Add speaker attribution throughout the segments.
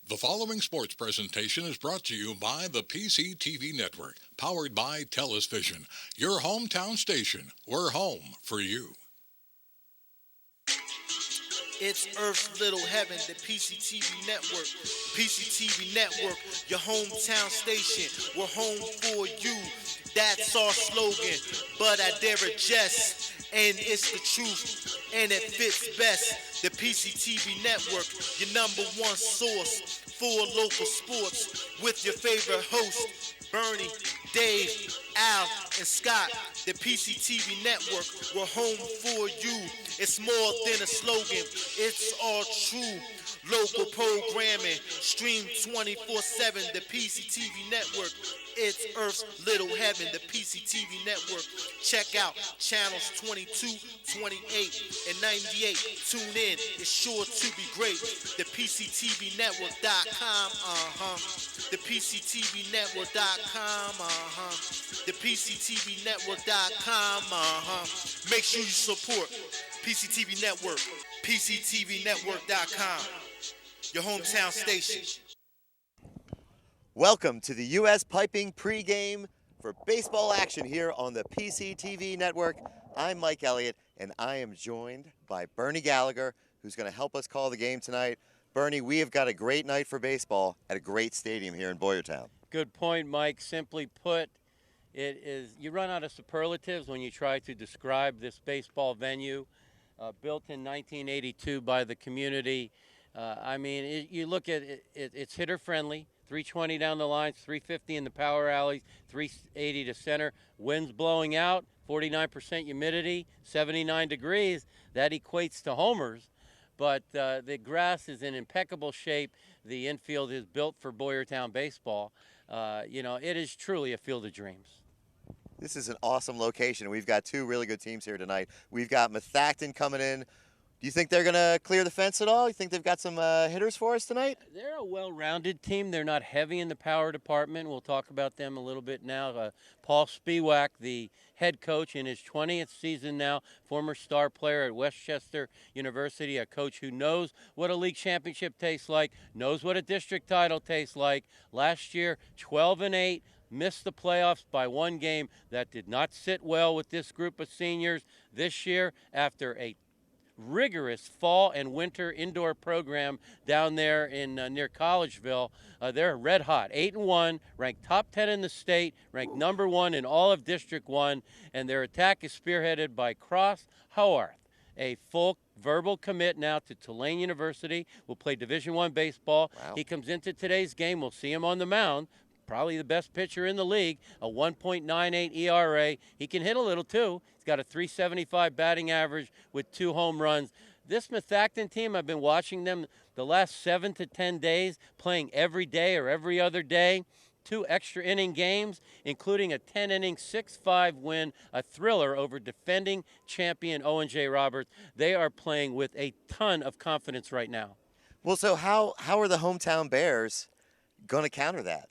Speaker 1: The following sports presentation is brought to you by the PCTV Network, powered by TELUS Vision, your hometown station. We're home for you.
Speaker 2: It's Earth's Little Heaven, the PCTV Network. PCTV Network, your hometown station. We're home for you. That's our slogan, but I dare adjust. And it's the truth, and it fits best. The PCTV Network, your number one source for local sports, with your favorite hosts, Bernie, Dave, Al, and Scott. The PCTV Network, we're home for you. It's more than a slogan, it's all true. Local programming, stream 24/7, the PCTV Network. It's Earth's Little Heaven, the PCTV Network. Check out channels 22, 28, and 98. Tune in, it's sure to be great. The PCTVnetwork.com, The PCTVnetwork.com, The PCTVnetwork.com, Make sure you support PCTV Network, PCTVnetwork.com, your hometown station.
Speaker 3: Welcome to the U.S. Piping pregame for baseball action here on the PCTV Network. I'm Mike Elliott, and I am joined by Bernie Gallagher, who's going to help us call the game tonight. Bernie, we have got a great night for baseball at a great stadium here in Boyertown.
Speaker 4: Good point, Mike. Simply put, it is you run out of superlatives when you try to describe this baseball venue, built in 1982 by the community. You look at it, it's hitter-friendly. 320 down the lines, 350 in the power alleys, 380 to center. Winds blowing out, 49% humidity, 79 degrees. That equates to homers. But the grass is in impeccable shape. The infield is built for Boyertown baseball. It is truly a field of dreams.
Speaker 3: This is an awesome location. We've got two really good teams here tonight. We've got Methacton coming in. Do you think they're going to clear the fence at all? You think they've got some hitters for us tonight?
Speaker 4: They're a well-rounded team. They're not heavy in the power department. We'll talk about them a little bit now. Paul Spiewak, the head coach in his 20th season now, former star player at Westchester University, a coach who knows what a league championship tastes like, knows what a district title tastes like. Last year, 12-8. Missed the playoffs by one game. That did not sit well with this group of seniors. This year, after a rigorous fall and winter indoor program down there in near Collegeville, they're red hot, 8-1, ranked top 10 in the state, ranked number 1 in all of District 1, and their attack is spearheaded by Cross Howarth, a full verbal commit now to Tulane University. Will play Division I baseball.
Speaker 3: Wow.
Speaker 4: He comes into today's game. We'll see him on the mound. Probably the best pitcher in the league, a 1.98 ERA. He can hit a little, too. He's got a 375 batting average with 2 home runs. This Methacton team, I've been watching them the last 7 to 10 days, playing every day or every other day. 2 extra inning games, including a 10-inning 6-5 win, a thriller over defending champion Owen J. Roberts. They are playing with a ton of confidence right now.
Speaker 3: Well, so how are the hometown Bears going to counter that?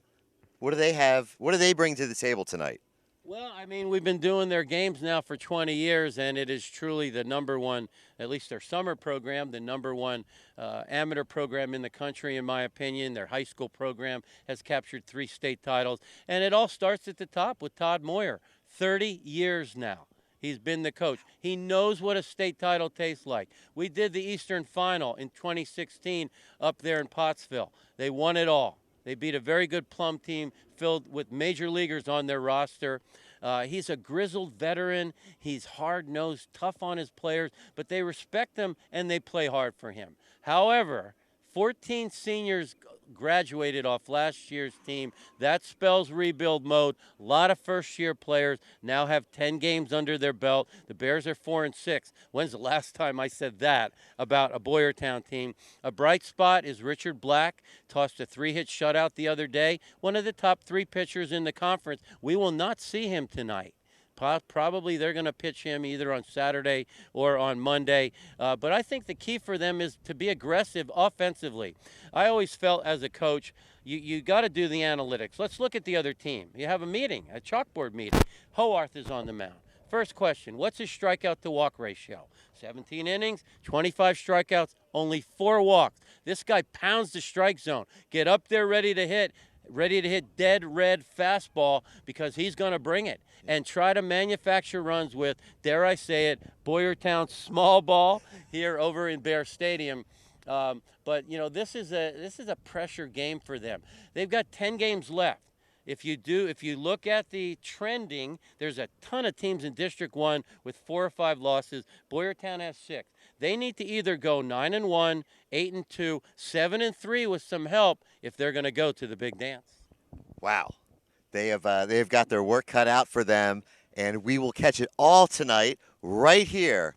Speaker 3: What do they have? What do they bring to the table tonight?
Speaker 4: Well, we've been doing their games now for 20 years, and it is truly the number one, at least their summer program, the number one amateur program in the country, in my opinion. Their high school program has captured 3 state titles, and it all starts at the top with Todd Moyer, 30 years now. He's been the coach. He knows what a state title tastes like. We did the Eastern Final in 2016 up there in Pottsville. They won it all. They beat a very good Plum team filled with major leaguers on their roster. He's a grizzled veteran. He's hard-nosed, tough on his players, but they respect him and they play hard for him. However, 14 seniors graduated off last year's team. That spells rebuild mode. A lot of first-year players now have 10 games under their belt. The Bears are 4-6. When's the last time I said that about a Boyertown team? A bright spot is Richard Black. Tossed a 3-hit shutout the other day. One of the top 3 pitchers in the conference. We will not see him tonight. Probably they're going to pitch him either on Saturday or on Monday. But I think the key for them is to be aggressive offensively. I always felt as a coach, you got to do the analytics. Let's look at the other team. You have a meeting, a chalkboard meeting. Howarth is on the mound. First question, what's his strikeout to walk ratio? 17 innings, 25 strikeouts, only 4 walks. This guy pounds the strike zone. Get up there ready to hit dead red fastball because he's going to bring it. And try to manufacture runs with, dare I say it, Boyertown small ball here over in Bear Stadium. But you know, this is a pressure game for them. They've got 10 games left. If you look at the trending, there's a ton of teams in District 1 with 4 or 5 losses. Boyertown has 6. They need to either go 9-1, 8-2, 7-3 with some help if they're going to go to the big dance.
Speaker 3: Wow. They have got their work cut out for them, and we will catch it all tonight right here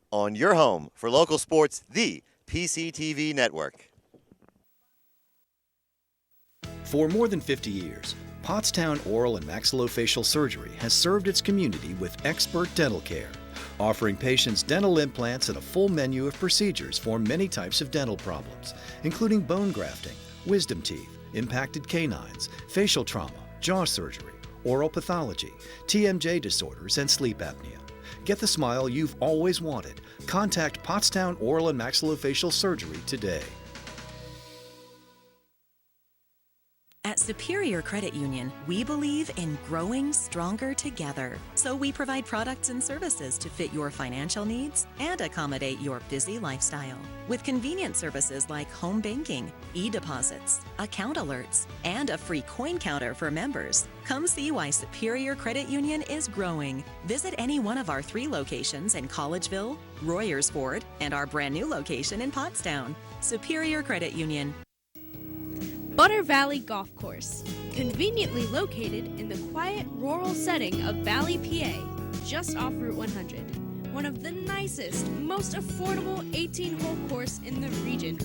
Speaker 3: on your home for local sports, the PCTV Network.
Speaker 5: For more than 50 years, Pottstown Oral and Maxillofacial Surgery has served its community with expert dental care, offering patients dental implants and a full menu of procedures for many types of dental problems, including bone grafting, wisdom teeth, impacted canines, facial trauma, jaw surgery, oral pathology, TMJ disorders, and sleep apnea. Get the smile you've always wanted. Contact Pottstown Oral and Maxillofacial Surgery today.
Speaker 6: At Superior Credit Union, we believe in growing stronger together. So we provide products and services to fit your financial needs and accommodate your busy lifestyle. With convenient services like home banking, e-deposits, account alerts, and a free coin counter for members. Come see why Superior Credit Union is growing. Visit any one of our 3 locations in Collegeville, Royersford, and our brand new location in Pottstown. Superior Credit Union.
Speaker 7: Butter Valley Golf Course, conveniently located in the quiet rural setting of Valley, PA, just off Route 100. One of the nicest, most affordable 18-hole course in the region.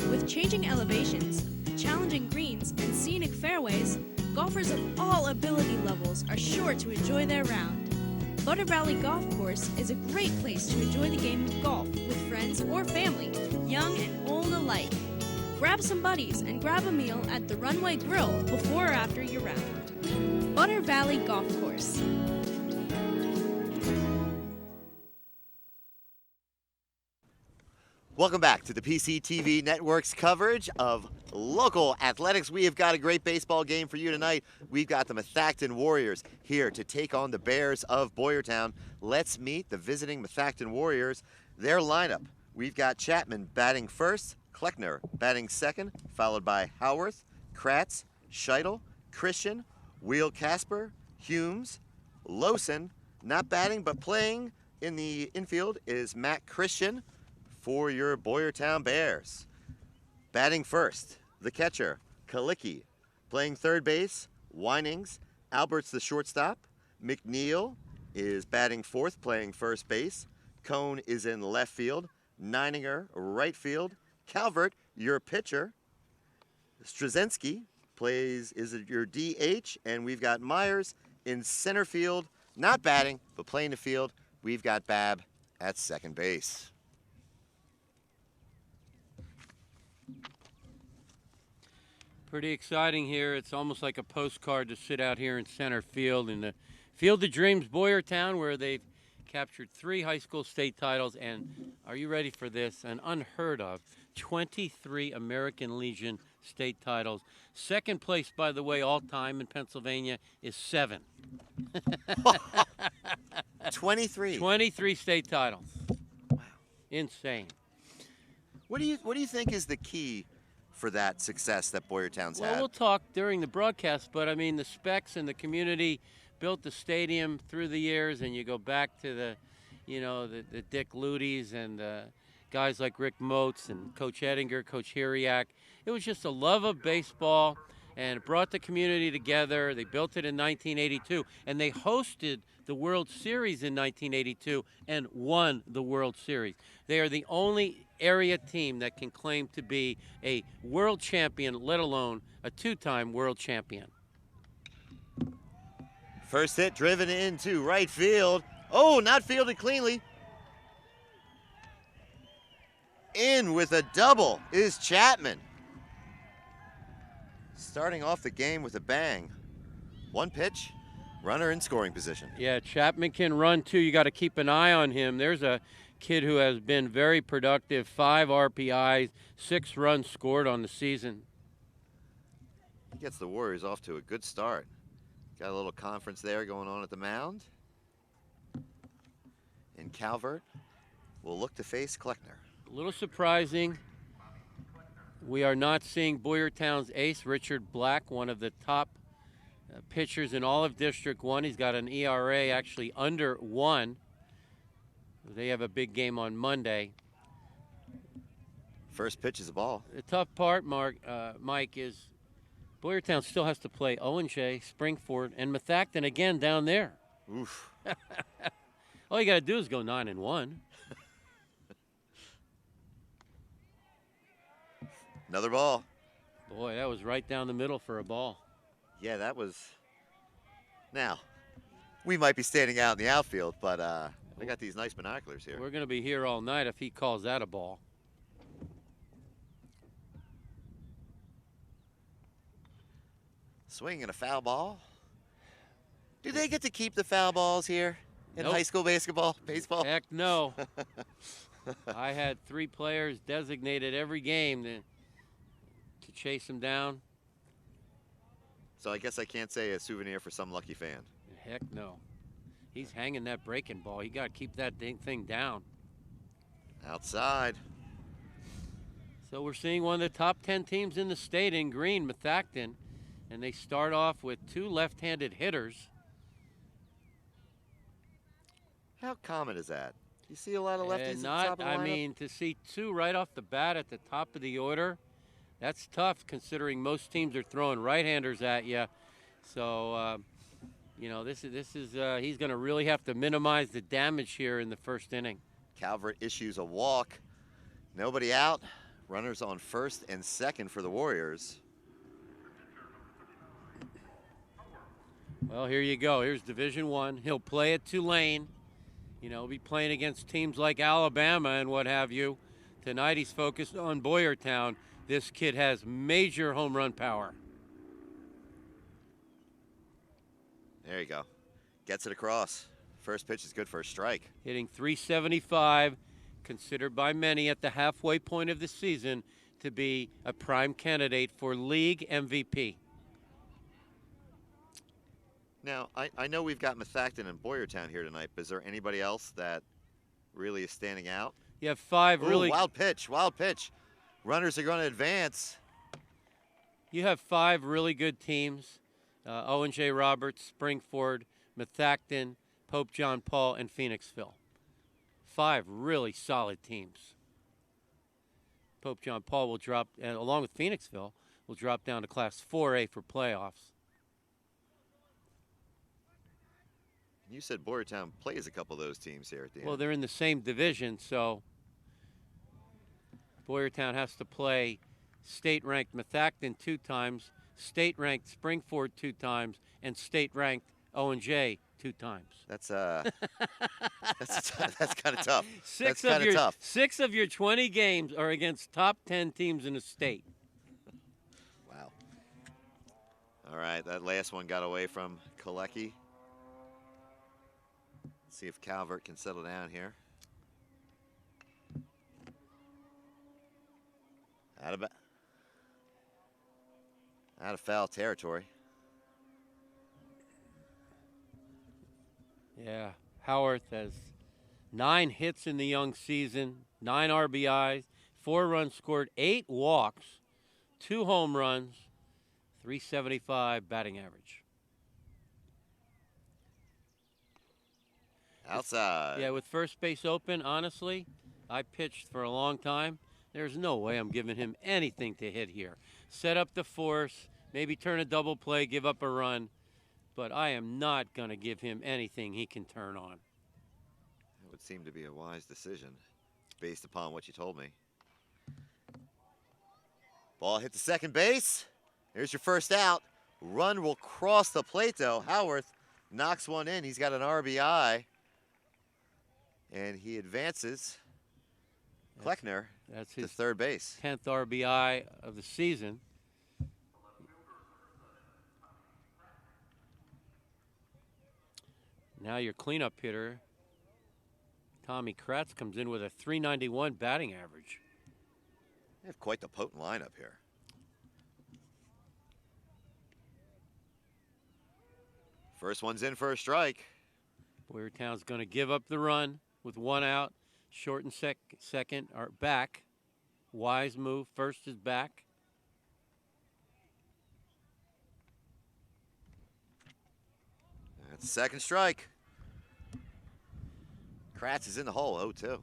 Speaker 7: With changing elevations, challenging greens, and scenic fairways, golfers of all ability levels are sure to enjoy their round. Butter Valley Golf Course is a great place to enjoy the game of golf with friends or family, young and old alike. Grab some buddies and grab a meal at the Runway Grill before or after your round. Butter Valley Golf Course.
Speaker 3: Welcome back to the PCTV Network's coverage of local athletics. We have got a great baseball game for you tonight. We've got the Methacton Warriors here to take on the Bears of Boyertown. Let's meet the visiting Methacton Warriors. Their lineup, we've got Chapman batting first, Kleckner batting second, followed by Howarth, Kratz, Scheitel, Christian, Wheel Casper, Humes, Lowson. Not batting but playing in the infield is Matt Christian for your Boyertown Bears. Batting first, the catcher, Kalicki. Playing third base, Winings. Albert's the shortstop. McNeil is batting fourth, playing first base. Cone is in left field. Neininger, right field. Calvert, your pitcher. Straczynski is your DH, and we've got Myers in center field, not batting, but playing the field. We've got Babb at second base.
Speaker 4: Pretty exciting here. It's almost like a postcard to sit out here in center field in the Field of Dreams, Boyertown, where they've captured 3 high school state titles, and are you ready for this? An unheard of 23 American Legion state titles. Second place, by the way, all time in Pennsylvania is 7.
Speaker 3: 23.
Speaker 4: 23 state titles.
Speaker 3: Wow.
Speaker 4: Insane.
Speaker 3: What do you think is the key for that success that Boyertown's had?
Speaker 4: Well, we'll talk during the broadcast, but I mean the Specs and the community built the stadium through the years, and you go back to the Dick Luties and guys like Rick Moats and Coach Ettinger, Coach Hiriak. It was just a love of baseball, and it brought the community together. They built it in 1982, and they hosted the World Series in 1982 and won the World Series. They are the only area team that can claim to be a world champion, let alone a 2-time world champion.
Speaker 3: First hit driven into right field. Oh, not fielded cleanly. In with a double is Chapman. Starting off the game with a bang. One pitch, Runner in scoring position.
Speaker 4: Yeah, Chapman can run too. You got to keep an eye on him. There's a kid who has been very productive, 5 RPIs, 6 runs scored on the season.
Speaker 3: He gets the Warriors off to a good start. Got a little conference there going on at the mound. And Calvert will look to face Kleckner.
Speaker 4: A little surprising. We are not seeing Boyertown's ace, Richard Black, one of the top pitchers in all of District 1. He's got an ERA actually under 1. They have a big game on Monday.
Speaker 3: First pitch is a ball.
Speaker 4: The tough part, Mike, is Boyertown still has to play Owen J, Springford, and Methacton again down there.
Speaker 3: Oof.
Speaker 4: All you got to do is go 9-1.
Speaker 3: Another ball.
Speaker 4: Boy, that was right down the middle for a ball.
Speaker 3: Yeah, that was. Now, we might be standing out in the outfield, but I got these nice binoculars here.
Speaker 4: We're going to be here all night if he calls that a ball.
Speaker 3: Swing and a foul ball. Do they get to keep the foul balls here in
Speaker 4: Nope.
Speaker 3: high school baseball?
Speaker 4: Heck no. I had 3 players designated every game to chase him down.
Speaker 3: So I guess I can't say a souvenir for some lucky fan.
Speaker 4: Heck no. He's hanging that breaking ball. You got to keep that thing down.
Speaker 3: Outside.
Speaker 4: So we're seeing one of the top 10 teams in the state in green, Methacton, and they start off with 2 left-handed hitters.
Speaker 3: How common is that? You see a lot of lefties at the top of the lineup?
Speaker 4: I mean, to see 2 right off the bat at the top of the order, that's tough considering most teams are throwing right-handers at you. So, you know, this is he's going to really have to minimize the damage here in the first inning.
Speaker 3: Calvert issues a walk. Nobody out. Runners on first and second for the Warriors.
Speaker 4: Well, here you go. Here's Division I. He'll play at Tulane. You know, be playing against teams like Alabama and what have you. Tonight he's focused on Boyertown. This kid has major home run power.
Speaker 3: There you go. Gets it across. First pitch is good for a strike.
Speaker 4: Hitting .375, considered by many at the halfway point of the season to be a prime candidate for league MVP.
Speaker 3: Now, I know we've got Methacton and Boyertown here tonight, but is there anybody else that really is standing out?
Speaker 4: You have 5 really...
Speaker 3: Wild pitch, wild pitch. Runners are going to advance.
Speaker 4: You have 5 really good teams. Owen J. Roberts, Springford, Methacton, Pope John Paul, and Phoenixville. 5 really solid teams. Pope John Paul will drop, and along with Phoenixville, will drop down to Class 4A for playoffs.
Speaker 3: You said Boyertown plays a couple of those teams here at the end.
Speaker 4: Well, they're in the same division, so Boyertown has to play state-ranked Methacton 2 times, state-ranked Springford 2 times, and state-ranked O&J 2 times.
Speaker 3: That's that's kind of tough.
Speaker 4: 6
Speaker 3: That's
Speaker 4: of your
Speaker 3: tough.
Speaker 4: 6 of your 20 games are against top 10 teams in the state.
Speaker 3: Wow. All right, that last one got away from Kalecki. See if Calvert can settle down here. Out of foul territory.
Speaker 4: Yeah, Howarth has 9 hits in the young season, 9 RBIs, 4 runs scored, 8 walks, 2 home runs, .375 batting average.
Speaker 3: Outside.
Speaker 4: Yeah, with first base open, honestly, I pitched for a long time. There's no way I'm giving him anything to hit here. Set up the force, maybe turn a double play, give up a run, but I am not going to give him anything he can turn on.
Speaker 3: That would seem to be a wise decision based upon what you told me. Ball hit the second base. Here's your first out. Run will cross the plate, though. Howarth knocks one in. He's got an RBI. And he advances Kleckner
Speaker 4: That's
Speaker 3: to
Speaker 4: his
Speaker 3: third base.
Speaker 4: 10th RBI of the season. Now your cleanup hitter, Tommy Kratz, comes in with a .391 batting average.
Speaker 3: They have quite the potent lineup here. First one's in for a strike.
Speaker 4: Boyertown's going to give up the run with 1 out. Short and second are back. Wise move. First is back.
Speaker 3: That's second strike. Kratz is in the hole, 0-2.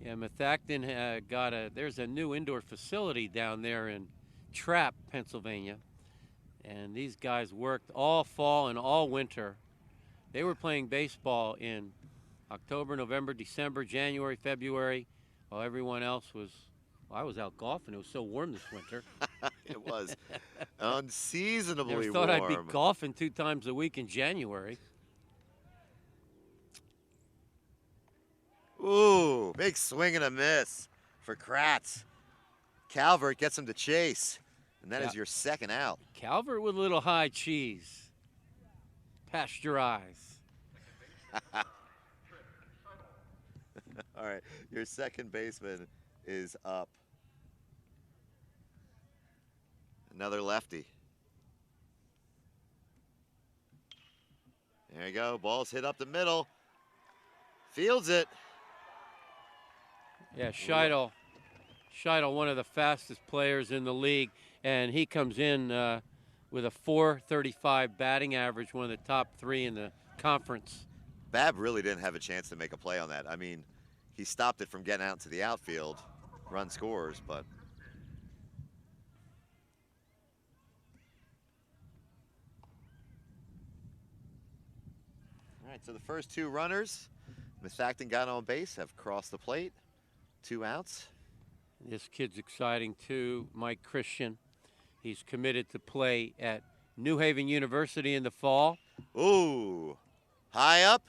Speaker 4: Yeah, Methacton there's a new indoor facility down there in Trapp, Pennsylvania. And these guys worked all fall and all winter. They were playing baseball in October, November, December, January, February, while everyone else was, I was out golfing. It was so warm this winter.
Speaker 3: It was unseasonably
Speaker 4: Never thought
Speaker 3: warm.
Speaker 4: I'd be golfing 2 times a week in January.
Speaker 3: Ooh, big swing and a miss for Kratz. Calvert gets him to chase, and that is your second out.
Speaker 4: Calvert with a little high cheese. Pasteurize.
Speaker 3: All right, your second baseman is up. Another lefty. There you go, ball's hit up the middle. Fields it.
Speaker 4: Yeah, Scheidel, one of the fastest players in the league, and he comes in with a .435 batting average, one of the top 3 in the conference.
Speaker 3: Babb really didn't have a chance to make a play on that. I mean, he stopped it from getting out into the outfield. Run scores, but. All right, so the first 2 runners, Methacton got on base, have crossed the plate. 2 outs.
Speaker 4: This kid's exciting too, Mike Christian. He's committed to play at New Haven University in the fall.
Speaker 3: Ooh, high up.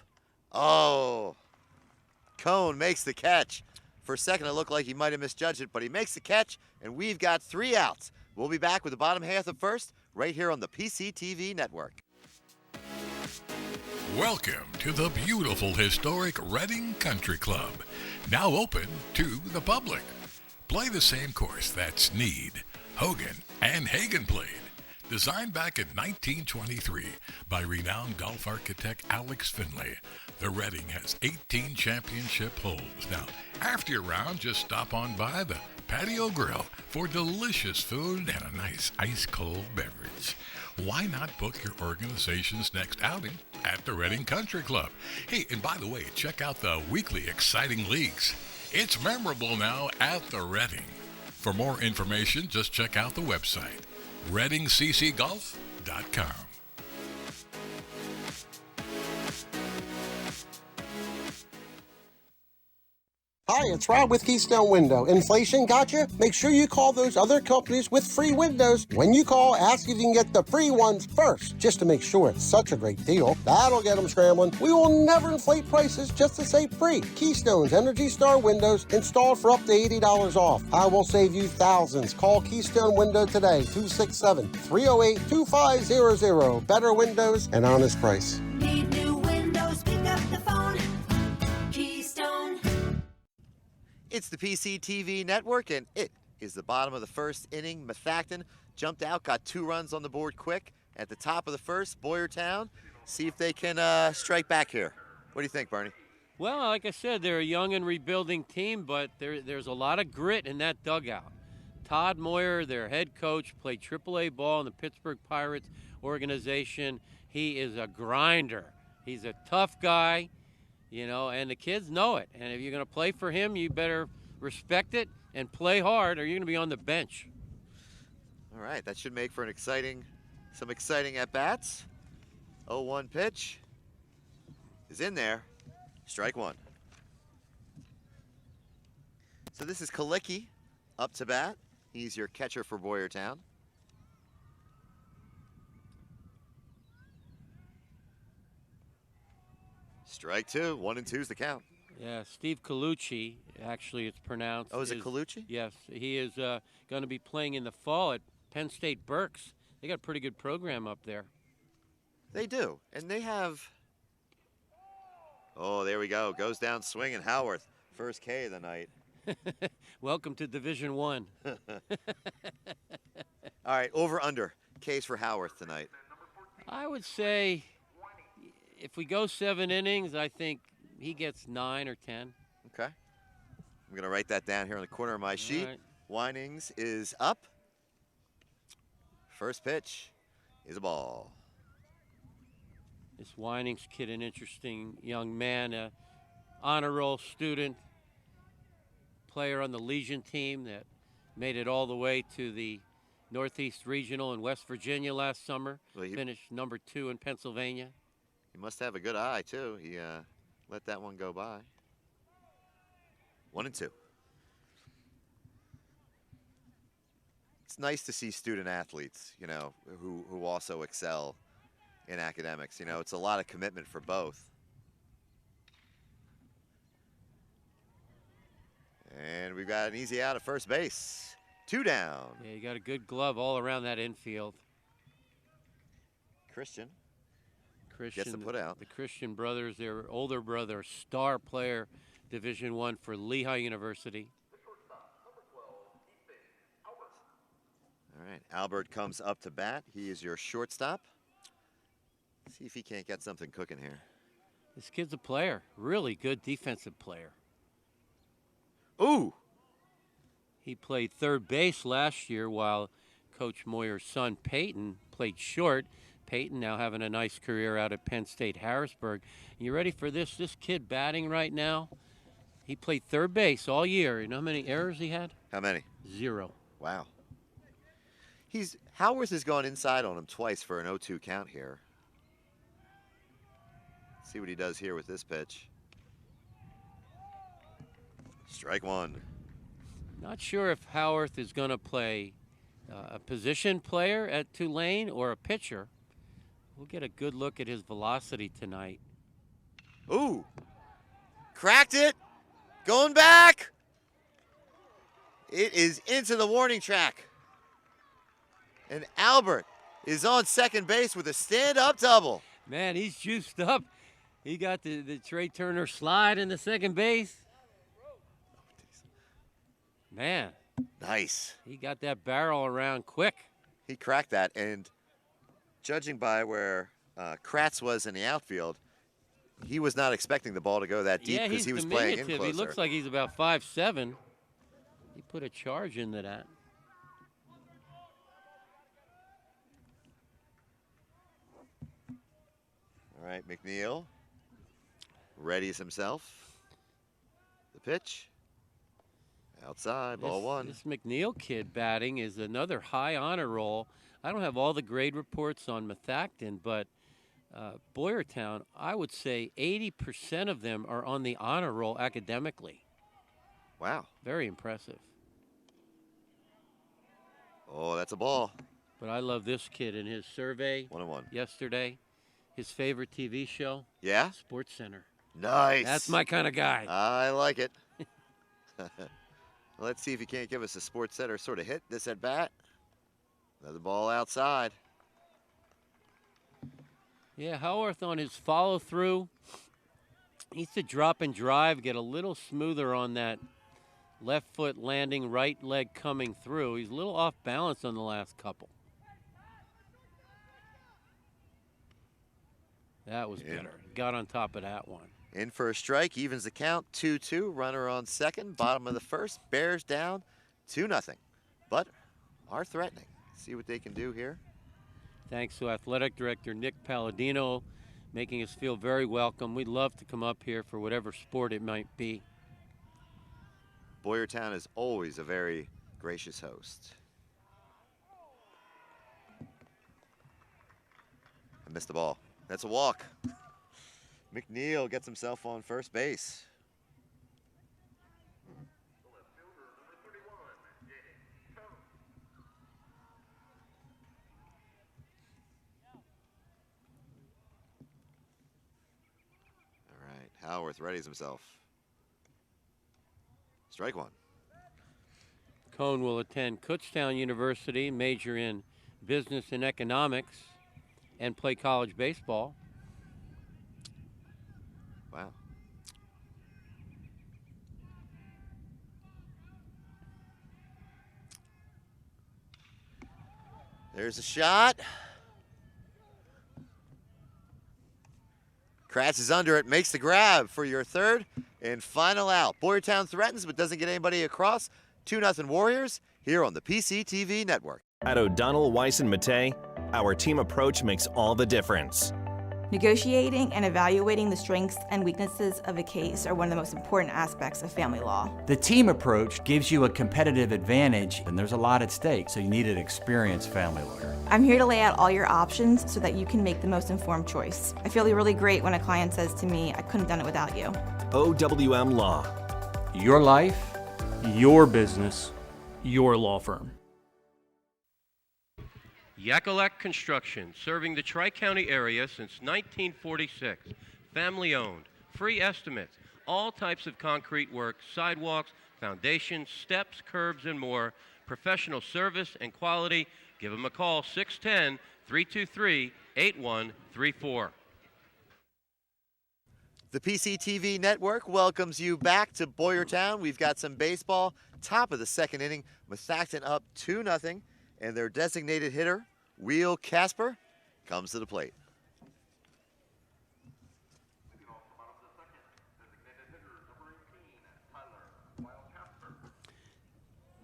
Speaker 3: Oh, Cone makes the catch. For a second, it looked like he might have misjudged it, but he makes the catch, and we've got 3 outs. We'll be back with the bottom half of first, right here on the PCTV network.
Speaker 1: Welcome to the beautiful historic Reading Country Club, now open to the public. Play the same course that Snead, Hogan, and Hagen played. Designed back in 1923 by renowned golf architect Alex Finley, the Reading has 18 championship holes. Now, after your round, just stop on by the Patio Grill for delicious food and a nice ice-cold beverage. Why not book your organization's next outing at the Reading Country Club? Hey, and by the way, check out the weekly exciting leagues. It's memorable now at the Reading. For more information, just check out the website, readingccgolf.com.
Speaker 8: Hi, it's Rob with Keystone Window. Inflation got you? Make sure you call those other companies with free windows. When you call, ask if you can get the free ones first, just to make sure it's such a great deal. That'll get them scrambling. We will never inflate prices just to say free. Keystone's Energy Star windows installed for up to $80 off. I will save you thousands. Call Keystone Window today, 267-308-2500. Better windows and honest price.
Speaker 9: Need new windows, pick up the phone. Keystone.
Speaker 3: It's the PCTV network, and it is the bottom of the first inning. Methacton jumped out, got 2 runs on the board quick. At the top of the first, Boyertown, see if they can strike back here. What do you think, Bernie?
Speaker 4: Well, like I said, they're a young and rebuilding team, but there's a lot of grit in that dugout. Todd Moyer, their head coach, played AAA ball in the Pittsburgh Pirates organization. He is a grinder. He's a tough guy. You know, and the kids know it. And if you're going to play for him, you better respect it and play hard, or you're going to be on the bench.
Speaker 3: All right, that should make for some exciting at-bats. 0-1 pitch is in there. Strike 1. So this is Kalicki up to bat. He's your catcher for Boyertown. Strike 2, 1 and 2's the count.
Speaker 4: Yeah, Steve Colucci, actually it's pronounced.
Speaker 3: Oh, is it Colucci?
Speaker 4: Yes, he is going to be playing in the fall at Penn State Berks. They got a pretty good program up there.
Speaker 3: They do, and they have Oh, there we go. Goes down swinging. Howarth, first K of the night.
Speaker 4: Welcome to Division One.
Speaker 3: All right, over under. Case for Howarth tonight.
Speaker 4: I would say if we go 7 innings, I think he gets 9 or 10.
Speaker 3: Okay. I'm going to write that down here on the corner of my sheet.
Speaker 4: right.
Speaker 3: Winings is up. First pitch is a ball.
Speaker 4: This Winings kid, an interesting young man, a honor roll student, player on the Legion team that made it all the way to the Northeast Regional in West Virginia last summer.
Speaker 3: Well, he
Speaker 4: Finished number 2 in Pennsylvania.
Speaker 3: must have a good eye, too. He let that one go by. 1-2. It's nice to see student athletes, you know, who also excel in academics. You know, it's a lot of commitment for both. And we've got an easy out at first base. 2 down.
Speaker 4: Yeah, you got a good glove all around that infield.
Speaker 3: Christian
Speaker 4: Christian
Speaker 3: gets the put out.
Speaker 4: The Christian brothers, their older brother, star player, Division I for Lehigh University.
Speaker 3: All right, Albert comes up to bat. He is your shortstop. See if he can't get something cooking here.
Speaker 4: This kid's a player, really good defensive player.
Speaker 3: Ooh!
Speaker 4: He played third base last year while Coach Moyer's son, Peyton, played short. Peyton now having a nice career out at Penn State Harrisburg. You ready for this? This kid batting right now, he played third base all year. You know how many errors he had?
Speaker 3: How many?
Speaker 4: 0.
Speaker 3: Wow. Howarth has gone inside on him twice for an 0-2 count here. See what he does here with this pitch. Strike 1.
Speaker 4: Not sure if Howarth is going to play a position player at Tulane or a pitcher. We'll get a good look at his velocity tonight.
Speaker 3: Ooh! Cracked it! Going back! It is into the warning track. And Albert is on second base with a stand-up double.
Speaker 4: Man, he's juiced up. He got the Trey Turner slide in the second base. Man.
Speaker 3: Nice.
Speaker 4: He got that barrel around quick.
Speaker 3: He cracked that, and judging by where Kratz was in the outfield, he was not expecting the ball to go that deep because he was playing in closer.
Speaker 4: He looks like he's about 5'7". He put a charge into that.
Speaker 3: All right, McNeil readies himself. The pitch. Outside, ball 1.
Speaker 4: This McNeil kid batting is another high honor roll. I don't have all the grade reports on Methacton, but Boyertown, I would say 80% of them are on the honor roll academically.
Speaker 3: Wow.
Speaker 4: Very impressive.
Speaker 3: Oh, that's a ball.
Speaker 4: But I love this kid in his survey
Speaker 3: 1-1.
Speaker 4: yesterday. His favorite TV show?
Speaker 3: Yeah?
Speaker 4: Sports Center.
Speaker 3: Nice.
Speaker 4: That's my kind of guy.
Speaker 3: I like it. Let's see if he can't give us a Sports Center sort of hit this at bat. Another ball outside.
Speaker 4: Yeah, Howarth on his follow through. He needs to drop and drive, get a little smoother on that left foot landing, right leg coming through. He's a little off balance on the last couple. That was better. Got on top of that one.
Speaker 3: In for a strike, evens the count, 2-2. Runner on second, bottom of the first. Bears down 2-0, but are threatening. See what they can do here.
Speaker 4: Thanks to Athletic Director Nick Palladino, making us feel very welcome. We'd love to come up here for whatever sport it might be.
Speaker 3: Boyertown is always a very gracious host. I missed the ball. That's a walk. McNeil gets himself on first base. All right, Howarth readies himself. Strike 1.
Speaker 4: Cone will attend Kutztown University, major in business and economics, and play college baseball.
Speaker 3: Wow. There's a shot. Kratz is under it, makes the grab for your third and final out. Boyertown threatens but doesn't get anybody across. 2-0 Warriors here on the PCTV network.
Speaker 10: At O'Donnell, Weiss, and Matei, our team approach makes all the difference.
Speaker 11: Negotiating and evaluating the strengths and weaknesses of a case are one of the most important aspects of family law.
Speaker 12: The team approach gives you a competitive advantage, and there's a lot at stake, so you need an experienced family lawyer.
Speaker 11: I'm here to lay out all your options so that you can make the most informed choice. I feel really great when a client says to me, I couldn't have done it without you.
Speaker 10: OWM Law.
Speaker 12: Your life,
Speaker 13: your business, your law firm.
Speaker 4: Yakalak Construction, serving the Tri-County area since 1946. Family owned, free estimates, all types of concrete work, sidewalks, foundations, steps, curbs, and more. Professional service and quality. Give them a call, 610-323-8134.
Speaker 3: The PCTV network welcomes you back to Boyertown. We've got some baseball. Top of the second inning, Methacton up 2-0, and their designated hitter, Wheel Casper, comes to the plate.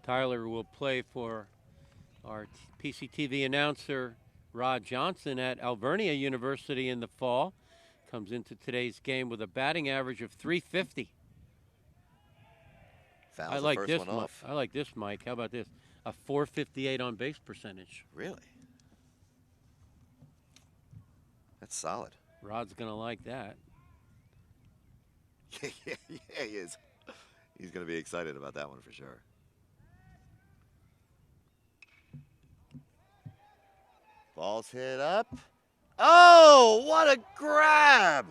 Speaker 4: Tyler will play for our PCTV announcer, Rod Johnson, at Alvernia University in the fall. Comes into today's game with a batting average of .350.
Speaker 3: Fouls
Speaker 4: I like
Speaker 3: the
Speaker 4: this,
Speaker 3: first one off.
Speaker 4: I like this, Mike. How about this? A .458 on base percentage.
Speaker 3: Really? That's solid.
Speaker 4: Rod's gonna like that.
Speaker 3: Yeah, he is. He's gonna be excited about that one for sure. Ball's hit up. Oh, what a grab!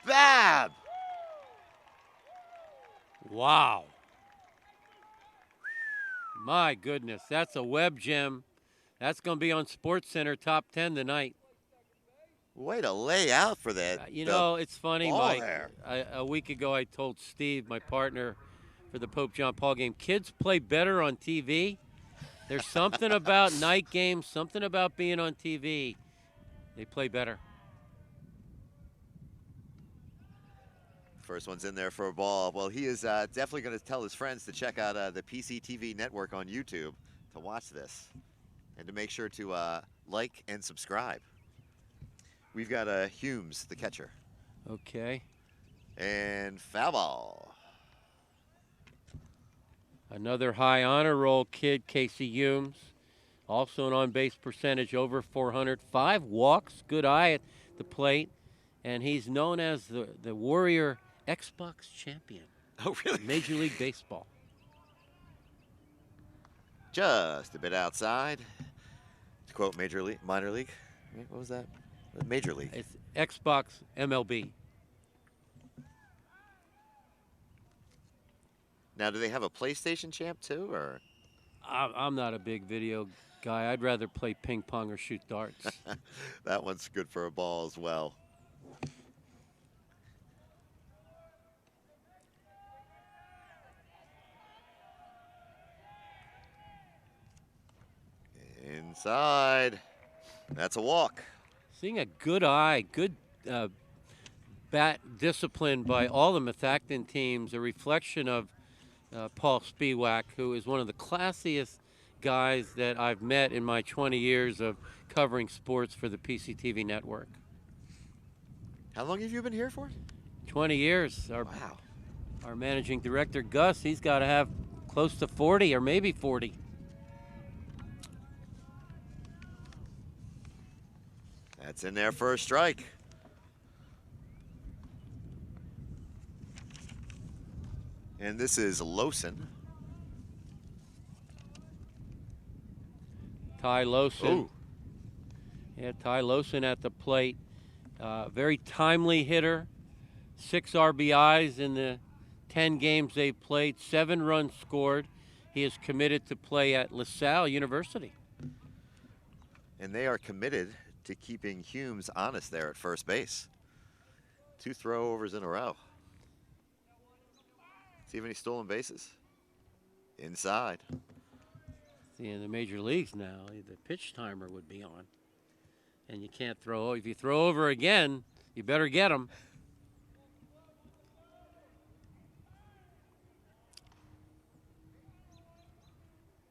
Speaker 3: Bab!
Speaker 4: Wow. My goodness, that's a web gem. That's going to be on SportsCenter top 10 tonight.
Speaker 3: Way to lay out for that.
Speaker 4: You know, it's funny, Mike.
Speaker 3: There.
Speaker 4: A week ago, I told Steve, my partner for the Pope John Paul game, kids play better on TV. There's something about night games, something about being on TV. They play better.
Speaker 3: First one's in there for a ball. Well, he is definitely going to tell his friends to check out the PCTV network on YouTube to watch this and to make sure to like and subscribe. We've got Humes, the catcher.
Speaker 4: Okay.
Speaker 3: And foul ball.
Speaker 4: Another high honor roll kid, Casey Humes. Also an on-base percentage over .400. 5 walks, good eye at the plate. And he's known as the Warrior Xbox champion.
Speaker 3: Oh, really?
Speaker 4: Major League Baseball.
Speaker 3: Just a bit outside. To quote minor league. What was that? Major League.
Speaker 4: It's Xbox MLB.
Speaker 3: Now, do they have a PlayStation champ too, or?
Speaker 4: I'm not a big video guy. I'd rather play ping pong or shoot darts.
Speaker 3: That one's good for a ball as well. Inside. That's a walk.
Speaker 4: Seeing a good eye, good bat discipline by all the Methacton teams, a reflection of Paul Spiewak, who is one of the classiest guys that I've met in my 20 years of covering sports for the PCTV network.
Speaker 3: How long have you been here for?
Speaker 4: 20 years.
Speaker 3: Wow.
Speaker 4: Our managing director, Gus, he's got to have close to 40 or maybe 40.
Speaker 3: That's in there for a strike. And this is Lawson.
Speaker 4: Ty Lawson.
Speaker 3: Ooh.
Speaker 4: Yeah, Ty Lawson at the plate. Very timely hitter. 6 RBIs in the 10 games they've played. 7 runs scored. He is committed to play at LaSalle University.
Speaker 3: And they are committed to keeping Humes honest there at first base. 2 throwovers in a row. See if any stolen bases. Inside.
Speaker 4: See, in the major leagues now, the pitch timer would be on. And you can't throw. If you throw over again, you better get them.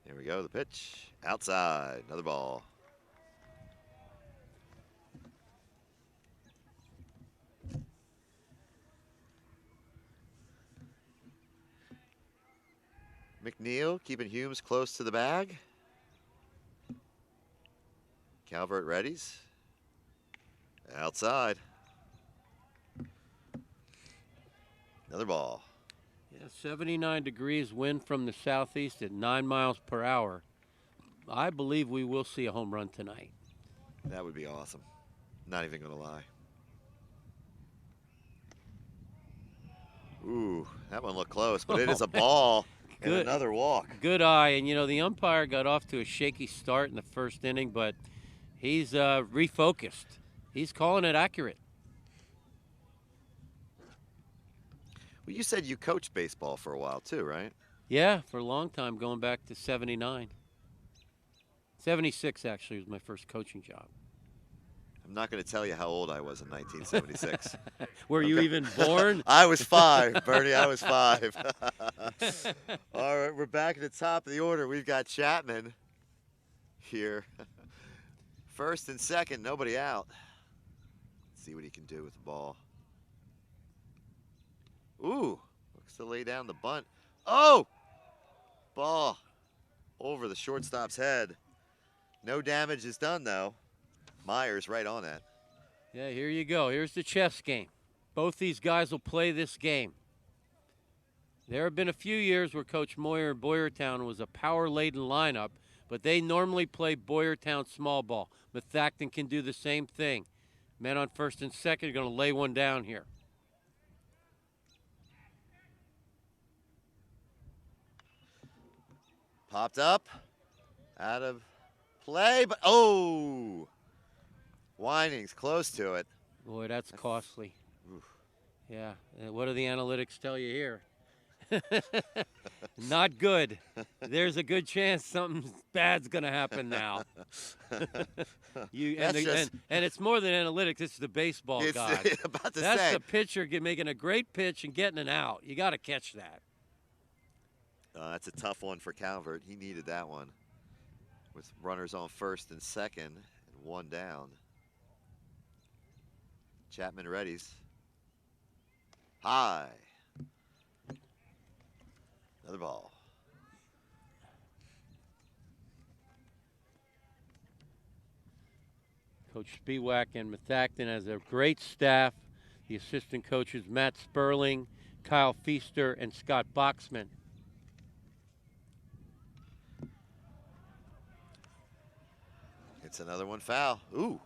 Speaker 3: There we go, the pitch. Outside, another ball. McNeil keeping Humes close to the bag. Calvert readies. Outside. Another ball.
Speaker 4: Yeah, 79 degrees, wind from the southeast at 9 miles per hour. I believe we will see a home run tonight.
Speaker 3: That would be awesome. Not even going to lie. Ooh, that one looked close, but it is a ball. And another walk.
Speaker 4: Good eye. And, you know, the umpire got off to a shaky start in the first inning, but he's refocused. He's calling it accurate.
Speaker 3: Well, you said you coached baseball for a while too, right?
Speaker 4: Yeah, for a long time, going back to 79. 76, actually, was my first coaching job.
Speaker 3: I'm not going to tell you how old I was in 1976.
Speaker 4: Were you even born?
Speaker 3: I was 5, Bernie. I was 5. All right, we're back at the top of the order. We've got Chapman here. First and second, nobody out. Let's see what he can do with the ball. Ooh, looks to lay down the bunt. Oh! Ball over the shortstop's head. No damage is done, though. Myers right on that.
Speaker 4: Yeah, here you go. Here's the chess game. Both these guys will play this game. There have been a few years where Coach Moyer in Boyertown was a power-laden lineup, but they normally play Boyertown small ball. Methacton can do the same thing. Men on first and second are going to lay one down here.
Speaker 3: Popped up. Out of play, but oh! Wining's close to it.
Speaker 4: Boy, that's costly. Oof. Yeah, what do the analytics tell you here? Not good. There's a good chance something bad's going to happen now. And it's more than analytics. It's the baseball god. That's the pitcher making a great pitch and getting an out. You got to catch that.
Speaker 3: That's a tough one for Calvert. He needed that one with runners on first and second and one down. Chapman readies. High. Another ball.
Speaker 4: Coach Spiewak and Methacton has a great staff. The assistant coaches Matt Sperling, Kyle Feaster, and Scott Boxman.
Speaker 3: It's another one foul. Ooh,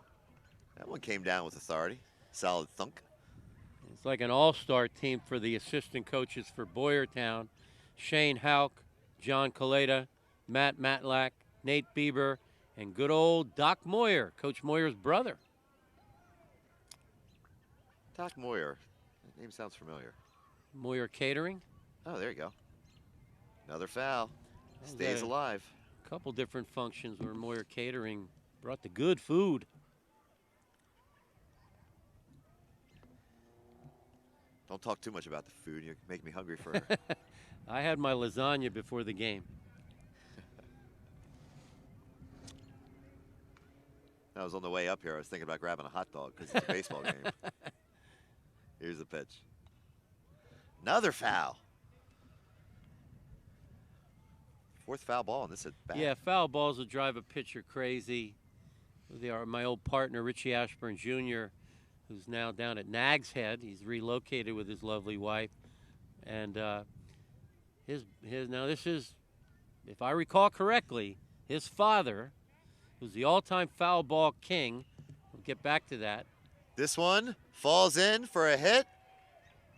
Speaker 3: that one came down with authority. Solid thunk.
Speaker 4: It's like an all-star team for the assistant coaches for Boyertown. Shane Hauk, John Kaleda, Matt Matlack, Nate Bieber, and good old Doc Moyer, Coach Moyer's brother.
Speaker 3: Doc Moyer. That name sounds familiar.
Speaker 4: Moyer Catering.
Speaker 3: Oh, there you go. Another foul. Stays alive.
Speaker 4: A couple different functions where Moyer Catering brought the good food.
Speaker 3: Don't talk too much about the food. You make me hungry for
Speaker 4: I had my lasagna before the game.
Speaker 3: I was on the way up here. I was thinking about grabbing a hot dog because it's a baseball game. Here's the pitch. Another foul. Fourth foul ball, and this is bad.
Speaker 4: Yeah, foul balls will drive a pitcher crazy. They are my old partner, Richie Ashburn Jr., who's now down at Nag's Head. He's relocated with his lovely wife. And now this is, if I recall correctly, his father, who's the all-time foul ball king. We'll get back to that.
Speaker 3: This one falls in for a hit,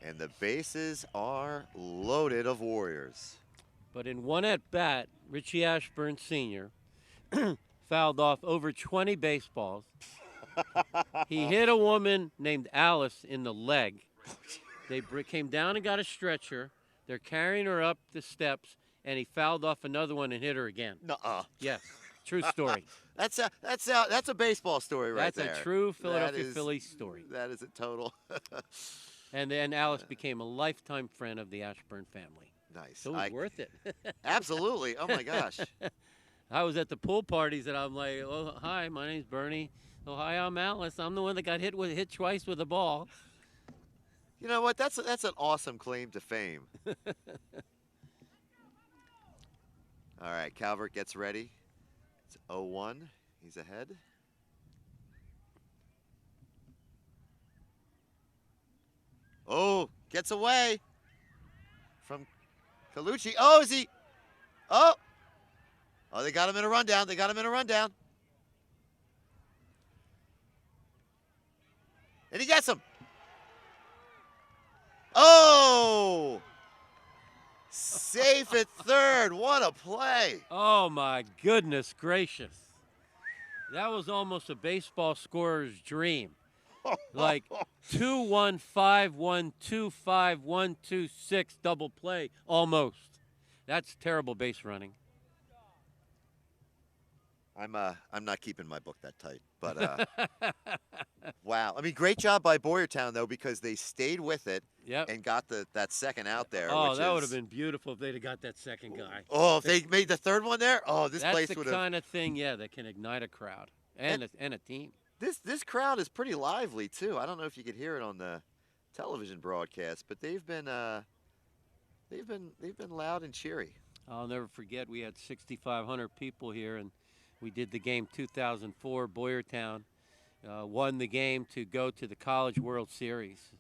Speaker 3: and the bases are loaded of Warriors.
Speaker 4: But in one at-bat, Richie Ashburn Sr. fouled off over 20 baseballs. He hit a woman named Alice in the leg. They came down and got a stretcher. They're carrying her up the steps, and he fouled off another one and hit her again.
Speaker 3: Nuh-uh.
Speaker 4: Yes, true story.
Speaker 3: That's a baseball story right there.
Speaker 4: That's a true Philadelphia Phillies story.
Speaker 3: That is a total.
Speaker 4: And then Alice became a lifetime friend of the Ashburn family.
Speaker 3: Nice.
Speaker 4: So it was worth it.
Speaker 3: Absolutely. Oh, my gosh.
Speaker 4: I was at the pool parties, and I'm like, oh, hi, my name's Bernie. Oh, hi, I'm Alice. I'm the one that got hit twice with a ball.
Speaker 3: You know what? That's an awesome claim to fame. All right, Calvert gets ready. It's 0-1. He's ahead. Oh, gets away from Colucci. Oh, is he? Oh, they got him in a rundown. And he gets him. Oh! Safe at third. What a play.
Speaker 4: Oh, my goodness gracious. That was almost a baseball scorer's dream. Like 2-1, 5-1, 2-5, 1-2-6 double play, almost. That's terrible base running.
Speaker 3: I'm not keeping my book that tight, but wow. I mean, great job by Boyertown though, because they stayed with it and got that second out there.
Speaker 4: Oh, that would have been beautiful if they'd have got that second guy.
Speaker 3: Oh, if they made the third one there, oh, this place would have.
Speaker 4: That's the kind of thing, that can ignite a crowd and a team.
Speaker 3: This crowd is pretty lively too. I don't know if you could hear it on the television broadcast, but they've been loud and cheery.
Speaker 4: I'll never forget, we had 6,500 people here, and we did the game 2004. Boyertown won the game to go to the College World Series.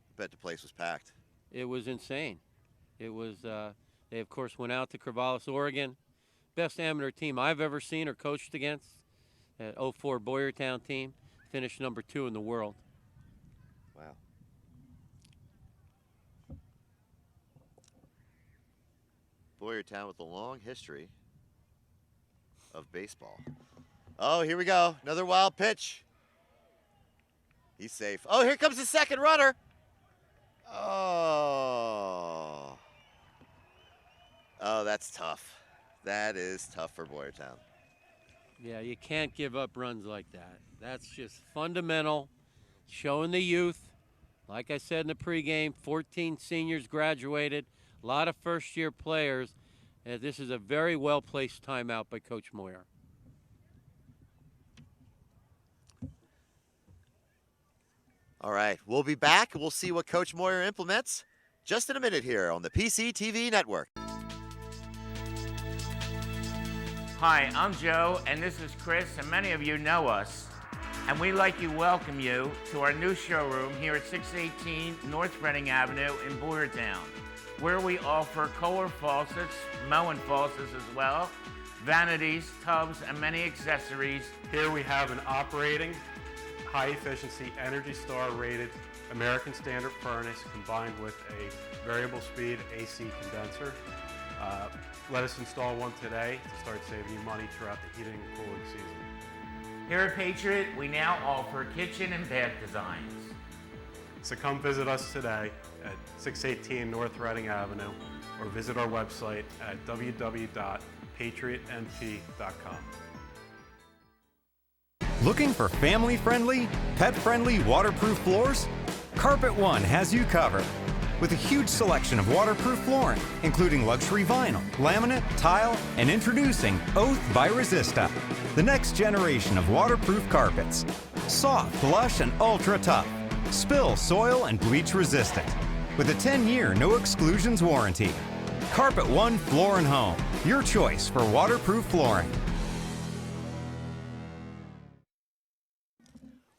Speaker 3: I bet the place was packed.
Speaker 4: It was insane. It was. They of course went out to Corvallis, Oregon. Best amateur team I've ever seen or coached against. That 04 Boyertown team finished number 2 in the world.
Speaker 3: Wow. Boyertown with a long history of baseball. Oh, here we go. Another wild pitch. He's safe. Oh, here comes the second runner. Oh. Oh, that's tough. That is tough for Boyertown.
Speaker 4: Yeah, you can't give up runs like that. That's just fundamental, showing the youth. Like I said in the pregame, 14 seniors graduated, a lot of first-year players. This is a very well-placed timeout by Coach Moyer.
Speaker 3: All right, we'll be back. We'll see what Coach Moyer implements just in a minute here on the PCTV Network.
Speaker 14: Hi, I'm Joe, and this is Chris, and many of you know us. And we'd like to welcome you to our new showroom here at 618 North Reading Avenue in Boyertown, where we offer Kohler faucets, Moen faucets as well, vanities, tubs, and many accessories.
Speaker 15: Here we have an operating, high-efficiency, Energy Star rated American Standard furnace combined with a variable speed AC condenser. Let us install one today to start saving you money throughout the heating and cooling season.
Speaker 14: Here at Patriot, we now offer kitchen and bath designs.
Speaker 15: So come visit us today at 618 North Reading Avenue or visit our website at www.patriotmp.com.
Speaker 16: Looking for family-friendly, pet-friendly waterproof floors? Carpet One has you covered. With a huge selection of waterproof flooring, including luxury vinyl, laminate, tile, and introducing Oath by Resista, the next generation of waterproof carpets. Soft, lush, and ultra tough. Spill, soil, and bleach resistant. With a 10-year no exclusions warranty. Carpet One Floor and Home, your choice for waterproof flooring.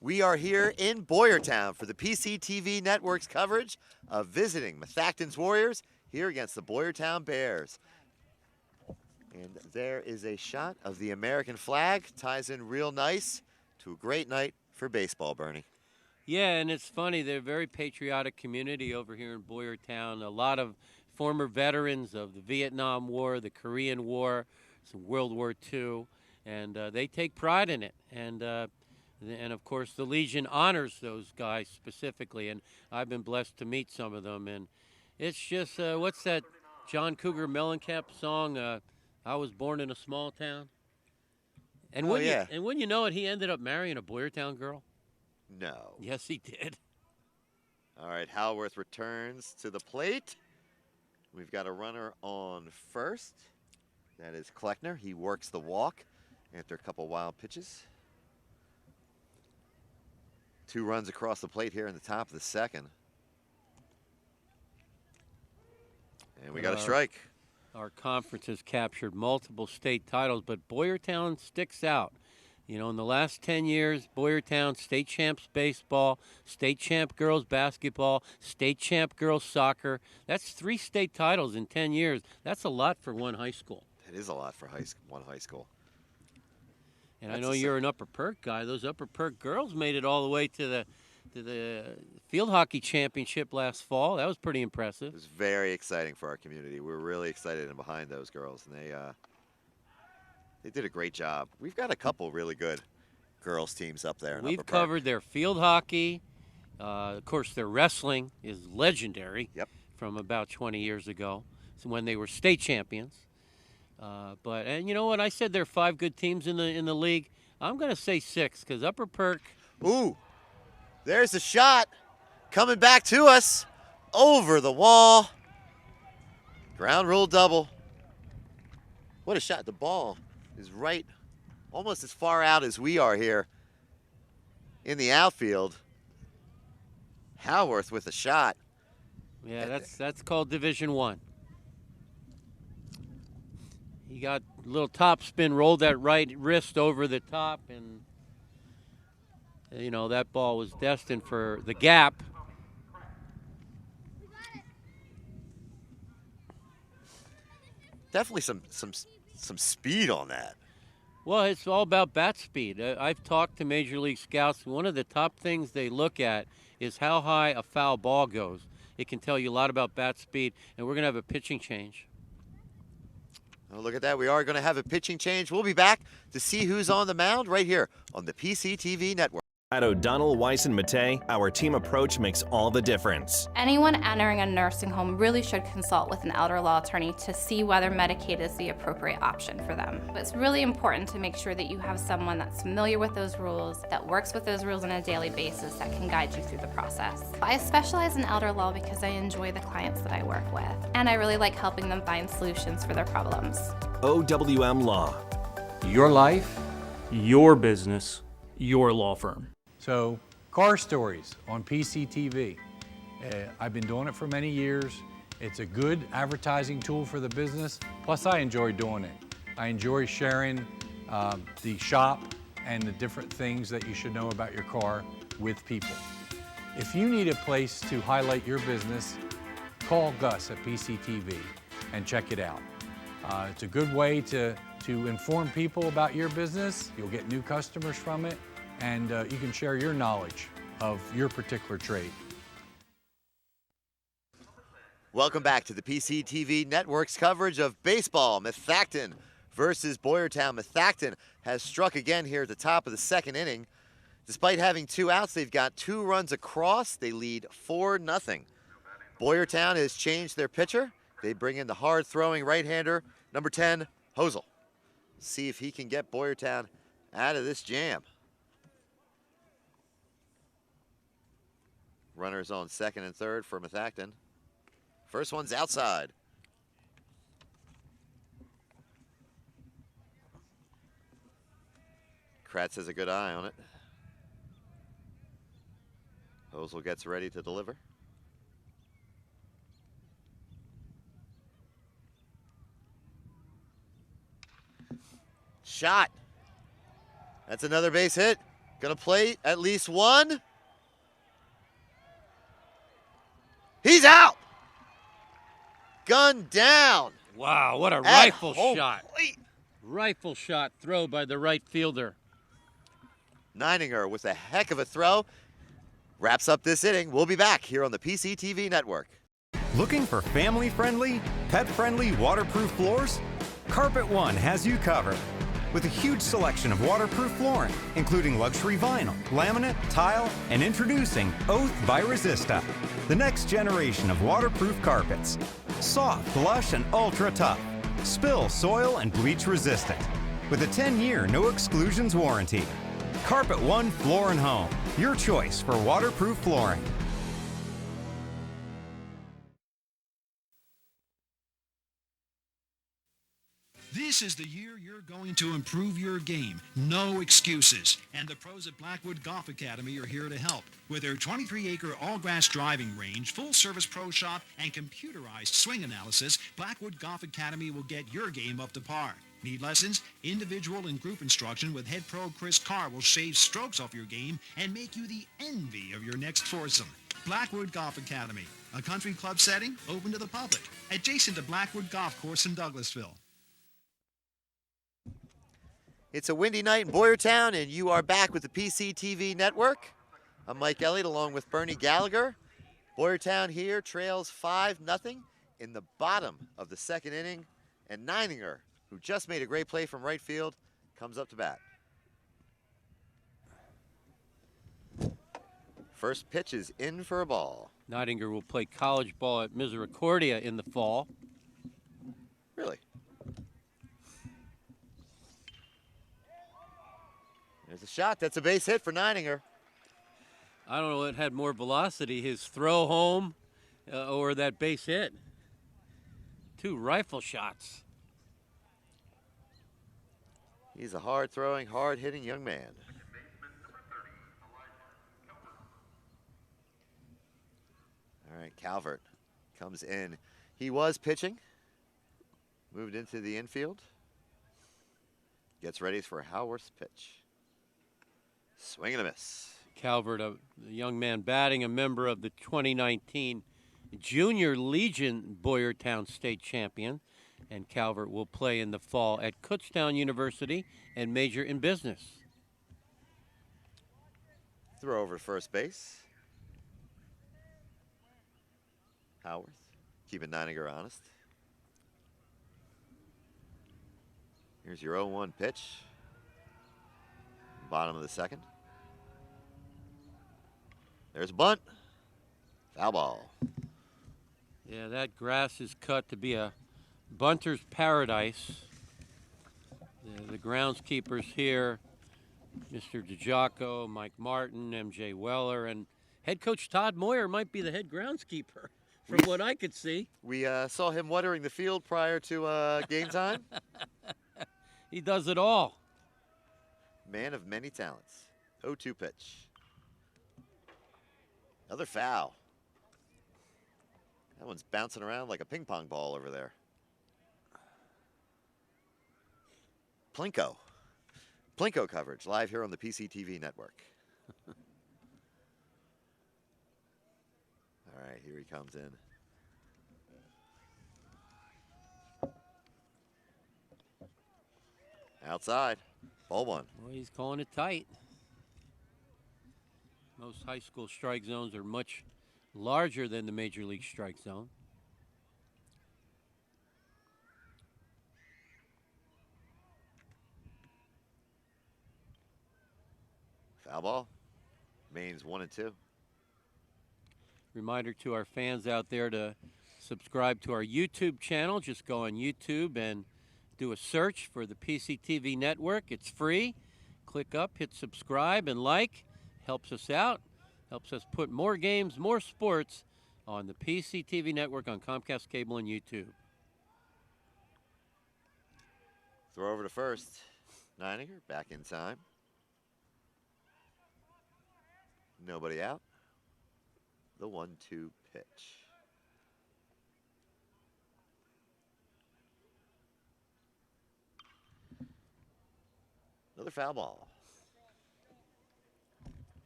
Speaker 3: We are here in Boyertown for the PCTV Network's coverage of visiting Methacton's Warriors here against the Boyertown Bears. And there is a shot of the American flag. Ties in real nice to a great night for baseball, Bernie.
Speaker 4: Yeah, and it's funny. They're a very patriotic community over here in Boyertown. A lot of former veterans of the Vietnam War, the Korean War, some World War II, and they take pride in it. And of course, the Legion honors those guys specifically, and I've been blessed to meet some of them. And It's just, what's that John Cougar Mellencamp song, I Was Born in a Small Town? And and when you know it, he ended up marrying a Boyertown girl.
Speaker 3: No.
Speaker 4: Yes, he did.
Speaker 3: All right, Halworth returns to the plate. We've got a runner on first. That is Kleckner. He works the walk after a couple wild pitches. 2 runs across the plate here in the top of the second. And we got a strike.
Speaker 4: Our conference has captured multiple state titles, but Boyertown sticks out. You know, in the last 10 years, Boyertown state champs baseball, state champ girls basketball, state champ girls soccer. That's 3 state titles in 10 years. That's a lot for one high school.
Speaker 3: It is a lot for one high school.
Speaker 4: And I know you're an Upper Perk guy. Those Upper Perk girls made it all the way to the field hockey championship last fall. That was pretty impressive.
Speaker 3: It was very exciting for our community. We were really excited and behind those girls, and they did a great job. We've got a couple really good girls teams up there.
Speaker 4: We've covered their field hockey. Of course, their wrestling is legendary.
Speaker 3: Yep.
Speaker 4: From about 20 years ago, so when they were state champions. And you know what? I said there are 5 good teams in the league. I'm going to say 6 because Upper Perk.
Speaker 3: Ooh, there's a shot coming back to us over the wall. Ground rule double. What a shot! The ball is right, almost as far out as we are here in the outfield. Halworth with a shot.
Speaker 4: Yeah, that's called Division I. He got a little top spin, rolled that right wrist over the top, and you know that ball was destined for the gap.
Speaker 3: Definitely some speed on that.
Speaker 4: Well, it's all about bat speed. I've talked to Major League scouts. One of the top things they look at is how high a foul ball goes. It can tell you a lot about bat speed, and we're going to have a pitching change.
Speaker 3: Oh, look at that. We are going to have a pitching change. We'll be back to see who's on the mound right here on the PCTV network.
Speaker 10: At O'Donnell, Weiss, and Matei, our team approach makes all the difference.
Speaker 11: Anyone entering a nursing home really should consult with an elder law attorney to see whether Medicaid is the appropriate option for them. It's really important to make sure that you have someone that's familiar with those rules, that works with those rules on a daily basis, that can guide you through the process. I specialize in elder law because I enjoy the clients that I work with, and I really like helping them find solutions for their problems.
Speaker 10: OWM Law.
Speaker 13: Your life, your business, your law firm.
Speaker 17: So, Car Stories on PCTV. I've been doing it for many years. It's a good advertising tool for the business. Plus, I enjoy doing it. I enjoy sharing the shop and the different things that you should know about your car with people. If you need a place to highlight your business, call Gus at PCTV and check it out. It's a good way to inform people about your business. You'll get new customers from it, and you can share your knowledge of your particular trade.
Speaker 3: Welcome back to the PCTV Network's coverage of baseball. Methacton versus Boyertown. Methacton has struck again here at the top of the second inning. Despite having 2 outs, they've got 2 runs across. They lead 4-0. Boyertown has changed their pitcher. They bring in the hard-throwing right-hander, number 10, Hosel. See if he can get Boyertown out of this jam. Runners on second and third for Methacton. First one's outside. Kratz has a good eye on it. Hosel gets ready to deliver. Shot. That's another base hit. Gonna play at least one. He's out. Gun down.
Speaker 4: Wow, what a rifle shot. Rifle shot throw by the right fielder.
Speaker 3: Neininger with a heck of a throw. Wraps up this inning. We'll be back here on the PCTV Network.
Speaker 16: Looking for family-friendly, pet-friendly, waterproof floors? Carpet One has you covered. With a huge selection of waterproof flooring, including luxury vinyl, laminate, tile, and introducing Oath by Resista. The next generation of waterproof carpets. Soft, lush, and ultra tough. Spill, soil, and bleach resistant. With a 10-year no exclusions warranty. Carpet One Floor and Home. Your choice for waterproof flooring.
Speaker 18: This is the year you're going to improve your game. No excuses. And the pros at Blackwood Golf Academy are here to help. With their 23-acre all-grass driving range, full-service pro shop, and computerized swing analysis, Blackwood Golf Academy will get your game up to par. Need lessons? Individual and group instruction with head pro Chris Carr will shave strokes off your game and make you the envy of your next foursome. Blackwood Golf Academy, a country club setting open to the public, adjacent to Blackwood Golf Course in Douglasville.
Speaker 3: It's a windy night in Boyertown, and you are back with the PCTV Network. I'm Mike Elliott along with Bernie Gallagher. Boyertown here trails 5-0 in the bottom of the second inning, and Neininger, who just made a great play from right field, comes up to bat. First pitch is in for a ball.
Speaker 4: Neininger will play college ball at Misericordia in the fall.
Speaker 3: Really? There's a shot. That's a base hit for Neininger.
Speaker 4: I don't know what had more velocity, his throw home or that base hit. Two rifle shots.
Speaker 3: He's a hard-throwing, hard-hitting young man. All right, Calvert comes in. He was pitching. Moved into the infield. Gets ready for Howarth's pitch. Swing and a miss.
Speaker 4: Calvert, a young man batting, a member of the 2019 Junior Legion Boyertown State Champion. And Calvert will play in the fall at Kutztown University and major in business.
Speaker 3: Throw over to first base. Howarth, keeping Neininger honest. Here's your 0-1 pitch. Bottom of the second. There's a bunt. Foul ball.
Speaker 4: Yeah, that grass is cut to be a bunter's paradise. The groundskeepers here, Mr. DiGiaco, Mike Martin, MJ Weller, and head coach Todd Moyer might be the head groundskeeper from what I could see.
Speaker 3: We saw him watering the field prior to game time.
Speaker 4: He does it all.
Speaker 3: Man of many talents. 0-2 pitch. Another foul. That one's bouncing around like a ping pong ball over there. Plinko. Plinko coverage live here on the PCTV network. All right, here he comes in. Outside. Ball one.
Speaker 4: Well, he's calling it tight. Most high school strike zones are much larger than the major league strike zone.
Speaker 3: Foul ball. Maine's 1-2.
Speaker 4: Reminder to our fans out there to subscribe to our YouTube channel. Just go on YouTube and do a search for the PCTV network. It's free. Click up, hit subscribe, and like. Helps us out. Helps us put more games, more sports on the PCTV network on Comcast Cable and YouTube.
Speaker 3: Throw over to first. Neininger back in time. Nobody out. The 1-2 pitch. Another foul ball.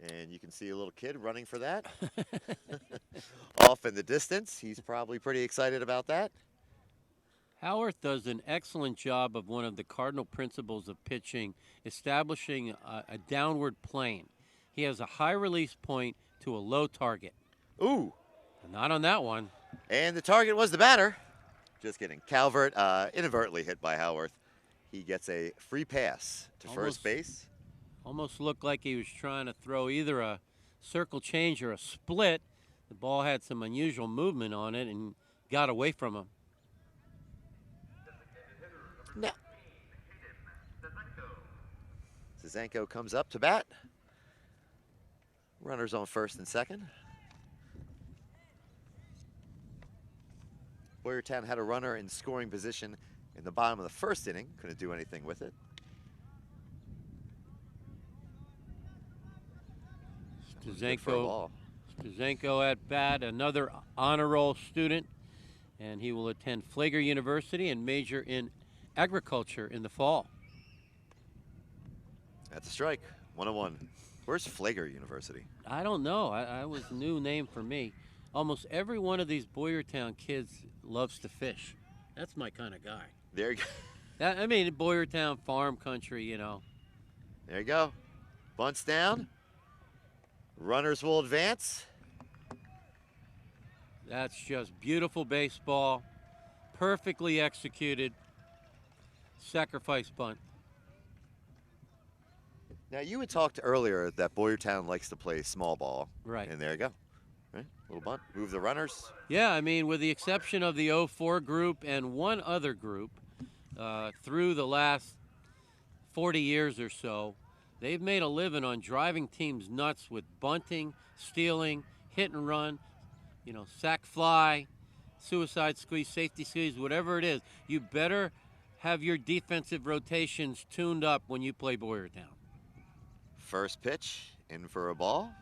Speaker 3: And you can see a little kid running for that. Off in the distance. He's probably pretty excited about that.
Speaker 4: Howarth does an excellent job of one of the cardinal principles of pitching, establishing a downward plane. He has a high release point to a low target.
Speaker 3: Ooh.
Speaker 4: Not on that one.
Speaker 3: And the target was the batter. Just kidding. Calvert inadvertently hit by Howarth. He gets a free pass to first base.
Speaker 4: Almost looked like he was trying to throw either a circle change or a split. The ball had some unusual movement on it and got away from him.
Speaker 3: No. Zizenko comes up to bat. Runners on first and second. Boyertown had a runner in scoring position in the bottom of the first inning. Couldn't do anything with it.
Speaker 4: Stuzenko at bat, another honor roll student, and he will attend Flagler University and major in agriculture in the fall.
Speaker 3: That's a strike. 1-1. Where's Flagler University?
Speaker 4: I don't know. I was a new name for me. Almost every one of these Boyertown kids loves to fish. That's my kind of guy.
Speaker 3: There you go.
Speaker 4: I mean, Boyertown farm country, you know.
Speaker 3: There you go. Bunts down. Runners will advance.
Speaker 4: That's just beautiful baseball. Perfectly executed. Sacrifice bunt.
Speaker 3: Now, you had talked earlier that Boyertown likes to play small ball.
Speaker 4: Right.
Speaker 3: And there you go. Right? Little bunt. Move the runners.
Speaker 4: Yeah, I mean, with the exception of the 04 group and one other group, through the last 40 years or so, they've made a living on driving teams nuts with bunting, stealing, hit and run, you know, sack fly, suicide squeeze, safety squeeze, whatever it is. You better have your defensive rotations tuned up when you play Boyertown.
Speaker 3: First pitch, in for a ball.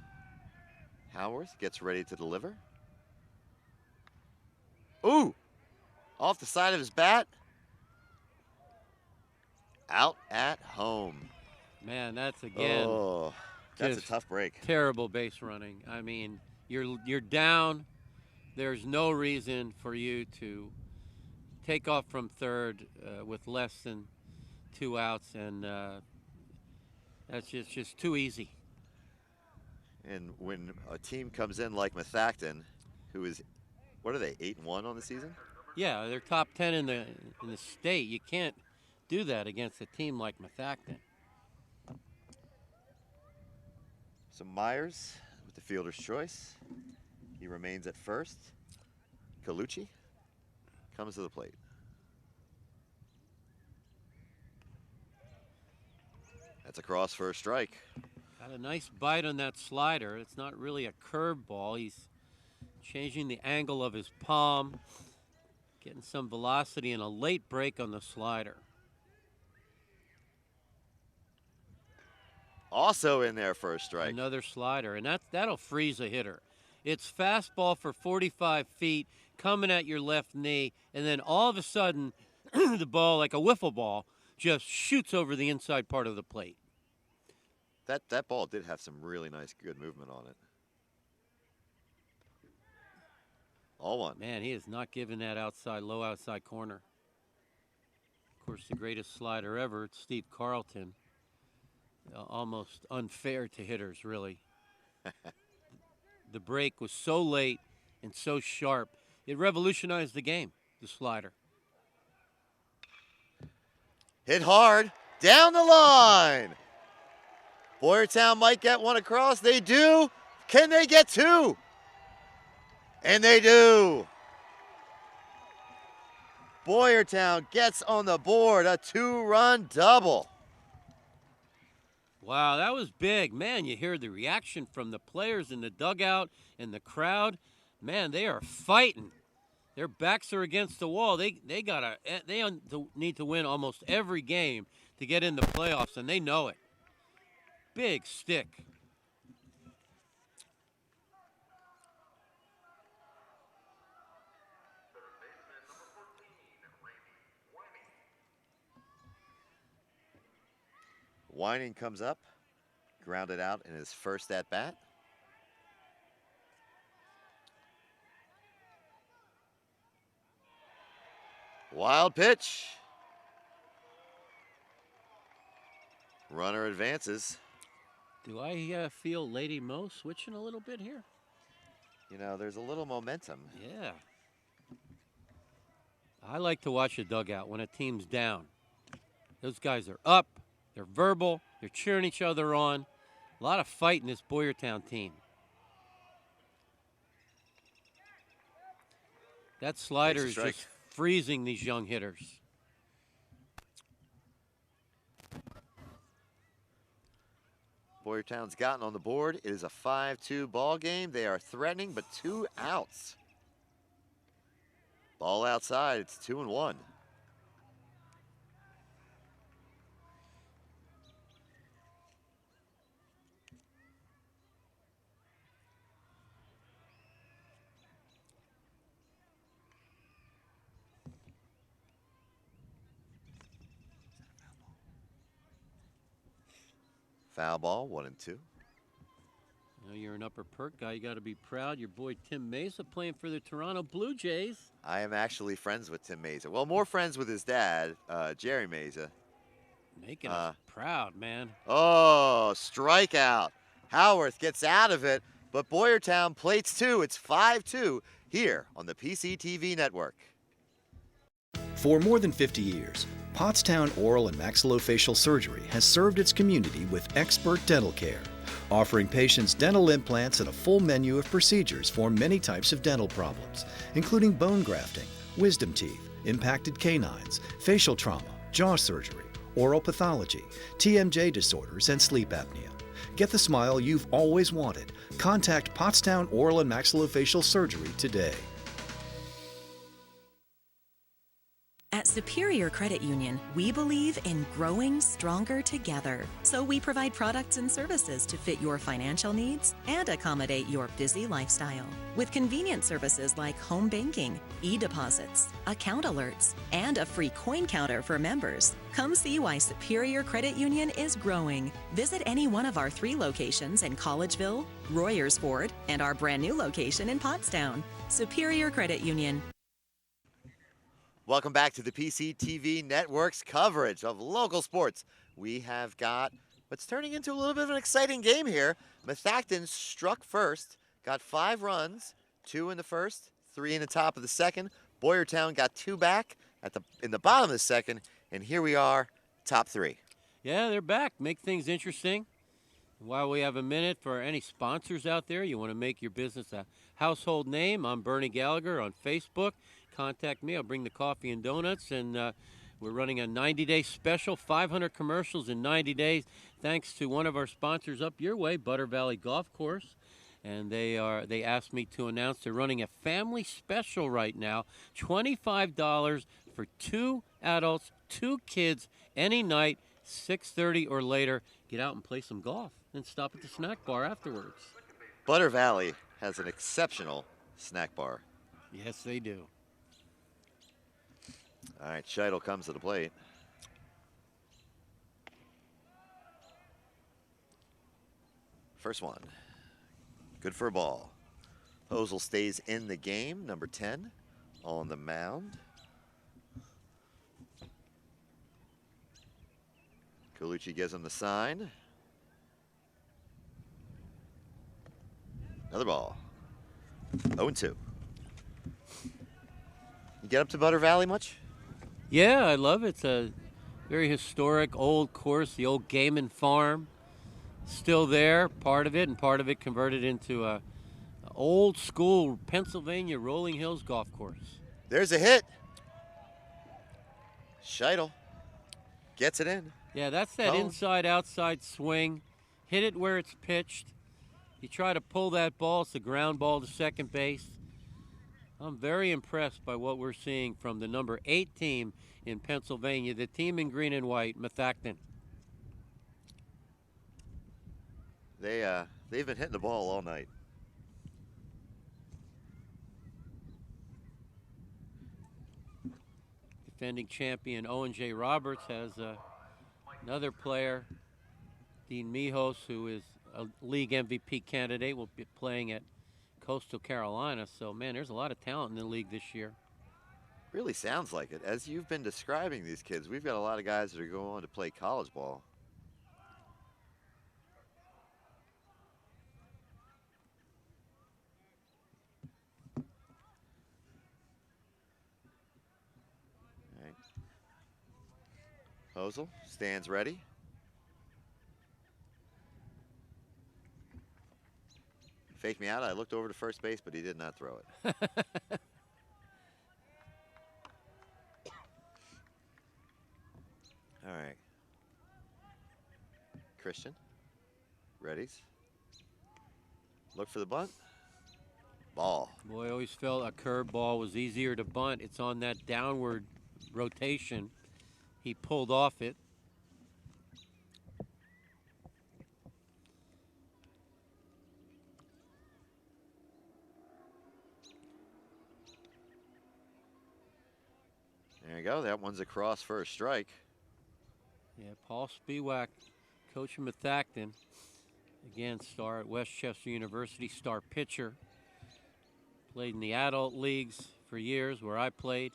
Speaker 3: Howarth gets ready to deliver. Ooh! Off the side of his bat. Out at home.
Speaker 4: Man, that's again.
Speaker 3: Oh, that's a tough break.
Speaker 4: Terrible base running. I mean, you're down. There's no reason for you to take off from third with less than 2 outs, and that's just too easy.
Speaker 3: And when a team comes in like Methacton, who is, what are they, 8-1 on the season?
Speaker 4: Yeah, they're top 10 in the state. You can't do that against a team like Methacton.
Speaker 3: So Myers with the fielder's choice. He remains at first. Colucci comes to the plate. That's a cross for a strike.
Speaker 4: Got a nice bite on that slider. It's not really a curved ball. He's changing the angle of his palm, getting some velocity and a late break on the slider.
Speaker 3: Also in there for a strike.
Speaker 4: Another slider, and that'll freeze a hitter. It's fastball for 45 feet, coming at your left knee, and then all of a sudden, the ball, like a wiffle ball, just shoots over the inside part of the plate.
Speaker 3: That ball did have some really nice, good movement on it. All one.
Speaker 4: Man, he is not giving that low outside corner. Of course, the greatest slider ever, it's Steve Carlton. Almost unfair to hitters, really. The break was so late and so sharp. It revolutionized the game, the slider.
Speaker 3: Hit hard, down the line. Boyertown might get one across. They do. Can they get two? And they do. Boyertown gets on the board, a 2-run double.
Speaker 4: Wow, that was big. Man, you hear the reaction from the players in the dugout and the crowd. Man, they are fighting. Their backs are against the wall. They need to win almost every game to get in the playoffs, and they know it. Big stick.
Speaker 3: Whining comes up, grounded out in his first at-bat. Wild pitch. Runner advances.
Speaker 4: Do I feel Lady Mo switching a little bit here?
Speaker 3: You know, there's a little momentum.
Speaker 4: Yeah. I like to watch a dugout when a team's down. Those guys are up. They're verbal. They're cheering each other on. A lot of fight in this Boyertown team. That slider
Speaker 3: Takes a
Speaker 4: is
Speaker 3: strike.
Speaker 4: just freezing these young hitters.
Speaker 3: Boyertown's gotten on the board. It is a 5-2 ball game. They are threatening, but 2 outs. Ball outside. It's 2-1. Foul ball, 1-2.
Speaker 4: Now you're an Upper Perk guy. You got to be proud. Your boy Tim Mesa playing for the Toronto Blue Jays.
Speaker 3: I am actually friends with Tim Mesa. Well, more friends with his dad, Jerry Mesa.
Speaker 4: Making us proud, man.
Speaker 3: Oh, strikeout. Howarth gets out of it, but Boyertown plates 2. It's 5-2 here on the PCTV network.
Speaker 5: For more than 50 years, Pottstown Oral and Maxillofacial Surgery has served its community with expert dental care, offering patients dental implants and a full menu of procedures for many types of dental problems, including bone grafting, wisdom teeth, impacted canines, facial trauma, jaw surgery, oral pathology, TMJ disorders, and sleep apnea. Get the smile you've always wanted. Contact Pottstown Oral and Maxillofacial Surgery today.
Speaker 6: At Superior Credit Union, we believe in growing stronger together. So we provide products and services to fit your financial needs and accommodate your busy lifestyle. With convenient services like home banking, e-deposits, account alerts, and a free coin counter for members. Come see why Superior Credit Union is growing. Visit any one of our 3 locations in Collegeville, Royersford, and our brand new location in Pottstown. Superior Credit Union.
Speaker 3: Welcome back to the PCTV Network's coverage of local sports. We have got what's turning into a little bit of an exciting game here. Methacton struck first, got 5 runs, 2 in the first, 3 in the top of the second. Boyertown got 2 back in the bottom of the second, and here we are, top 3.
Speaker 4: Yeah, they're back. Make things interesting. While we have a minute for any sponsors out there, you want to make your business a household name, I'm Bernie Gallagher on Facebook. Contact me. I'll bring the coffee and donuts, and we're running a 90-day special, 500 commercials in 90 days, thanks to one of our sponsors up your way, Butter Valley Golf Course. And they asked me to announce they're running a family special right now, $25 for 2 adults, 2 kids, any night, 6:30 or later. Get out and play some golf and stop at the snack bar afterwards.
Speaker 3: Butter Valley has an exceptional snack bar.
Speaker 4: Yes, they do.
Speaker 3: All right, Scheidel comes to the plate. First one. Good for a ball. Hosel stays in the game, number 10 on the mound. Colucci gives him the sign. Another ball. 0-2. You get up to Butter Valley much?
Speaker 4: Yeah, I love it. It's a very historic old course, the old Gaiman Farm. Still there, part of it, and part of it converted into a old school Pennsylvania Rolling Hills golf course.
Speaker 3: There's a hit. Scheidel gets it in.
Speaker 4: Yeah, that's that inside-outside swing. Hit it where it's pitched. You try to pull that ball, it's a ground ball to second base. I'm very impressed by what we're seeing from the number 8 team in Pennsylvania, the team in green and white, Methacton.
Speaker 3: They've been hitting the ball all night.
Speaker 4: Defending champion Owen J. Roberts has another player, Dean Mijos, who is a league MVP candidate, will be playing at Coastal Carolina. So, man, there's a lot of talent in the league this year.
Speaker 3: Really sounds like it. As you've been describing these kids, we've got a lot of guys that are going on to play college ball. All right. Hosel stands ready. Faked me out. I looked over to first base, but he did not throw it. Christian. Readies. Look for the bunt. Ball.
Speaker 4: Boy, I always felt a curve ball was easier to bunt. It's on that downward rotation. He pulled off it.
Speaker 3: There you go. That one's across for a strike.
Speaker 4: Yeah, Paul Spiewak, coach of Methacton. Again, star at Westchester University, star pitcher. Played in the adult leagues for years where I played.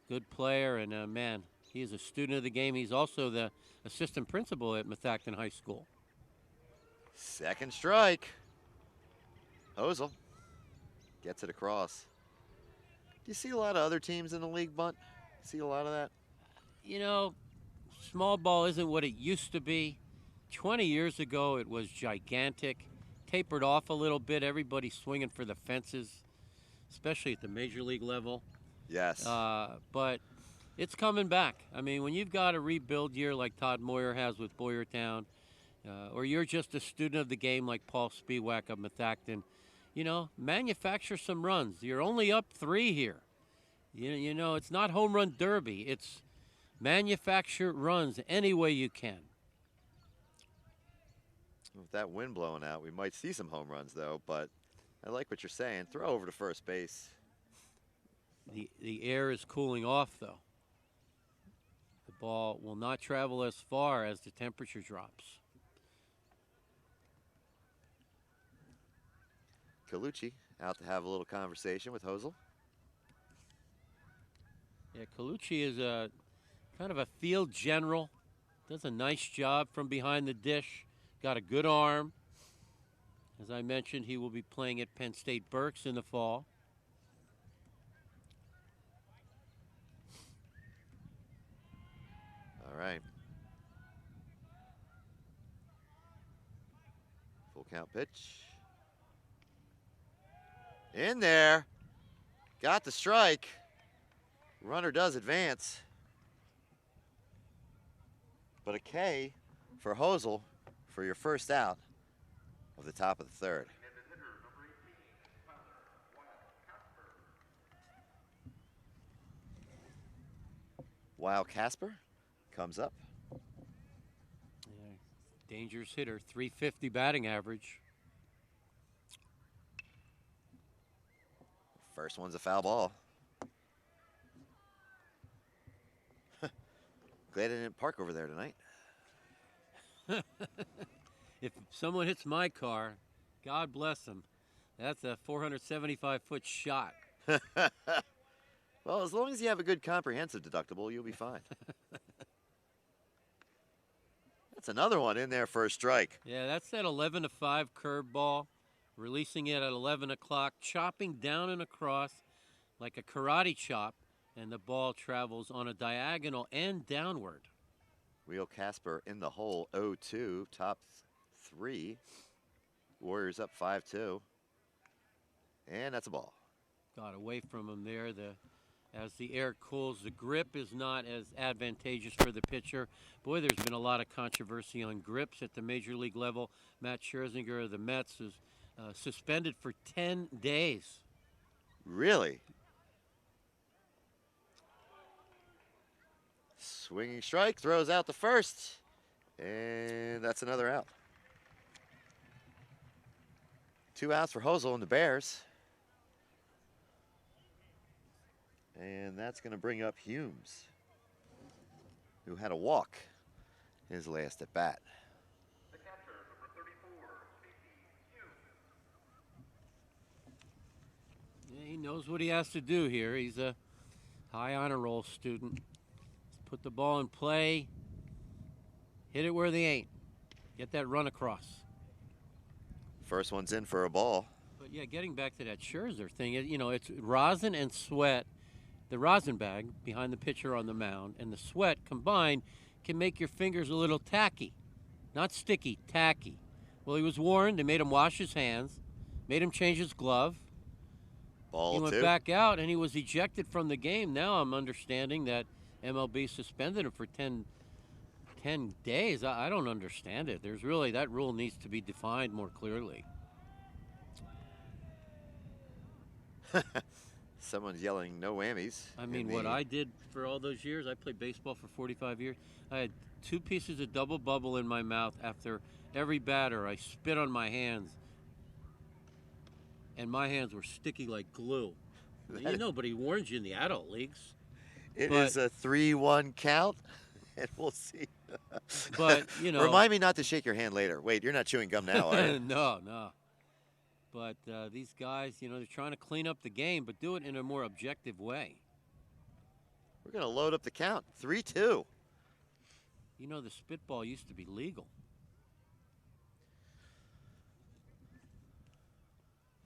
Speaker 4: Good player, and man, he is a student of the game. He's also the assistant principal at Methacton High School.
Speaker 3: Second strike. Hosel gets it across. Do you see a lot of other teams in the league bunt? See a lot of that?
Speaker 4: You know, small ball isn't what it used to be. 20 years ago, it was gigantic. Tapered off a little bit. Everybody swinging for the fences, especially at the major league level.
Speaker 3: Yes.
Speaker 4: But it's coming back. I mean, when you've got a rebuild year like Todd Moyer has with Boyertown, or you're just a student of the game like Paul Spiewak of Methacton, you know, manufacture some runs. You're only up 3 here. You know, it's not home run derby. It's manufacture runs any way you can.
Speaker 3: With that wind blowing out, we might see some home runs, though, but I like what you're saying. Throw over to first base.
Speaker 4: The air is cooling off, though. The ball will not travel as far as the temperature drops.
Speaker 3: Colucci out to have a little conversation with Hosel.
Speaker 4: Yeah, Colucci is a kind of a field general. Does a nice job from behind the dish. Got a good arm. As I mentioned, he will be playing at Penn State Berks in the fall.
Speaker 3: All right. Full count pitch. In there. Got the strike. Runner does advance. But a K for Hosel for your first out of the top of the third. Weil Casper comes up.
Speaker 4: Yeah, dangerous hitter, 350 batting average.
Speaker 3: First one's a foul ball. Glad I didn't park over there tonight.
Speaker 4: If someone hits my car, God bless them. That's a 475-foot shot.
Speaker 3: Well, as long as you have a good comprehensive deductible, you'll be fine. That's another one in there for a strike.
Speaker 4: Yeah, that's that 11-5 curveball, releasing it at 11 o'clock, chopping down and across like a karate chop, and the ball travels on a diagonal and downward.
Speaker 3: Weil Casper in the hole, 0-2, top 3. Warriors up 5-2. And that's a ball.
Speaker 4: Got away from him there. As the air cools, the grip is not as advantageous for the pitcher. Boy, there's been a lot of controversy on grips at the major league level. Matt Scherzinger of the Mets is suspended for 10 days.
Speaker 3: Really? Swinging strike, throws out the first, and that's another out. 2 outs for Hosel and the Bears. And that's going to bring up Humes, who had a walk his last at bat.
Speaker 19: The catcher, number 34, Humes.
Speaker 4: Yeah, he knows what he has to do here. He's a high honor roll student. Put the ball in play, hit it where they ain't. Get that run across.
Speaker 3: First one's in for a ball.
Speaker 4: But yeah, getting back to that Scherzer thing, you know, it's rosin and sweat. The rosin bag behind the pitcher on the mound and the sweat combined can make your fingers a little tacky. Not sticky, tacky. Well, he was warned. They made him wash his hands, made him change his glove.
Speaker 3: Ball
Speaker 4: he went
Speaker 3: 2.
Speaker 4: back out, and he was ejected from the game. Now I'm understanding that MLB suspended him for 10 10 days. I don't understand it. There's really, that rule needs to be defined more clearly.
Speaker 3: Someone's yelling no whammies.
Speaker 4: I mean, what I did for all those years, I played baseball for 45 years. I had 2 pieces of double bubble in my mouth after every batter. I spit on my hands, and my hands were sticky like glue. Nobody warns you in the adult leagues.
Speaker 3: It is a 3-1 count, and we'll see.
Speaker 4: But, you know.
Speaker 3: Remind me not to shake your hand later. Wait, you're not chewing gum now, are you?
Speaker 4: No. But these guys, you know, they're trying to clean up the game, but do it in a more objective way.
Speaker 3: We're going to load up the count. 3-2.
Speaker 4: You know, the spitball used to be legal.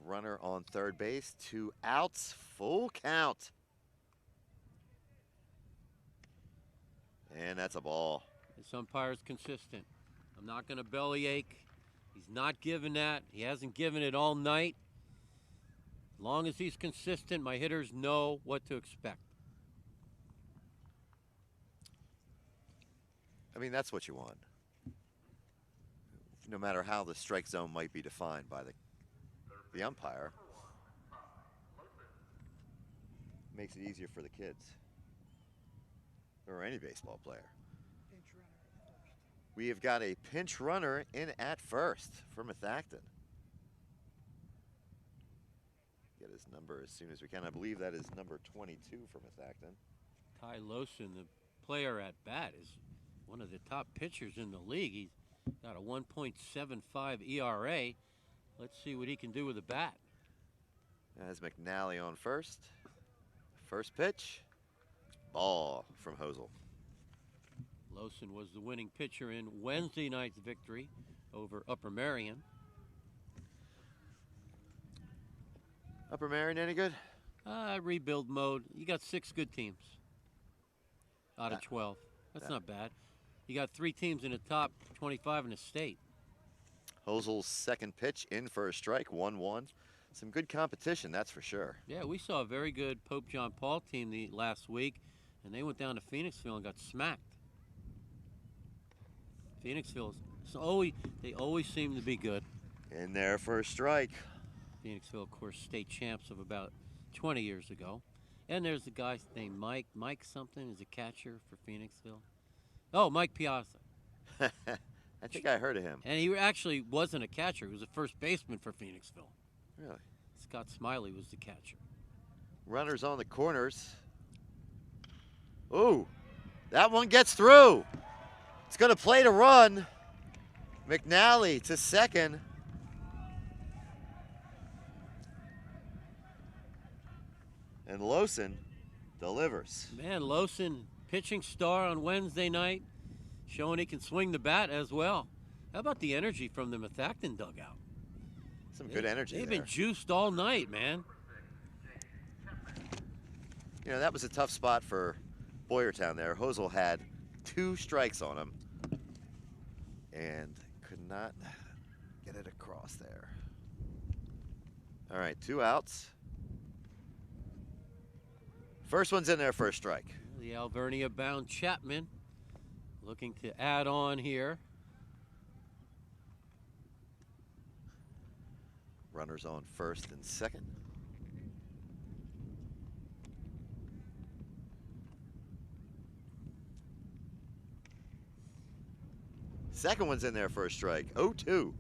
Speaker 3: Runner on third base. 2 outs. Full count. And that's a ball.
Speaker 4: This umpire's consistent. I'm not going to bellyache. He's not giving that. He hasn't given it all night. As long as he's consistent, my hitters know what to expect.
Speaker 3: I mean, that's what you want. No matter how the strike zone might be defined by the umpire. Makes it easier for the kids. Or any baseball player. We have got a pinch runner in at first for Methacton. Get his number as soon as we can. I believe that is number 22 for Methacton.
Speaker 4: Ty Lawson, the player at bat, is one of the top pitchers in the league. He's got a 1.75 ERA. Let's see what he can do with a bat.
Speaker 3: As McNally on first. First pitch. Ball from Hosel.
Speaker 4: Lawson was the winning pitcher in Wednesday night's victory over Upper Marion.
Speaker 3: Upper Marion any good?
Speaker 4: Rebuild mode. You got 6 good teams out of 12. That's not bad. You got 3 teams in the top 25 in the state.
Speaker 3: Hosel's second pitch in for a strike, 1-1. Some good competition, that's for sure.
Speaker 4: Yeah, we saw a very good Pope John Paul team last week, and they went down to Phoenixville and got smacked. Phoenixville, they always seem to be good.
Speaker 3: In there for a strike.
Speaker 4: Phoenixville, of course, state champs of about 20 years ago. And there's a guy named Mike. Mike something is a catcher for Phoenixville. Oh, Mike Piazza.
Speaker 3: I think I heard of him.
Speaker 4: And he actually wasn't a catcher. He was a first baseman for Phoenixville.
Speaker 3: Really?
Speaker 4: Scott Smiley was the catcher.
Speaker 3: Runners on the corners. Ooh, that one gets through. It's going to play to run. McNally to second. And Lawson delivers.
Speaker 4: Man, Lawson, pitching star on Wednesday night, showing he can swing the bat as well. How about the energy from the Methacton dugout?
Speaker 3: Some good energy
Speaker 4: They've
Speaker 3: there.
Speaker 4: been juiced all night, man.
Speaker 3: You know, that was a tough spot for Boyertown there. Hosel had 2 strikes on him and could not get it across there. All right, 2 outs. First one's in there for a strike.
Speaker 4: The Alvernia-bound Chapman looking to add on here.
Speaker 3: Runners on first and second. Second one's in there for a strike. 0-2.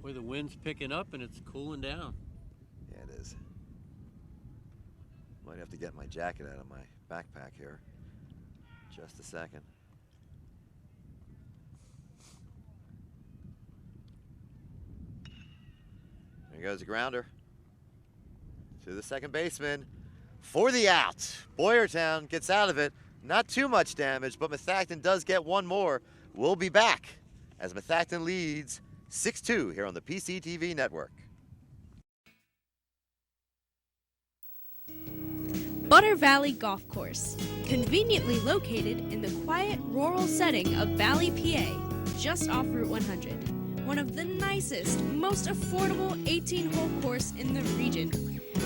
Speaker 4: Boy, the wind's picking up and it's cooling down.
Speaker 3: Yeah, it is. Might have to get my jacket out of my backpack here. Just a second. There goes a grounder to the second baseman for the out. Boyertown gets out of it. Not too much damage, but Methacton does get one more. We'll be back as Methacton leads 6-2 here on the PCTV network.
Speaker 7: Butter Valley Golf Course, conveniently located in the quiet rural setting of Valley, PA, just off Route 100. One of the nicest, most affordable 18-hole course in the region.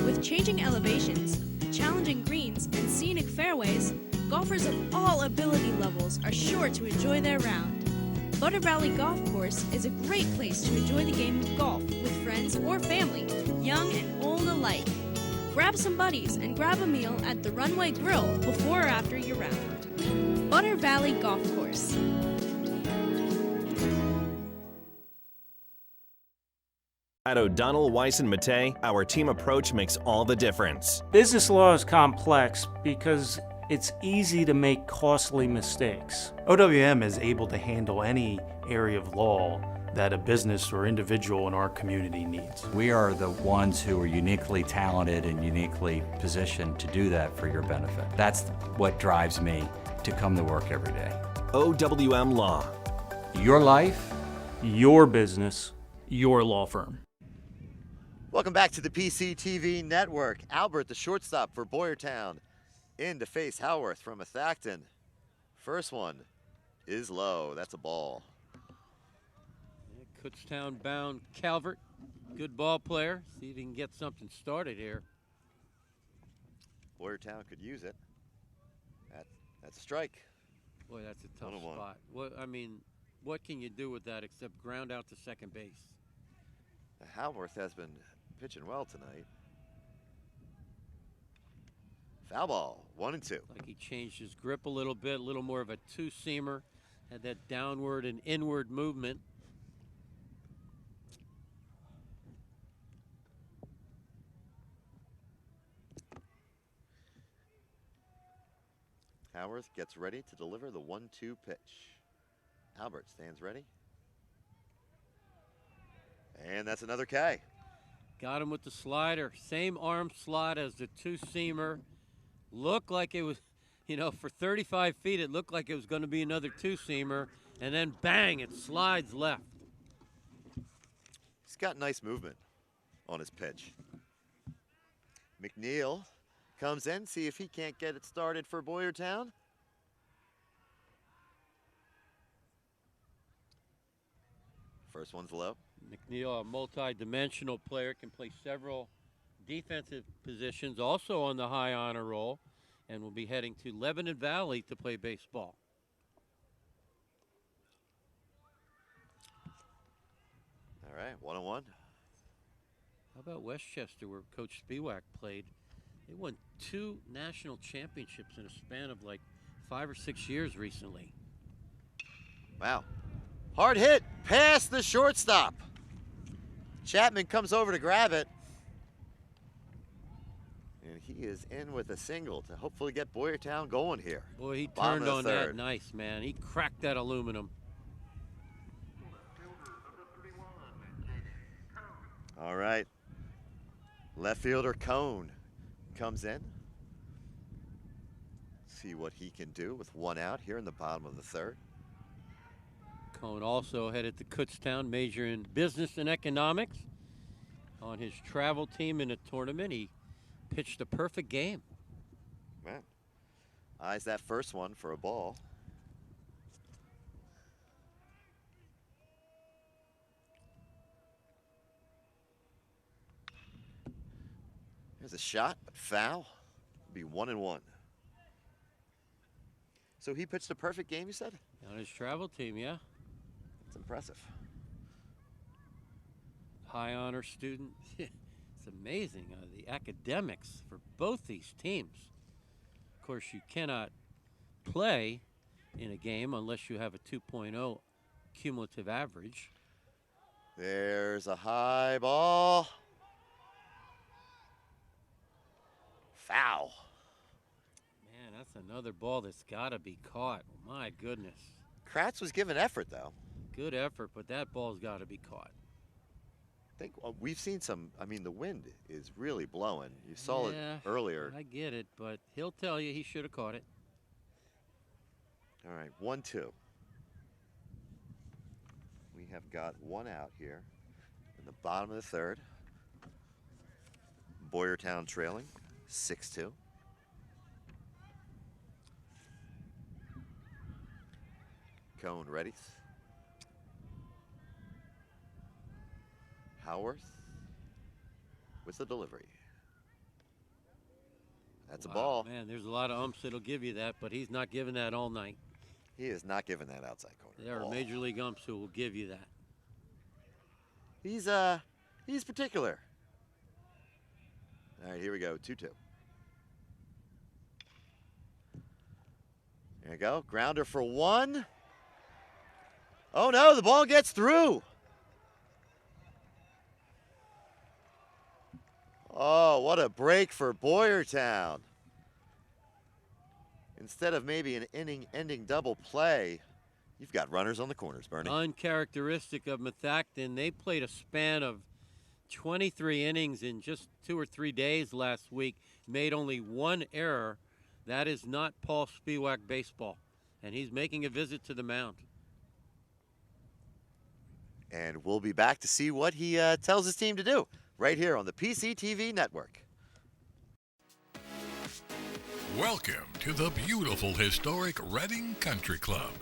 Speaker 7: With changing elevations, challenging greens and scenic fairways, golfers of all ability levels are sure to enjoy their round. Butter Valley Golf Course is a great place to enjoy the game of golf with friends or family, young and old alike. Grab some buddies and grab a meal at the Runway Grill before or after your round. Butter Valley Golf Course.
Speaker 10: At O'Donnell, Weiss & Mattei, our team approach makes all the difference.
Speaker 13: Business law is complex because it's easy to make costly mistakes.
Speaker 20: OWM is able to handle any area of law that a business or individual in our community needs.
Speaker 12: We are the ones who are uniquely talented and uniquely positioned to do that for your benefit. That's what drives me to come to work every day.
Speaker 10: OWM Law.
Speaker 12: Your life,
Speaker 13: your business, your law firm.
Speaker 3: Welcome back to the PCTV Network. Albert, the shortstop for Boyertown, in to face Howarth from Athacton. First one is low. That's a ball.
Speaker 4: Kutztown bound Calvert, good ball player. See if he can get something started here.
Speaker 3: Boyertown could use it. That's a strike.
Speaker 4: Boy, that's a tough
Speaker 3: 1-1.
Speaker 4: spot. What can you do with that except ground out to second base?
Speaker 3: Howarth has been pitching well tonight. Foul ball, 1-2.
Speaker 4: Like he changed his grip a little bit, a little more of a two-seamer. Had that downward and inward movement.
Speaker 3: Howarth gets ready to deliver the 1-2 pitch. Albert stands ready. And that's another K.
Speaker 4: Got him with the slider. Same arm slot as the two-seamer. Looked like it was, for 35 feet, it looked like it was going to be another two-seamer. And then bang, it slides left.
Speaker 3: He's got nice movement on his pitch. McNeil comes in, see if he can't get it started for Boyertown. First one's low.
Speaker 4: McNeil, a multi-dimensional player, can play several defensive positions, also on the high honor roll, and will be heading to Lebanon Valley to play baseball.
Speaker 3: All right, 1-1.
Speaker 4: How about Westchester, where Coach Spiewak played? They won 2 national championships in a span of like 5 or 6 years recently.
Speaker 3: Wow. Hard hit past the shortstop. Chapman comes over to grab it. And he is in with a single to hopefully get Boyertown going here.
Speaker 4: Boy, he
Speaker 3: Bottom
Speaker 4: turned
Speaker 3: of
Speaker 4: on
Speaker 3: the
Speaker 4: that
Speaker 3: third.
Speaker 4: nice, man. He cracked that aluminum.
Speaker 3: All right. Left fielder Cone comes in. See what he can do with 1 out here in the bottom of the third.
Speaker 4: Cone also headed to Kutztown, major in business and economics. On his travel team in a tournament, he pitched a perfect game.
Speaker 3: Man, eyes that first one for a ball. There's a shot, but foul. It'll be 1-1. So he pitched a perfect game, you said?
Speaker 4: On his travel team, yeah.
Speaker 3: That's impressive.
Speaker 4: High honor student. It's amazing, the academics for both these teams. Of course, you cannot play in a game unless you have a 2.0 cumulative average.
Speaker 3: There's a high ball. Foul.
Speaker 4: Man, that's another ball that's got to be caught. My goodness.
Speaker 3: Kratz was given effort, though.
Speaker 4: Good effort, but that ball's got to be caught.
Speaker 3: I think we've seen some, the wind is really blowing. You saw it earlier.
Speaker 4: I get it, but he'll tell you he should have caught it.
Speaker 3: All right, 1-2. We have got 1 out here in the bottom of the third. Boyertown trailing 6-2. Cone ready. Howarth with the delivery. That's a ball.
Speaker 4: Man, there's a lot of umps that'll give you that, but he's not giving that all night.
Speaker 3: He is not giving that outside corner.
Speaker 4: There are major league umps who will give you that.
Speaker 3: He's particular. All right, here we go, 2-2. There you go, grounder for 1. Oh no, the ball gets through. Oh, what a break for Boyertown. Instead of maybe an inning-ending double play, you've got runners on the corners, Bernie.
Speaker 4: Uncharacteristic of Methacton. They played a span of 23 innings in just 2 or 3 days last week, made only 1 error. That is not Paul Spiewak baseball, and he's making a visit to the mound.
Speaker 3: And we'll be back to see what he tells his team to do right here on the PCTV network.
Speaker 1: Welcome to the beautiful historic Reading Country Club,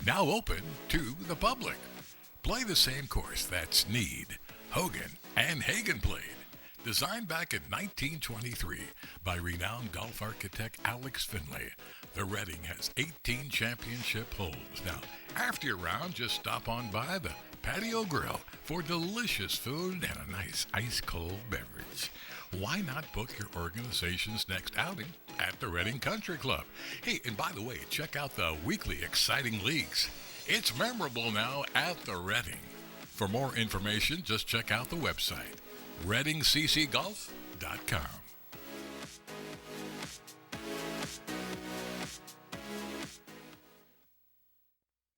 Speaker 1: now open to the public. Play the same course that Snead, Hogan, and Hagen played. Designed back in 1923 by renowned golf architect Alex Finlay, the Reading has 18 championship holes. Now, after your round, just stop on by the Patio Grill for delicious food and a nice ice-cold beverage. Why not book your organization's next outing at the Reading Country Club? Hey, and by the way, check out the weekly exciting leagues. It's memorable now at the Reading. For more information, just check out the website, readingccgolf.com.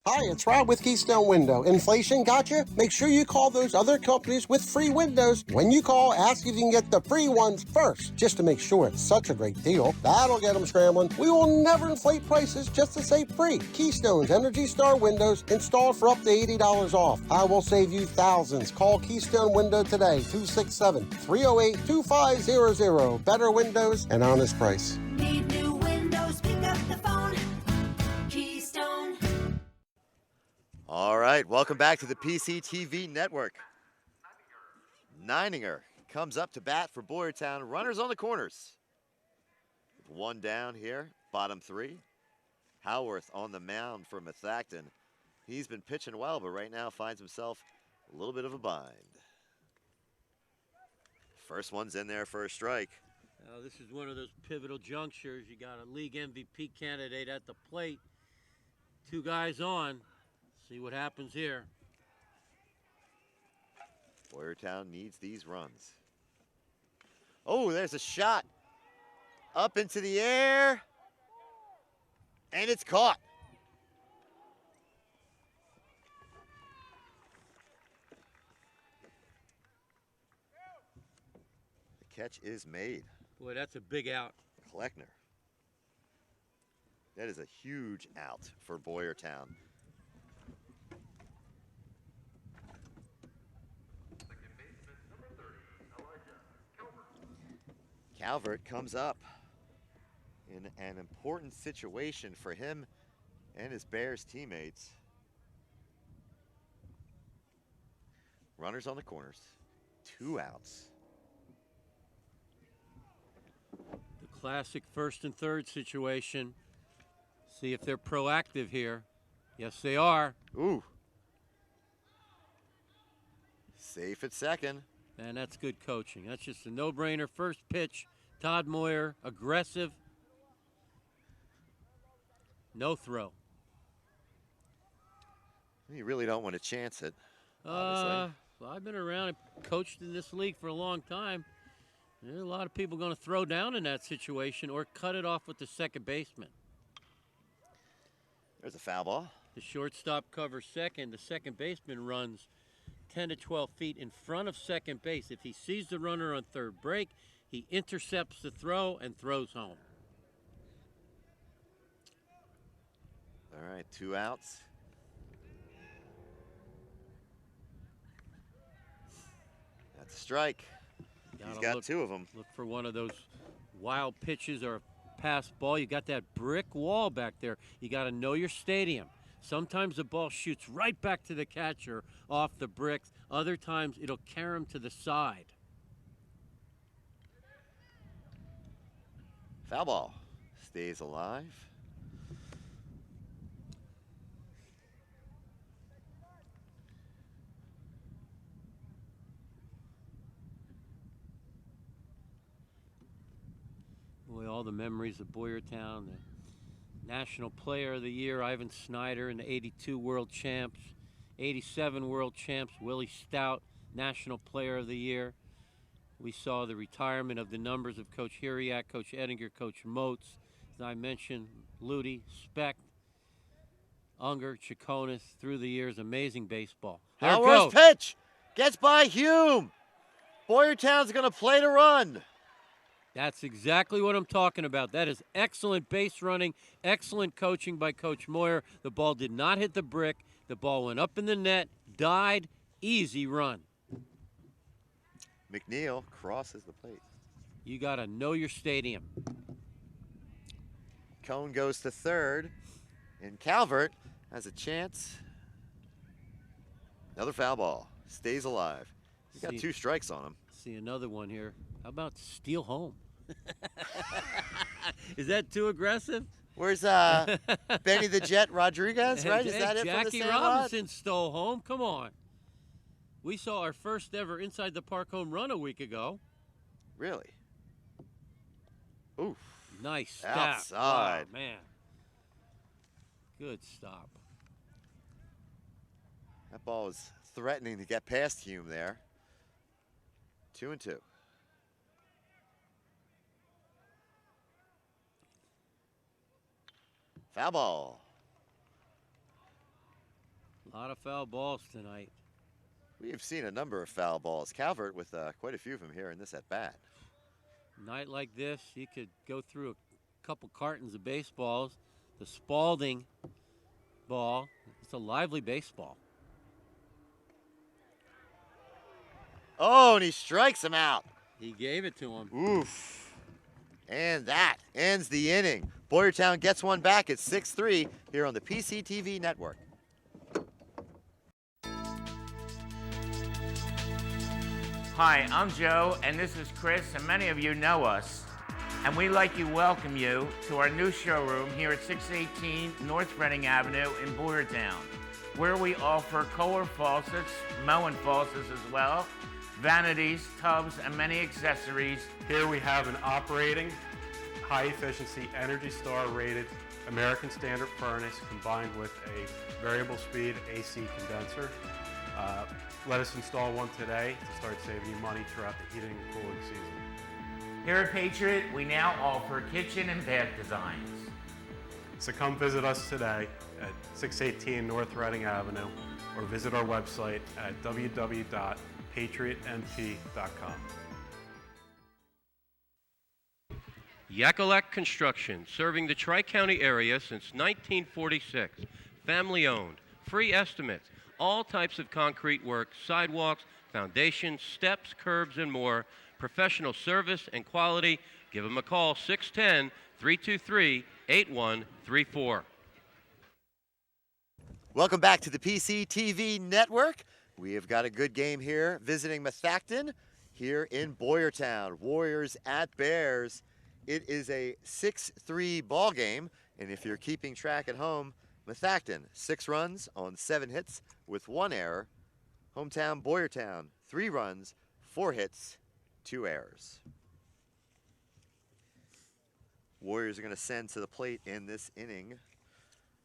Speaker 8: Hi, it's Rob with Keystone Window. Inflation got you? Make sure you call those other companies with free windows. When you call, ask if you can get the free ones first, just to make sure it's such a great deal. That'll get them scrambling. We will never inflate prices just to say free. Keystone's Energy Star windows installed for up to $80 off. I will save you thousands. Call Keystone Window today, 267-308-2500. Better windows and honest price.
Speaker 9: Need new windows? Pick up the phone. Keystone.
Speaker 3: All right, welcome back to the PCTV network. Neininger comes up to bat for Boyertown. Runners on the corners. With 1 down here, bottom 3. Howarth on the mound for Methacton. He's been pitching well, but right now finds himself a little bit of a bind. First one's in there for a strike.
Speaker 4: This is one of those pivotal junctures. You got a league MVP candidate at the plate. 2 guys on. See what happens here.
Speaker 3: Boyertown needs these runs. Oh, there's a shot. Up into the air. And it's caught. The catch is made.
Speaker 4: Boy, that's a big out.
Speaker 3: Kleckner. That is a huge out for Boyertown. Calvert comes up in an important situation for him and his Bears teammates. Runners on the corners, 2 outs.
Speaker 4: The classic 1st and 3rd situation. See if they're proactive here. Yes, they are.
Speaker 3: Ooh. Safe at second.
Speaker 4: And that's good coaching. That's just a no-brainer. First pitch, Todd Moyer, aggressive. No throw.
Speaker 3: You really don't want to chance it, obviously.
Speaker 4: Well, I've been around and coached in this league for a long time. There's a lot of people going to throw down in that situation or cut it off with the second baseman.
Speaker 3: There's a foul ball.
Speaker 4: The shortstop covers second. The second baseman runs 10 to 12 feet in front of second base. If he sees the runner on third break, he intercepts the throw and throws home.
Speaker 3: All right, 2 outs. That's a strike. He's got 2 of them.
Speaker 4: Look for one of those wild pitches or a pass ball. You got that brick wall back there. You got to know your stadium. Sometimes the ball shoots right back to the catcher off the bricks. Other times it'll carry him to the side.
Speaker 3: Foul ball. Stays alive.
Speaker 4: Boy, all the memories of Boyertown, the National Player of the Year, Ivan Snyder, and the 82 World Champs, 87 World Champs, Willie Stout, National Player of the Year. We saw the retirement of the numbers of Coach Hiriak, Coach Ettinger, Coach Moats. As I mentioned, Ludi, Speck, Unger, Chaconis, through the years, amazing baseball. There it
Speaker 3: Howard's
Speaker 4: goes.
Speaker 3: pitch gets by Hume. Boyertown's going to play to run.
Speaker 4: That's exactly what I'm talking about. That is excellent base running, excellent coaching by Coach Moyer. The ball did not hit the brick. The ball went up in the net, died, easy run.
Speaker 3: McNeil crosses the plate.
Speaker 4: You got to know your stadium.
Speaker 3: Cone goes to third, and Calvert has a chance. Another foul ball. Stays alive. He's got 2 strikes on him.
Speaker 4: See another one here. How about steal home? Is that too aggressive?
Speaker 3: Where's Benny the Jet Rodriguez, right? Is that it from the
Speaker 4: Jackie
Speaker 3: Sandlot?
Speaker 4: Robinson stole home. Come on. We saw our first ever inside the park home run a week ago.
Speaker 3: Really? Oof.
Speaker 4: Nice stop.
Speaker 3: Outside.
Speaker 4: Wow, man. Good stop.
Speaker 3: That ball was threatening to get past Hume there. 2-2. Foul ball.
Speaker 4: A lot of foul balls tonight.
Speaker 3: We have seen a number of foul balls. Calvert with quite a few of them here in this at bat.
Speaker 4: Night like this, you could go through a couple cartons of baseballs. The Spalding ball, it's a lively baseball.
Speaker 3: Oh, and he strikes him out.
Speaker 4: He gave it to him.
Speaker 3: Oof. And that ends the inning. Boyertown gets one back at 6-3 here on the PCTV network.
Speaker 14: Hi, I'm Joe, and this is Chris, and many of you know us. And we'd like to welcome you to our new showroom here at 618 North Reading Avenue in Boyertown, where we offer Kohler faucets, Moen faucets as well, vanities, tubs, and many accessories.
Speaker 15: Here we have an operating, high-efficiency, Energy Star rated American Standard furnace combined with a variable speed AC condenser. Let us install one today to start saving you money throughout the heating and cooling season.
Speaker 14: Here at Patriot, we now offer kitchen and bath designs.
Speaker 15: So come visit us today at 618 North Reading Avenue or visit our website at www.patriotmp.com.
Speaker 21: Yakalak Construction, serving the Tri-County area since 1946. Family owned, free estimates, all types of concrete work, sidewalks, foundations, steps, curbs, and more. Professional service and quality. Give them a call, 610-323-8134.
Speaker 3: Welcome back to the PCTV network. We have got a good game here visiting Methacton here in Boyertown. Warriors at Bears. It is a 6-3 ball game, and if you're keeping track at home, Methacton, 6 runs on 7 hits with 1 error. Hometown Boyertown, 3 runs, 4 hits, 2 errors. Warriors are going to send to the plate in this inning.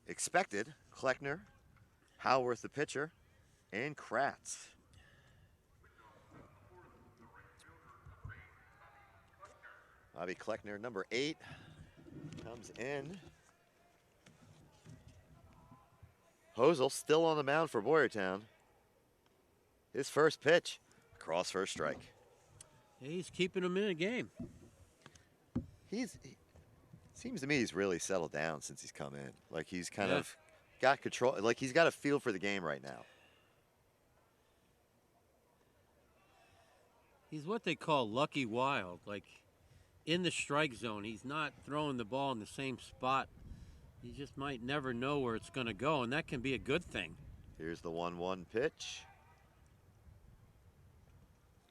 Speaker 3: Expected, Kleckner, Howarth the pitcher, and Kratz. Bobby Kleckner, number 8, comes in. Hosel still on the mound for Boyertown. His first pitch, cross for a strike.
Speaker 4: He's keeping him in a game.
Speaker 3: He seems to me he's really settled down since he's come in. Like he's kind of got control, like he's got a feel for the game right now.
Speaker 4: He's what they call lucky wild. Like in the strike zone, he's not throwing the ball in the same spot. You just might never know where it's going to go, and that can be a good thing.
Speaker 3: Here's the 1-1 pitch.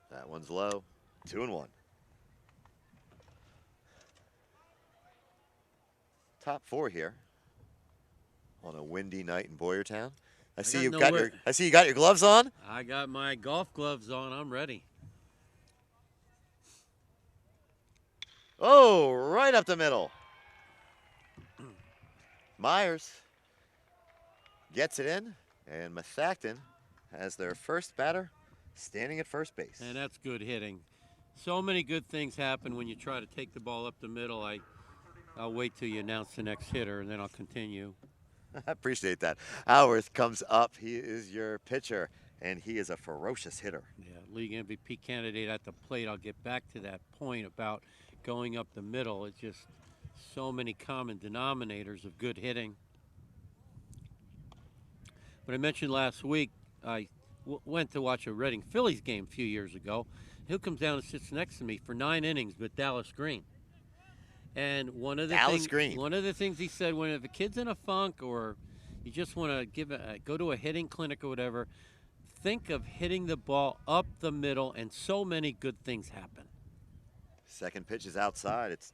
Speaker 3: That one's low. 2-1. top 4 here on a windy night in Boyertown. I see
Speaker 4: got
Speaker 3: you
Speaker 4: nowhere-
Speaker 3: got your gloves on.
Speaker 4: I got my golf gloves on. I'm ready.
Speaker 3: Oh, right up the middle. Myers gets it in, and Mathacton has their first batter standing at first base.
Speaker 4: And that's good hitting. So many good things happen when you try to take the ball up the middle. I'll wait till you announce the next hitter, and then I'll continue.
Speaker 3: I appreciate that. Howarth comes up. He is your pitcher, and he is a ferocious hitter.
Speaker 4: Yeah, league MVP candidate at the plate. I'll get back to that point about going up the middle. It's just so many common denominators of good hitting. But I mentioned last week, I went to watch a Reading Phillies game a few years ago. He comes down and sits next to me for 9 innings with Dallas Green. And one of the things he said, when if a kid's in a funk or you just want to go to a hitting clinic or whatever, think of hitting the ball up the middle, and so many good things happen.
Speaker 3: Second pitch is outside. It's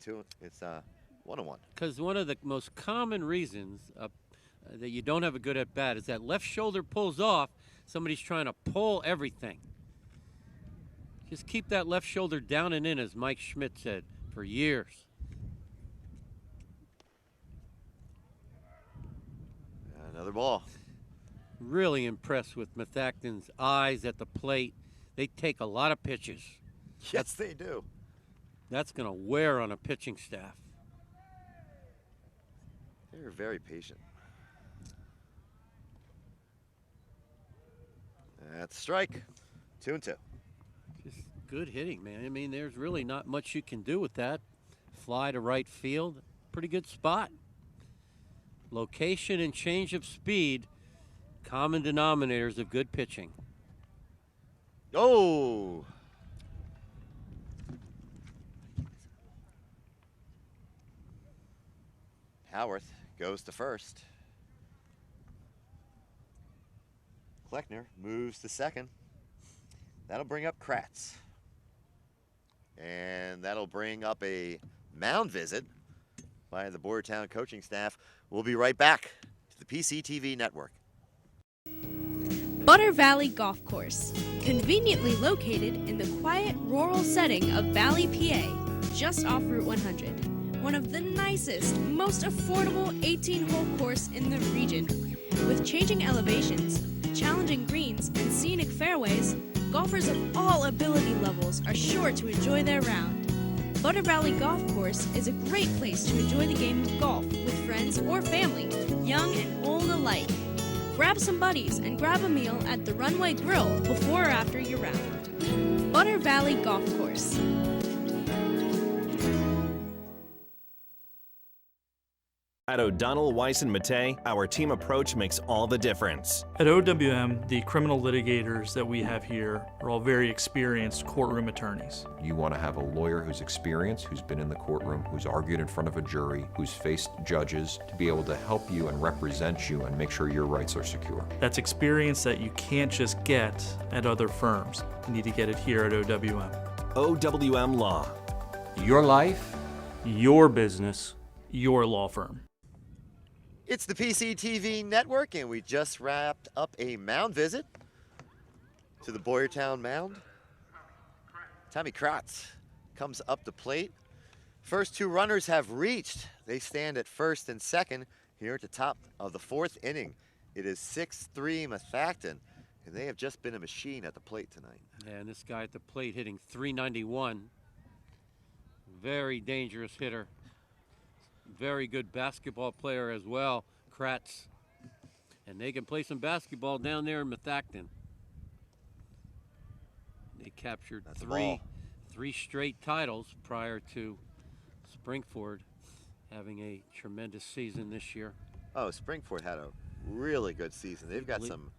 Speaker 3: 1-1.
Speaker 4: Because one of the most common reasons that you don't have a good at bat is that left shoulder pulls off. Somebody's trying to pull everything. Just keep that left shoulder down and in, as Mike Schmidt said, for years.
Speaker 3: Another ball.
Speaker 4: Really impressed with Mathacton's eyes at the plate. They take a lot of pitches.
Speaker 3: Yes, they do.
Speaker 4: That's going to wear on a pitching staff.
Speaker 3: They're very patient. That's a strike. 2-2.
Speaker 4: Just good hitting, man. I mean, there's really not much you can do with that. Fly to right field. Pretty good spot. Location and change of speed, common denominators of good pitching.
Speaker 3: Oh! Howarth goes to first. Kleckner moves to second. That'll bring up Kratz. And that'll bring up a mound visit by the Boyertown coaching staff. We'll be right back to the PCTV network.
Speaker 7: Butter Valley Golf Course, conveniently located in the quiet rural setting of Valley, PA, just off Route 100. One of the nicest, most affordable 18-hole course in the region. With changing elevations, challenging greens, and scenic fairways, golfers of all ability levels are sure to enjoy their round. Butter Valley Golf Course is a great place to enjoy the game of golf with friends or family, young and old alike. Grab some buddies and grab a meal at the Runway Grill before or after your round. Butter Valley Golf Course.
Speaker 10: At O'Donnell, Weiss & Mattei, our team approach makes all the difference.
Speaker 2: At OWM, the criminal litigators that we have here are all very experienced courtroom attorneys.
Speaker 22: You want to have a lawyer who's experienced, who's been in the courtroom, who's argued in front of a jury, who's faced judges, to be able to help you and represent you and make sure your rights are secure.
Speaker 2: That's experience that you can't just get at other firms. You need to get it here at OWM.
Speaker 10: OWM Law.
Speaker 2: Your life, your business, your law firm.
Speaker 3: It's the PCTV network, and we just wrapped up a mound visit to the Boyertown mound. Tommy Kratz comes up the plate. First 2 runners have reached. They stand at first and second here at the top of the 4th inning. It is 6-3 Mathacton, and they have just been a machine at the plate tonight.
Speaker 4: Yeah, and this guy at the plate hitting .391. Very dangerous hitter. Very good basketball player as well, Kratz. And they can play some basketball down there in Mathacton. They captured three straight titles prior to Springford having a tremendous season this year.
Speaker 3: Oh, Springford had a really good season. They've got some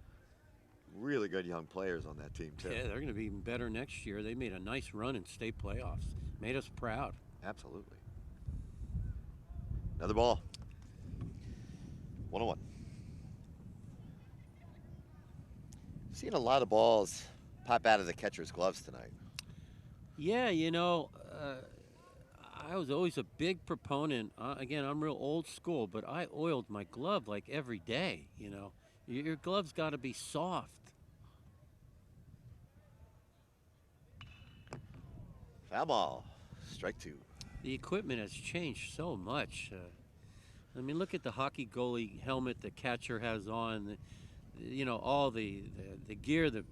Speaker 3: really good young players on that team, too.
Speaker 4: Yeah, they're going to be even better next year. They made a nice run in state playoffs. Made us proud.
Speaker 3: Absolutely. Another ball. 1-1. Seeing a lot of balls pop out of the catcher's gloves tonight.
Speaker 4: Yeah, you know, I was always a big proponent. Again, I'm real old school, but I oiled my glove like every day, you know. Your glove's got to be soft.
Speaker 3: Foul ball. Strike 2.
Speaker 4: The equipment has changed so much. I mean, look at the hockey goalie helmet the catcher has on. You know, all the gear the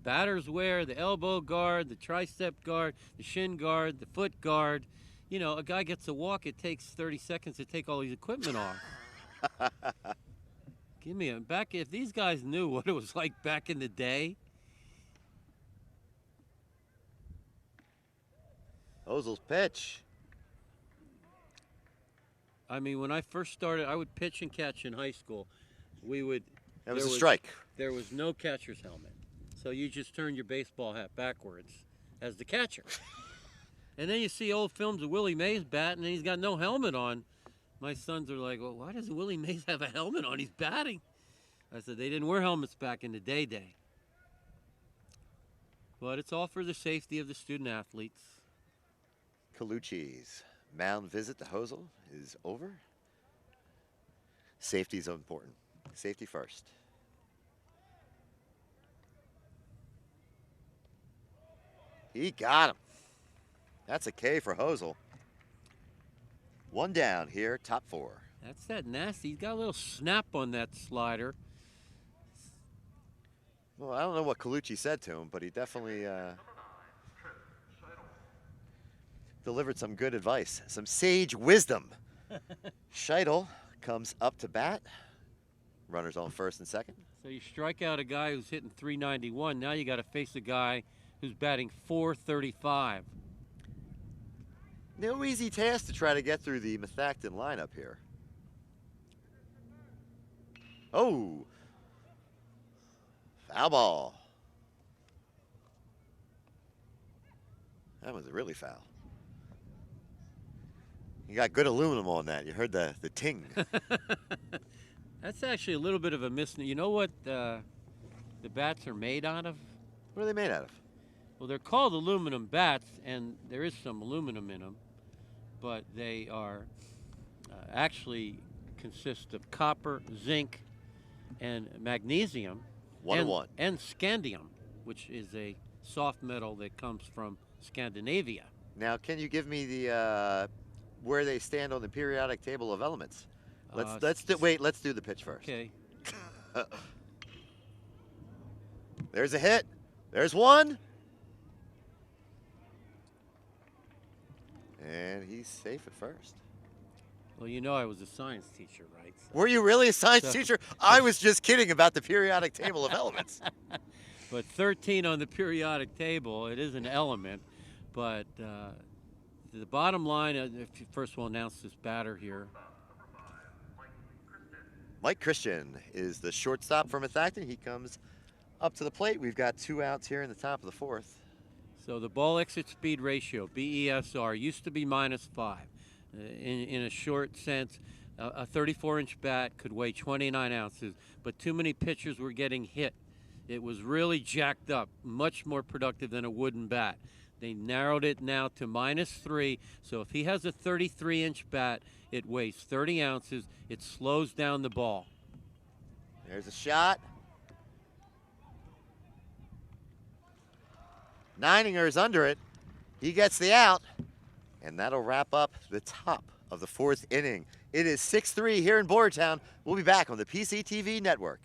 Speaker 4: batters wear, the elbow guard, the tricep guard, the shin guard, the foot guard. You know, a guy gets a walk, it takes 30 seconds to take all his equipment off. Give me a back. If these guys knew what it was like back in the day.
Speaker 3: Ozel's pitch.
Speaker 4: I mean, when I first started, I would pitch and catch in high school.
Speaker 3: That was a strike.
Speaker 4: There was no catcher's helmet. So you just turned your baseball hat backwards as the catcher. And then you see old films of Willie Mays batting, and he's got no helmet on. My sons are like, well, why doesn't Willie Mays have a helmet on? He's batting. I said, they didn't wear helmets back in the day. But it's all for the safety of the student athletes.
Speaker 3: Colucci's mound visit to Hosel is over. Safety is important. Safety first. He got him. That's a K for Hosel. 1 down here, top 4.
Speaker 4: That's that nasty. He's got a little snap on that slider.
Speaker 3: Well, I don't know what Colucci said to him, but he definitely delivered some good advice, some sage wisdom. Scheidel comes up to bat. Runners on first and second.
Speaker 4: So you strike out a guy who's hitting .391. Now you got to face a guy who's batting .435.
Speaker 3: No easy task to try to get through the Methacton lineup here. Oh, foul ball. That was really foul. You got good aluminum on that. You heard the ting.
Speaker 4: That's actually a little bit of a misnomer. You know what the bats are made out of?
Speaker 3: What are they made out of?
Speaker 4: Well, they're called aluminum bats, and there is some aluminum in them, but they are actually consist of copper, zinc, and magnesium.
Speaker 3: 1-1.
Speaker 4: And scandium, which is a soft metal that comes from Scandinavia.
Speaker 3: Now, can you give me the where they stand on the periodic table of elements? Let's do the pitch first.
Speaker 4: Okay.
Speaker 3: There's a hit. There's one. And he's safe at first.
Speaker 4: Well, you know I was a science teacher, right? So,
Speaker 3: were you really a science teacher? I was just kidding about the periodic table of elements.
Speaker 4: But 13 on the periodic table, it is an element. But the bottom line, if you first will announce this batter here.
Speaker 3: Mike Christian is the shortstop for Methacton. He comes up to the plate. We've got 2 outs here in the top of the 4th.
Speaker 4: So the ball exit speed ratio, BESR, used to be -5. In a short sense, a 34-inch bat could weigh 29 ounces, but too many pitchers were getting hit. It was really jacked up, much more productive than a wooden bat. They narrowed it now to -3, so if he has a 33-inch bat, it weighs 30 ounces. It slows down the ball.
Speaker 3: There's a shot. Neininger's under it. He gets the out, and that'll wrap up the top of the 4th inning. It is 6-3 here in Boyertown. We'll be back on the PCTV network.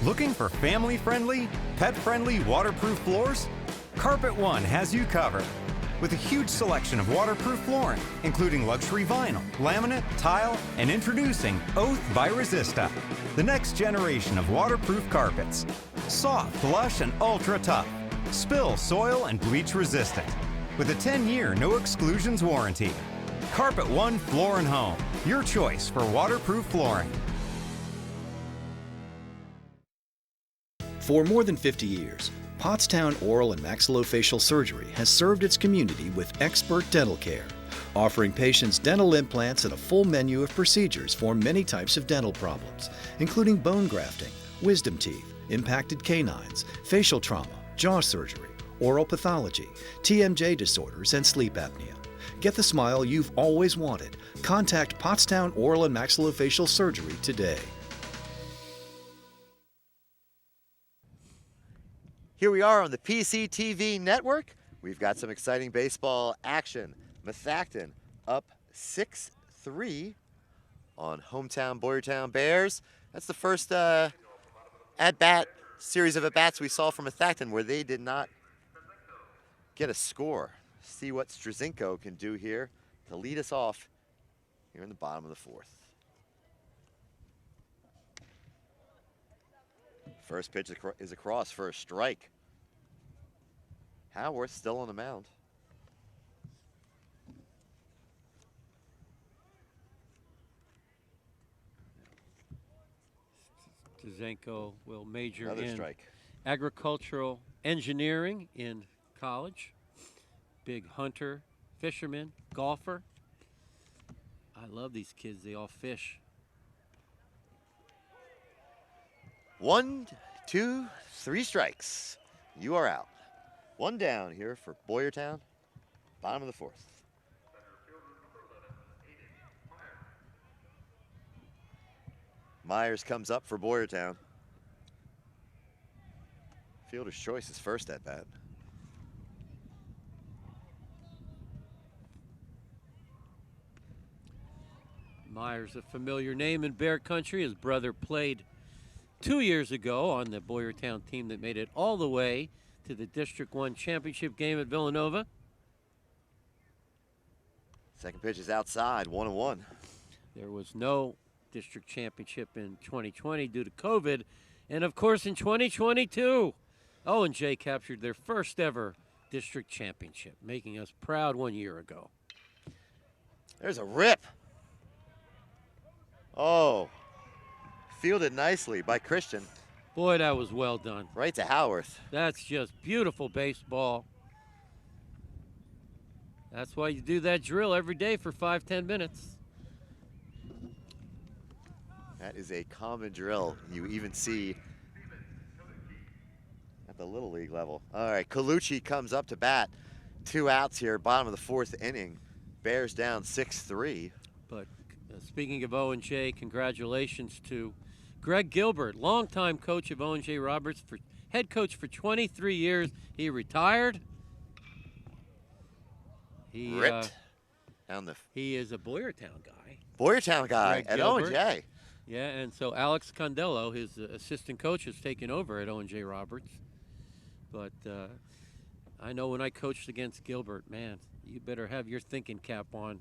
Speaker 16: Looking for family-friendly, pet-friendly waterproof floors? Carpet One has you covered. With a huge selection of waterproof flooring, including luxury vinyl, laminate, tile, and introducing Oath by Resista, the next generation of waterproof carpets. Soft, lush, and ultra tough. Spill, soil, and bleach resistant. With a 10-year no exclusions warranty. Carpet One Floor and Home, your choice for waterproof flooring.
Speaker 5: For more than 50 years, Pottstown Oral and Maxillofacial Surgery has served its community with expert dental care, offering patients dental implants and a full menu of procedures for many types of dental problems, including bone grafting, wisdom teeth, impacted canines, facial trauma, jaw surgery, oral pathology, TMJ disorders, and sleep apnea. Get the smile you've always wanted. Contact Pottstown Oral and Maxillofacial Surgery today.
Speaker 3: Here we are on the PCTV network. We've got some exciting baseball action. Methacton up 6-3 on hometown Boyertown Bears. That's the first series of at-bats we saw from Methacton where they did not get a score. See what Strazinko can do here to lead us off here in the bottom of the fourth. First pitch is across for a strike. Howarth still on the mound.
Speaker 4: Strazinko will major
Speaker 3: Another
Speaker 4: in
Speaker 3: strike.
Speaker 4: agricultural engineering in college. Big hunter, fisherman, golfer. I love these kids. They all fish.
Speaker 3: 1, 2, 3 strikes. You are out. One down here for Boyertown. Bottom of the fourth. Myers comes up for Boyertown. Fielder's choice is first at bat.
Speaker 4: Myers, a familiar name in Bear Country. His brother played 2 years ago on the Boyertown team that made it all the way to the District 1 championship game at Villanova.
Speaker 3: Second pitch is outside, 1-1.
Speaker 4: There was no district championship in 2020 due to COVID. And of course in 2022, O&J captured their first ever district championship, making us proud 1 year ago.
Speaker 3: There's a rip. Oh, fielded nicely by Christian.
Speaker 4: Boy, that was well done.
Speaker 3: Right to Howarth.
Speaker 4: That's just beautiful baseball. That's why you do that drill every day for 5-10 minutes.
Speaker 3: That is a common drill you even see at the Little League level. All right, Colucci comes up to bat. 2 outs here, bottom of the fourth inning. Bears down 6-3.
Speaker 4: But speaking of O&J, congratulations to Greg Gilbert, longtime coach of O&J Roberts, head coach for 23 years. He retired. He
Speaker 3: ripped down the.
Speaker 4: He is a Boyertown guy.
Speaker 3: Boyertown guy at O&J.
Speaker 4: Yeah, and so Alex Condello, his assistant coach, has taken over at O&J Roberts. But I know when I coached against Gilbert, man, you better have your thinking cap on.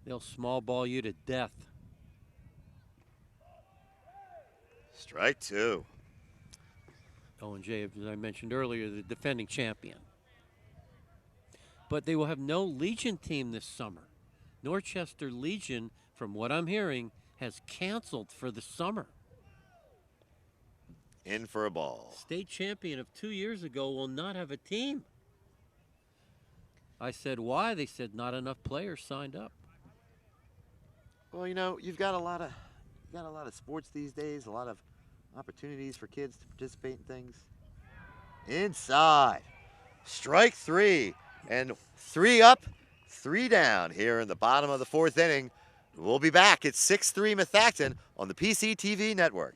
Speaker 4: They'll small ball you to death.
Speaker 3: Strike 2.
Speaker 4: O&J, as I mentioned earlier, the defending champion. But they will have no Legion team this summer. Norchester Legion, from what I'm hearing, has canceled for the summer.
Speaker 3: In for a ball.
Speaker 4: State champion of 2 years ago will not have a team. I said, why? They said not enough players signed up.
Speaker 3: Well, you know, you've got a lot of sports these days, a lot of opportunities for kids to participate in things. Inside. Strike 3. And 3 up, 3 down here in the bottom of the fourth inning. We'll be back at 6-3 Methacton on the PCTV network.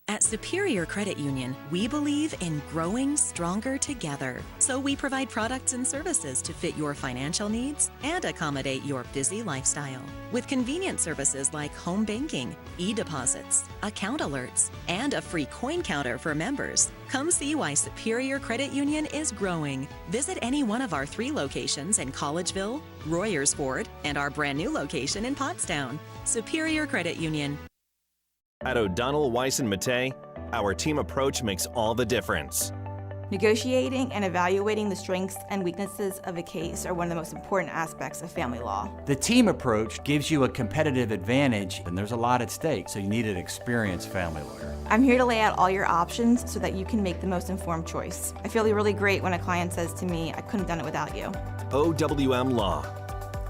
Speaker 6: At Superior Credit Union, we believe in growing stronger together. So we provide products and services to fit your financial needs and accommodate your busy lifestyle. With convenient services like home banking, e-deposits, account alerts, and a free coin counter for members. Come see why Superior Credit Union is growing. Visit any one of our 3 locations in Collegeville, Royersford, and our brand new location in Pottstown. Superior Credit Union.
Speaker 10: At O'Donnell, Weiss & Mattei, our team approach makes all the difference.
Speaker 11: Negotiating and evaluating the strengths and weaknesses of a case are one of the most important aspects of family law.
Speaker 12: The team approach gives you a competitive advantage, and there's a lot at stake, so you need an experienced family lawyer.
Speaker 11: I'm here to lay out all your options so that you can make the most informed choice. I feel really great when a client says to me, I couldn't have done it without you.
Speaker 10: OWM Law.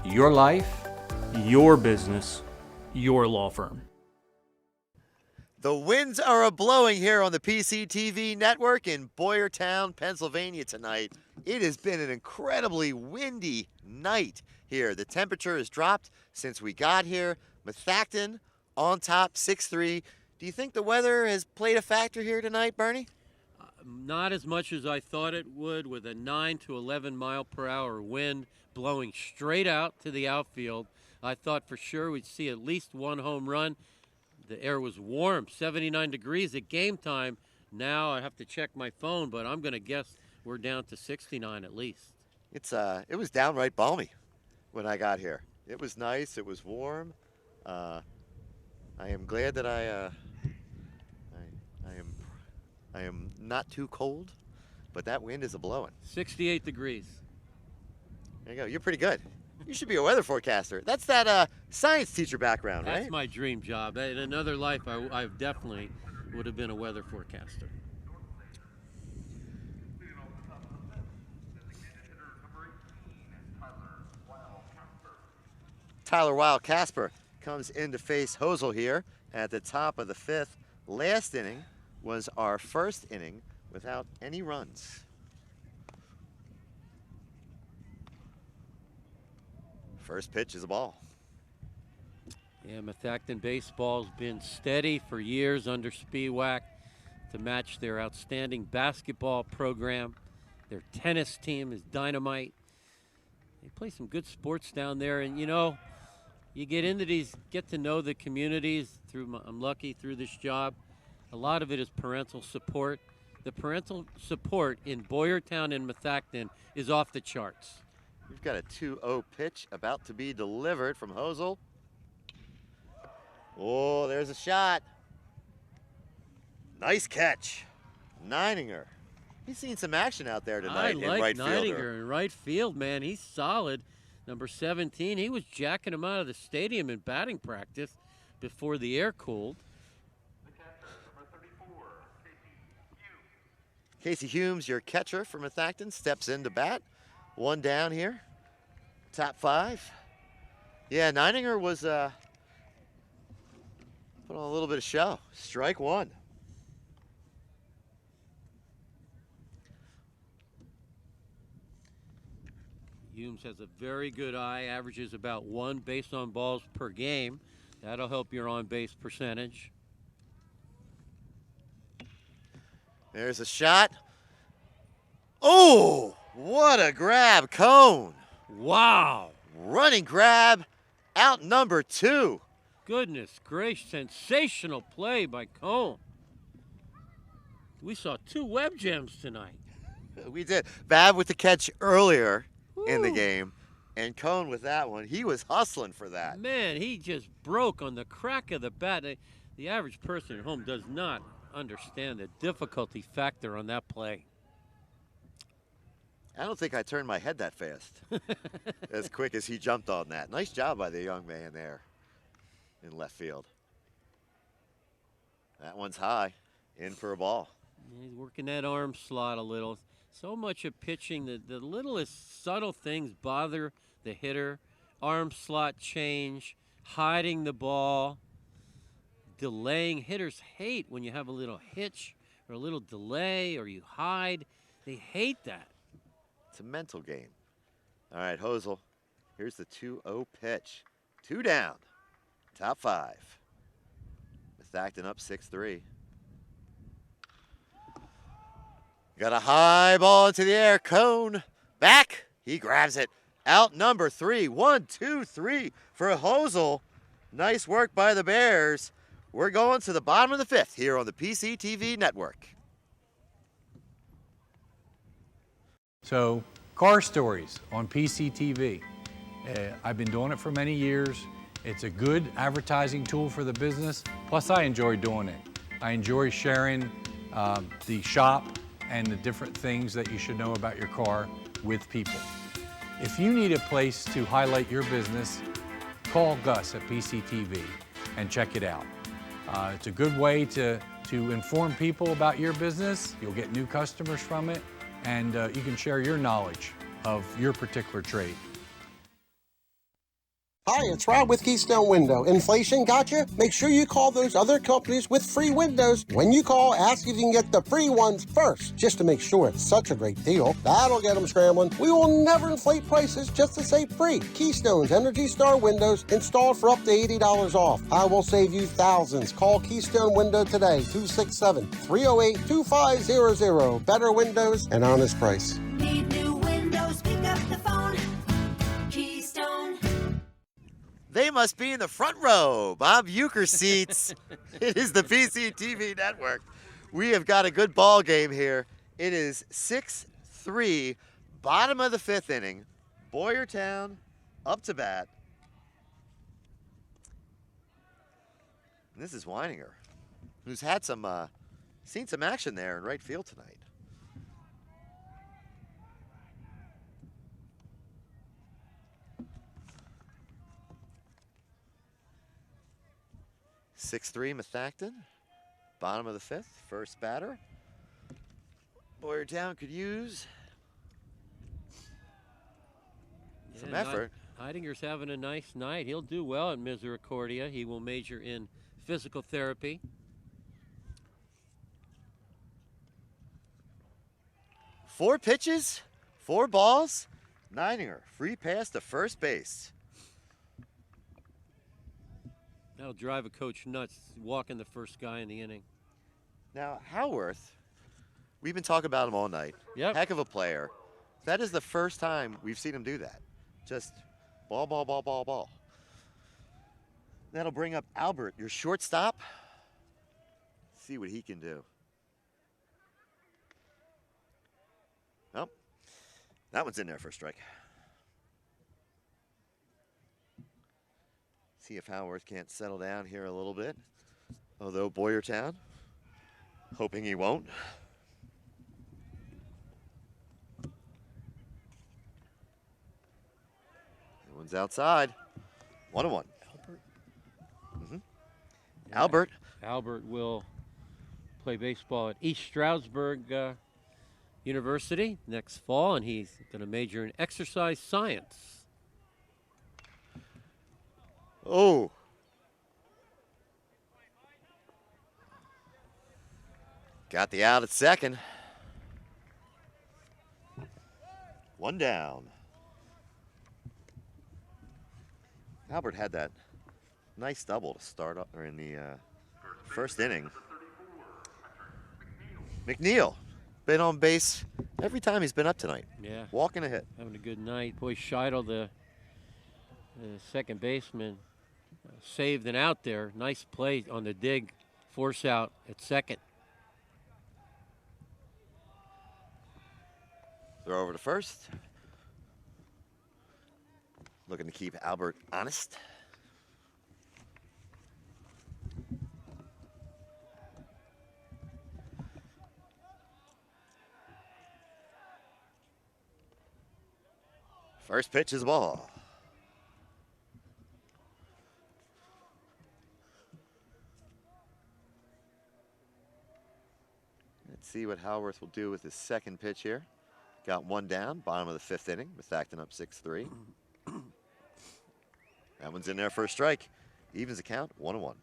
Speaker 12: Your life,
Speaker 2: your business, your law firm.
Speaker 3: The winds are a-blowing here on the PCTV network in Boyertown, Pennsylvania tonight. It has been an incredibly windy night here. The temperature has dropped since we got here. Methacton on top, 6-3. Do you think the weather has played a factor here tonight, Bernie?
Speaker 4: Not as much as I thought it would, with a 9 to 11 mile per hour wind blowing straight out to the outfield. I thought for sure we'd see at least one home run. The air was warm, 79 degrees at game time. Now I have to check my phone, but I'm going to guess we're down to 69 at least.
Speaker 3: It was downright balmy when I got here. It was nice. It was warm. I am glad that I am not too cold, but that wind is a-blowing.
Speaker 4: 68 degrees.
Speaker 3: There you go. You're pretty good. You should be a weather forecaster. That's that science teacher background, right?
Speaker 4: That's my dream job. In another life, I definitely would have been a weather forecaster.
Speaker 3: Tyler Weil Casper comes in to face Hosel here at the top of the 5th. Last inning was our first inning without any runs. First pitch is a ball.
Speaker 4: Yeah, Methacton baseball's been steady for years under Spiewak to match their outstanding basketball program. Their tennis team is dynamite. They play some good sports down there, and you know, you get into these, get to know the communities through, I'm lucky through this job. A lot of it is parental support. The parental support in Boyertown and Methacton is off the charts.
Speaker 3: We've got a 2-0 pitch about to be delivered from Hosel. Oh, there's a shot. Nice catch. Neininger. He's seen some action out there tonight in right field.
Speaker 4: Neininger in right field, man. He's solid. Number 17, he was jacking him out of the stadium in batting practice before the air cooled.
Speaker 3: Casey Humes, your catcher for Methacton, steps in to bat. One down here. Top 5. Yeah, Neininger was put on a little bit of show. Strike 1.
Speaker 4: Humes has a very good eye, averages about 1 base on balls per game. That'll help your on-base percentage.
Speaker 3: There's a shot. Oh, what a grab, Cone.
Speaker 4: Wow.
Speaker 3: Running grab, out number 2.
Speaker 4: Goodness gracious, sensational play by Cone. We saw 2 web gems tonight.
Speaker 3: We did. Babb with the catch earlier in the game, and Cone with that one. He was hustling for that.
Speaker 4: Man, he just broke on the crack of the bat. The average person at home does not understand the difficulty factor on that play.
Speaker 3: I don't think I turned my head that fast, as quick as he jumped on that. Nice job by the young man there in left field. That one's high, in for a ball.
Speaker 4: He's working that arm slot a little. So much of pitching, the littlest subtle things bother the hitter. Arm slot change, hiding the ball, delaying. Hitters hate when you have a little hitch or a little delay or you hide. They hate that.
Speaker 3: It's a mental game. All right, Hosel, here's the 2-0 pitch. 2 down, top 5. Methacton up 6-3. Got a high ball into the air. Cone back. He grabs it. Out number 3. 1, 2, 3 for Hosel. Nice work by the Bears. We're going to the bottom of the 5th here on the PCTV network.
Speaker 17: So, car stories on PCTV. I've been doing it for many years. It's a good advertising tool for the business. Plus, I enjoy doing it. I enjoy sharing the shop and the different things that you should know about your car with people. If you need a place to highlight your business, call Gus at PCTV and check it out. It's a good way to inform people about your business. You'll get new customers from it, and you can share your knowledge of your particular trade.
Speaker 8: Hi, it's Rob with Keystone Window. Inflation got you? Make sure you call those other companies with free windows. When you call, ask if you can get the free ones first, just to make sure it's such a great deal. That'll get them scrambling. We will never inflate prices just to say free. Keystone's Energy Star windows installed for up to $80 off. I will save you thousands. Call Keystone Window today, 267-308-2500. Better windows and honest price.
Speaker 9: Need new windows, pick up the phone. Keystone.
Speaker 3: They must be in the front row. Bob Euchre seats. It is the PCTV network. We have got a good ball game here. It is 6-3, bottom of the 5th inning. Boyertown up to bat. And this is Weininger, who's had seen some action there in right field tonight. (6-3) Methacton, bottom of the 5th, first batter. Boyertown could use some effort.
Speaker 4: Heidinger's having a nice night. He'll do well at Misericordia. He will major in physical therapy.
Speaker 3: Four pitches, 4 balls. Neininger, free pass to first base.
Speaker 4: That'll drive a coach nuts, walking the first guy in the inning.
Speaker 3: Now, Howarth, we've been talking about him all night.
Speaker 4: Yep.
Speaker 3: Heck of a player. That is the first time we've seen him do that. Just ball, ball, ball, ball, ball. That'll bring up Albert, your shortstop. See what he can do. Nope. That one's in there for a strike. See if Howarth can't settle down here a little bit. Although Boyertown, hoping he won't. That one's outside. 1-1. Albert.
Speaker 4: Albert will play baseball at East Stroudsburg University next fall, and he's going to major in exercise science.
Speaker 3: Oh. Got the out at second. 1 down. Albert had that nice double to start up in the first inning. McNeil been on base every time he's been up tonight.
Speaker 4: Yeah.
Speaker 3: Walking a hit.
Speaker 4: Having a good night. Boy, Scheidel, the second baseman, saved an out there. Nice play on the dig. Force out at second.
Speaker 3: Throw over to first. Looking to keep Albert honest. First pitch is a ball. Let's see what Howarth will do with his second pitch here. Got 1 down, bottom of the 5th inning, with Acton up 6-3. That one's in there for a strike. Evens the count, 1-1.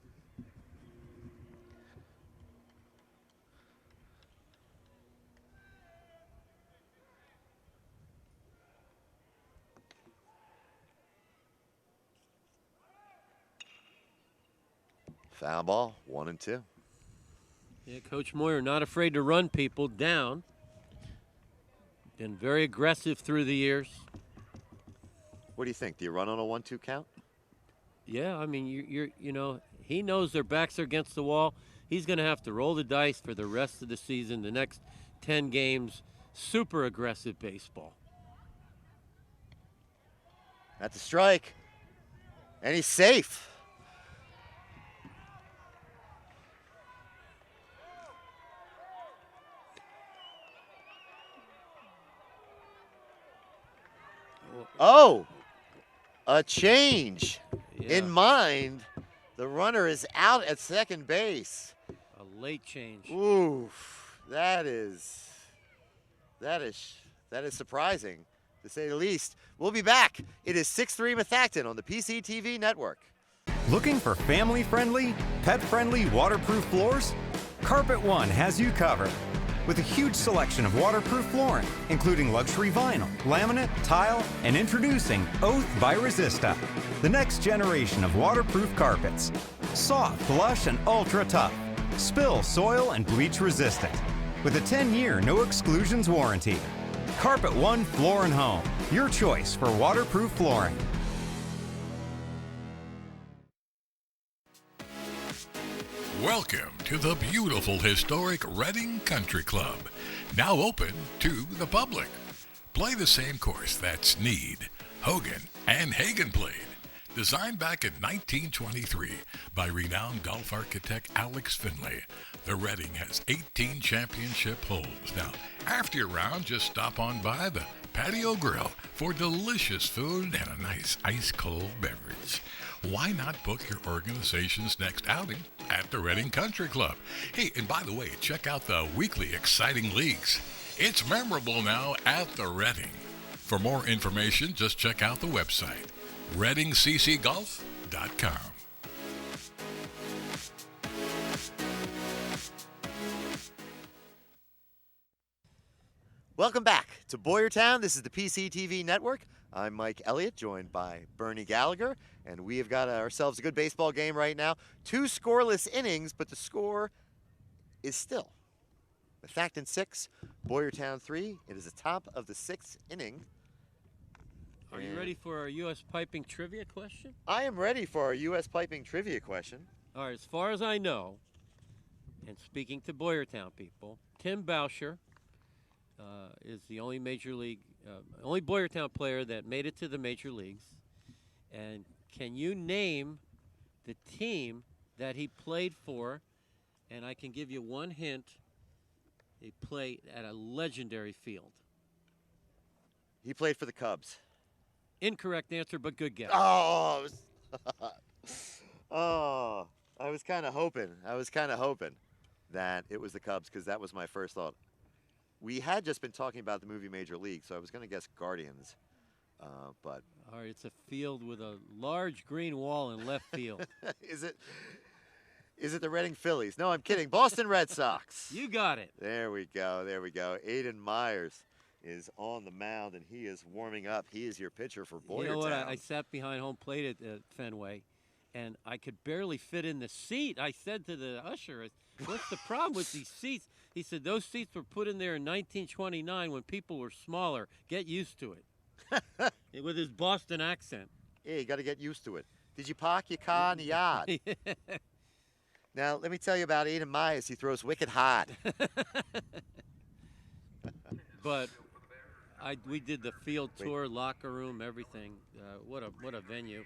Speaker 3: Foul ball, 1-2.
Speaker 4: Yeah, Coach Moyer not afraid to run people down. Been very aggressive through the years.
Speaker 3: What do you think? Do you run on a 1-2 count?
Speaker 4: Yeah, I mean, you know, he knows their backs are against the wall. He's going to have to roll the dice for the rest of the season, the next 10 games. Super aggressive baseball.
Speaker 3: That's a strike. And he's safe. Oh, a change in mind. The runner is out at second base.
Speaker 4: A late change.
Speaker 3: Ooh, that is surprising. to say the least. We'll be back. It is 6-3 Methacton on the PCTV network.
Speaker 16: Looking for family-friendly, pet-friendly waterproof floors? Carpet One has you covered. With a huge selection of waterproof flooring, including luxury vinyl, laminate, tile, and introducing Oath by Resista, the next generation of waterproof carpets. Soft, lush, and ultra tough. Spill, soil, and bleach resistant. With a 10-year no exclusions warranty. Carpet One Floor and Home, your choice for waterproof flooring.
Speaker 1: Welcome to the beautiful historic Reading Country Club, now open to the public. Play the same course that Snead, Hogan, and Hagen played. Designed back in 1923 by renowned golf architect Alex Finlay, the Reading has 18 championship holes. Now, after your round, just stop on by the Patio Grill for delicious food and a nice ice-cold beverage. Why not book your organization's next outing at the Reading Country Club? Hey, and by the way, check out the weekly exciting leagues. It's memorable now at the Reading. For more information, just check out the website, readingccgolf.com.
Speaker 3: Welcome back to Boyertown. This is the PCTV network. I'm Mike Elliott, joined by Bernie Gallagher, and we have got ourselves a good baseball game right now. 2 scoreless innings, but the score is still Methacton 6, Boyertown 3. It is the top of the 6th inning.
Speaker 4: Are you ready for our U.S. piping trivia question?
Speaker 3: I am ready for our U.S. piping trivia question.
Speaker 4: All right, as far as I know, and speaking to Boyertown people, Tim Boucher is the only only Boyertown player that made it to the major leagues. And can you name the team that he played for? And I can give you one hint. He played at a legendary field.
Speaker 3: He played for the Cubs.
Speaker 4: Incorrect answer, but good guess.
Speaker 3: Oh, I was kind of hoping that it was the Cubs because that was my first thought. We had just been talking about the movie Major League, so I was going to guess Guardians, but
Speaker 4: all right, it's a field with a large green wall in left field.
Speaker 3: Is it the Reading Phillies? No, I'm kidding. Boston Red Sox.
Speaker 4: You got it.
Speaker 3: There we go. Aiden Myers is on the mound, and he is warming up. He is your pitcher for Boyertown.
Speaker 4: You know what? I sat behind home plate at Fenway, and I could barely fit in the seat. I said to the usher, "What's the problem with these seats?" He said, "Those seats were put in there in 1929 when people were smaller. Get used to it." With his Boston accent.
Speaker 3: Yeah, you got to get used to it. Did you park your car in the yard? Now, let me tell you about Aiden Myers. He throws wicked hard.
Speaker 4: But we did the field tour, locker room, everything. What a venue.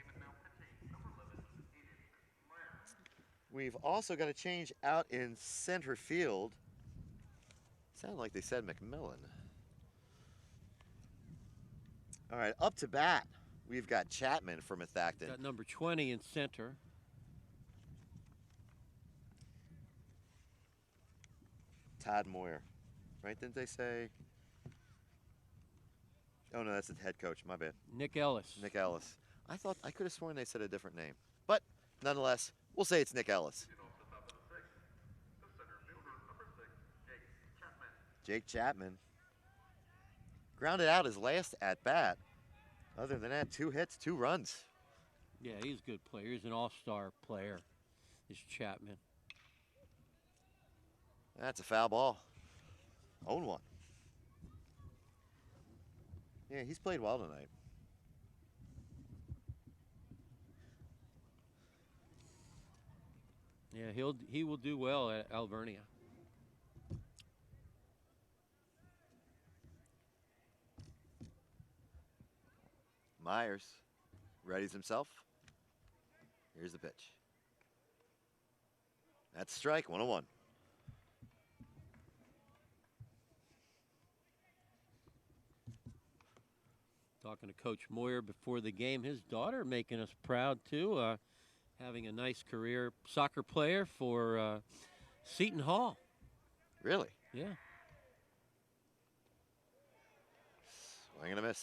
Speaker 3: We've also got a change out in center field. Sounded like they said McMillan. All right, up to bat, we've got Chapman for Methacton.
Speaker 4: Got number 20 in center.
Speaker 3: Todd Moyer, right? Didn't they say? Oh no, that's the head coach. My bad.
Speaker 4: Nick Ellis.
Speaker 3: Nick Ellis. I could have sworn they said a different name, but nonetheless, we'll say it's Nick Ellis. Jake Chapman grounded out his last at bat. Other than that, 2 hits, 2 runs.
Speaker 4: Yeah, he's a good player. He's an all-star player. This Chapman.
Speaker 3: That's a foul ball. 0-1. Yeah, he's played well tonight.
Speaker 4: Yeah, he will do well at Alvernia.
Speaker 3: Myers readies himself. Here's the pitch. That's strike, 1-1.
Speaker 4: Talking to Coach Moyer before the game. His daughter making us proud, too. Having a nice career soccer player for Seton Hall.
Speaker 3: Really?
Speaker 4: Yeah.
Speaker 3: Swing and a miss.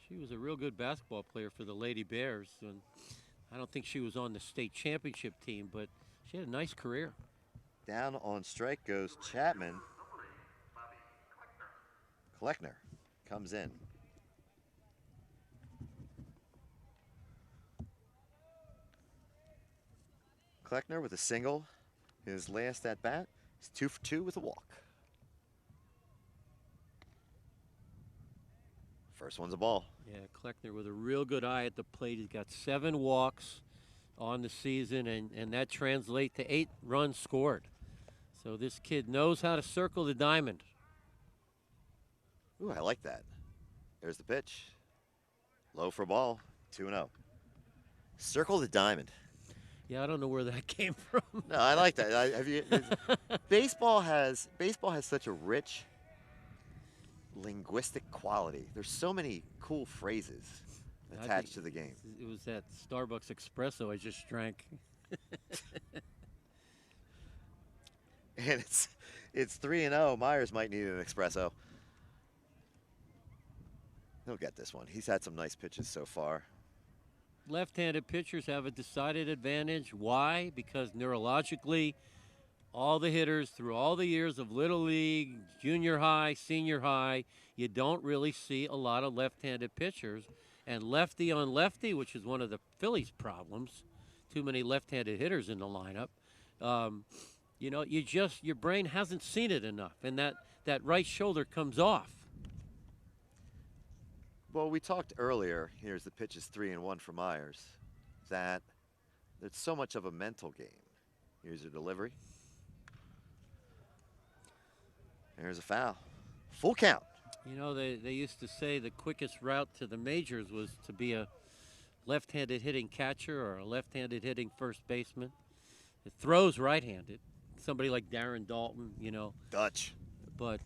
Speaker 4: She was a real good basketball player for the Lady Bears, and I don't think she was on the state championship team, but she had a nice career.
Speaker 3: Down on strike goes Chapman. Kleckner comes in. Kleckner with a single. His last at bat. He's 2 for 2 with a walk. First one's a ball.
Speaker 4: Yeah, Kleckner with a real good eye at the plate. He's got 7 walks on the season, and that translates to 8 runs scored. So this kid knows how to circle the diamond.
Speaker 3: Ooh, I like that. There's the pitch. Low for ball. 2-0. Circle the diamond.
Speaker 4: Yeah, I don't know where that came from.
Speaker 3: No, I like that. Baseball has such a rich linguistic quality. There's so many cool phrases attached to the game.
Speaker 4: It was that Starbucks espresso I just drank.
Speaker 3: And it's 3-0. Myers might need an espresso. He'll get this one. He's had some nice pitches so far.
Speaker 4: Left-handed pitchers have a decided advantage. Why? Because neurologically, all the hitters through all the years of Little League, junior high, senior high, you don't really see a lot of left-handed pitchers. And lefty on lefty, which is one of the Phillies' problems, too many left-handed hitters in the lineup. You know, your brain hasn't seen it enough, and that right shoulder comes off.
Speaker 3: Well, we talked earlier, here's the pitch is 3-1 for Myers, that it's so much of a mental game. Here's your delivery. There's a foul. Full count.
Speaker 4: You know, they used to say the quickest route to the majors was to be a left-handed hitting catcher or a left-handed hitting first baseman. It throws right-handed. Somebody like Darren Dalton, you know.
Speaker 3: Dutch.
Speaker 4: But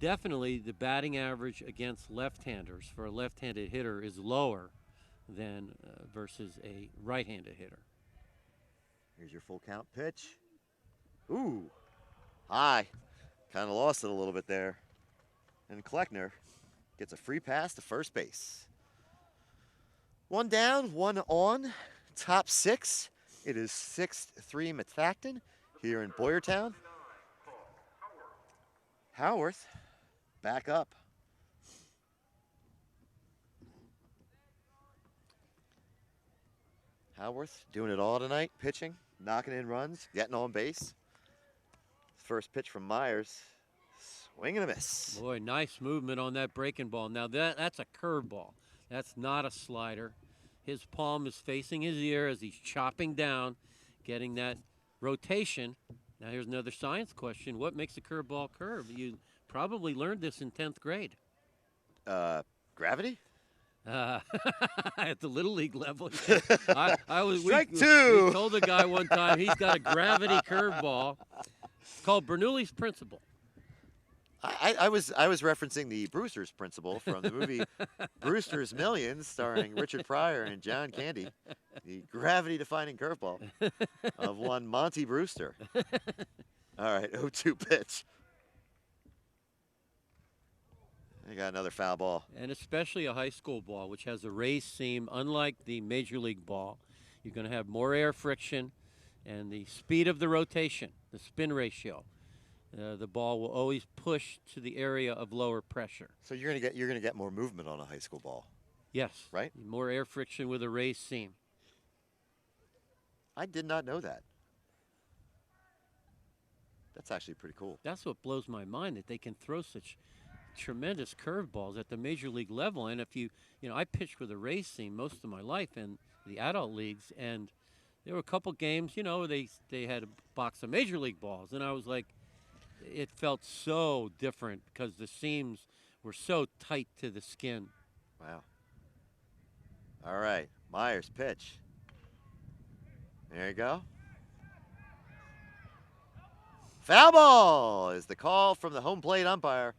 Speaker 4: definitely the batting average against left-handers for a left-handed hitter is lower than versus a right-handed hitter.
Speaker 3: Here's your full count pitch. Ooh, high. Kind of lost it a little bit there. And Kleckner gets a free pass to first base. 1 down, 1 on. Top 6. It is 6-3 Methacton here in Boyertown. Howarth back up. Howarth doing it all tonight, pitching, knocking in runs, getting on base. First pitch from Myers, swing and a miss.
Speaker 4: Boy, nice movement on that breaking ball. Now that's a curveball. That's not a slider. His palm is facing his ear as he's chopping down, getting that rotation. Now here's another science question. What makes a curveball curve? You probably learned this in 10th grade.
Speaker 3: Gravity?
Speaker 4: At the Little League level.
Speaker 3: Strike 2.
Speaker 4: We told the guy one time he's got a gravity curveball. It's called Bernoulli's principle.
Speaker 3: I was referencing the Brewster's principle from the movie Brewster's Millions, starring Richard Pryor and John Candy. The gravity-defying curveball of one Monty Brewster. All right, 0-2 pitch. I got another foul ball.
Speaker 4: And especially a high school ball, which has a raised seam, unlike the major league ball. You're going to have more air friction and the speed of the rotation, the spin ratio. The ball will always push to the area of lower pressure.
Speaker 3: So you're gonna get more movement on a high school ball.
Speaker 4: Yes.
Speaker 3: Right?
Speaker 4: More air friction with a raised seam.
Speaker 3: I did not know that. That's actually pretty cool.
Speaker 4: That's what blows my mind, that they can throw such tremendous curveballs at the major league level. And if you know, I pitched with a raised seam most of my life in the adult leagues, and there were a couple games, you know, they had a box of major league balls, and I was like, it felt so different because the seams were so tight to the skin.
Speaker 3: Wow. All right, Myers pitch. There you go. Foul ball is the call from the home plate umpire.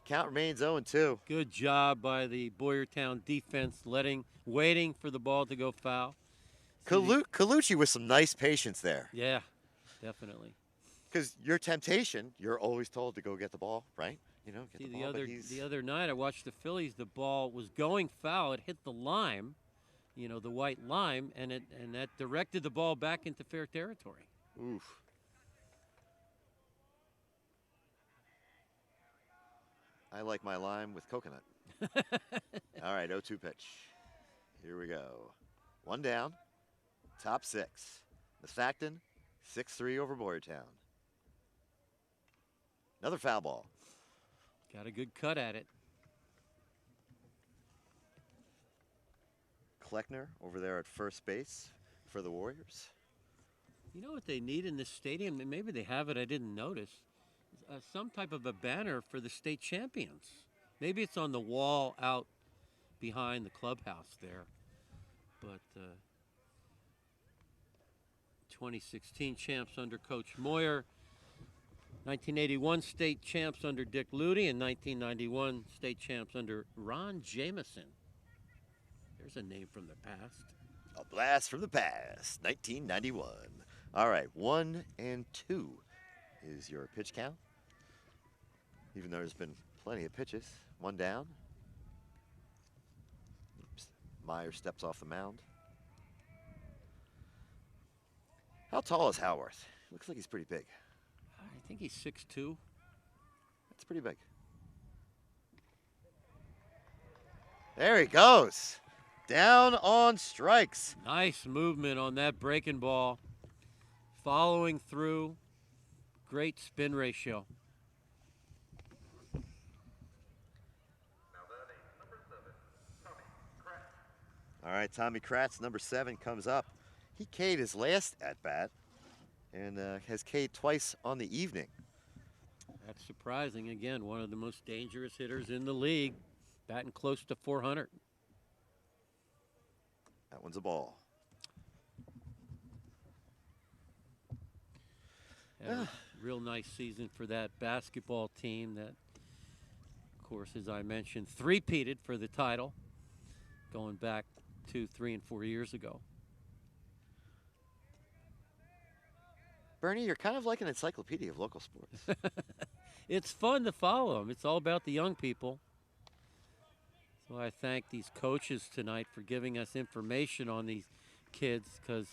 Speaker 3: Count remains 0-2.
Speaker 4: Good job by the Boyertown defense, waiting for the ball to go foul.
Speaker 3: Colucci with some nice patience there.
Speaker 4: Yeah, definitely.
Speaker 3: Because your temptation, you're always told to go get the ball, right? You know, get
Speaker 4: See,
Speaker 3: the ball. But he's
Speaker 4: the other night I watched the Phillies. The ball was going foul. It hit the lime, you know, the white lime, and that directed the ball back into fair territory.
Speaker 3: Oof. I like my lime with coconut. All right, 0-2 pitch. Here we go. One down, top 6. Methacton, 6-3 over Boyertown. Another foul ball.
Speaker 4: Got a good cut at it.
Speaker 3: Kleckner over there at first base for the Warriors.
Speaker 4: You know what they need in this stadium? And maybe they have it, I didn't notice. Some type of a banner for the state champions. Maybe it's on the wall out behind the clubhouse there. But 2016 champs under Coach Moyer. 1981 state champs under Dick Lutie, and 1991 state champs under Ron Jameson. There's a name from the past.
Speaker 3: A blast from the past, 1991. All right, 1-2 is your pitch count. Even though there's been plenty of pitches. One down. Oops. Meyer steps off the mound. How tall is Howarth? Looks like he's pretty big.
Speaker 4: I think he's 6'2".
Speaker 3: That's pretty big. There he goes. Down on strikes.
Speaker 4: Nice movement on that breaking ball. Following through. Great spin ratio.
Speaker 3: All right, Tommy Kratz, number 7, comes up. He K'd his last at-bat and has K'd twice on the evening.
Speaker 4: That's surprising. Again, one of the most dangerous hitters in the league, batting close to 400.
Speaker 3: That one's a ball.
Speaker 4: Had a real nice season for that basketball team that, of course, as I mentioned, three-peated for the title going back 2, 3, and 4 years ago.
Speaker 3: Bernie, you're kind of like an encyclopedia of local sports.
Speaker 4: It's fun to follow them. It's all about the young people. So I thank these coaches tonight for giving us information on these kids because,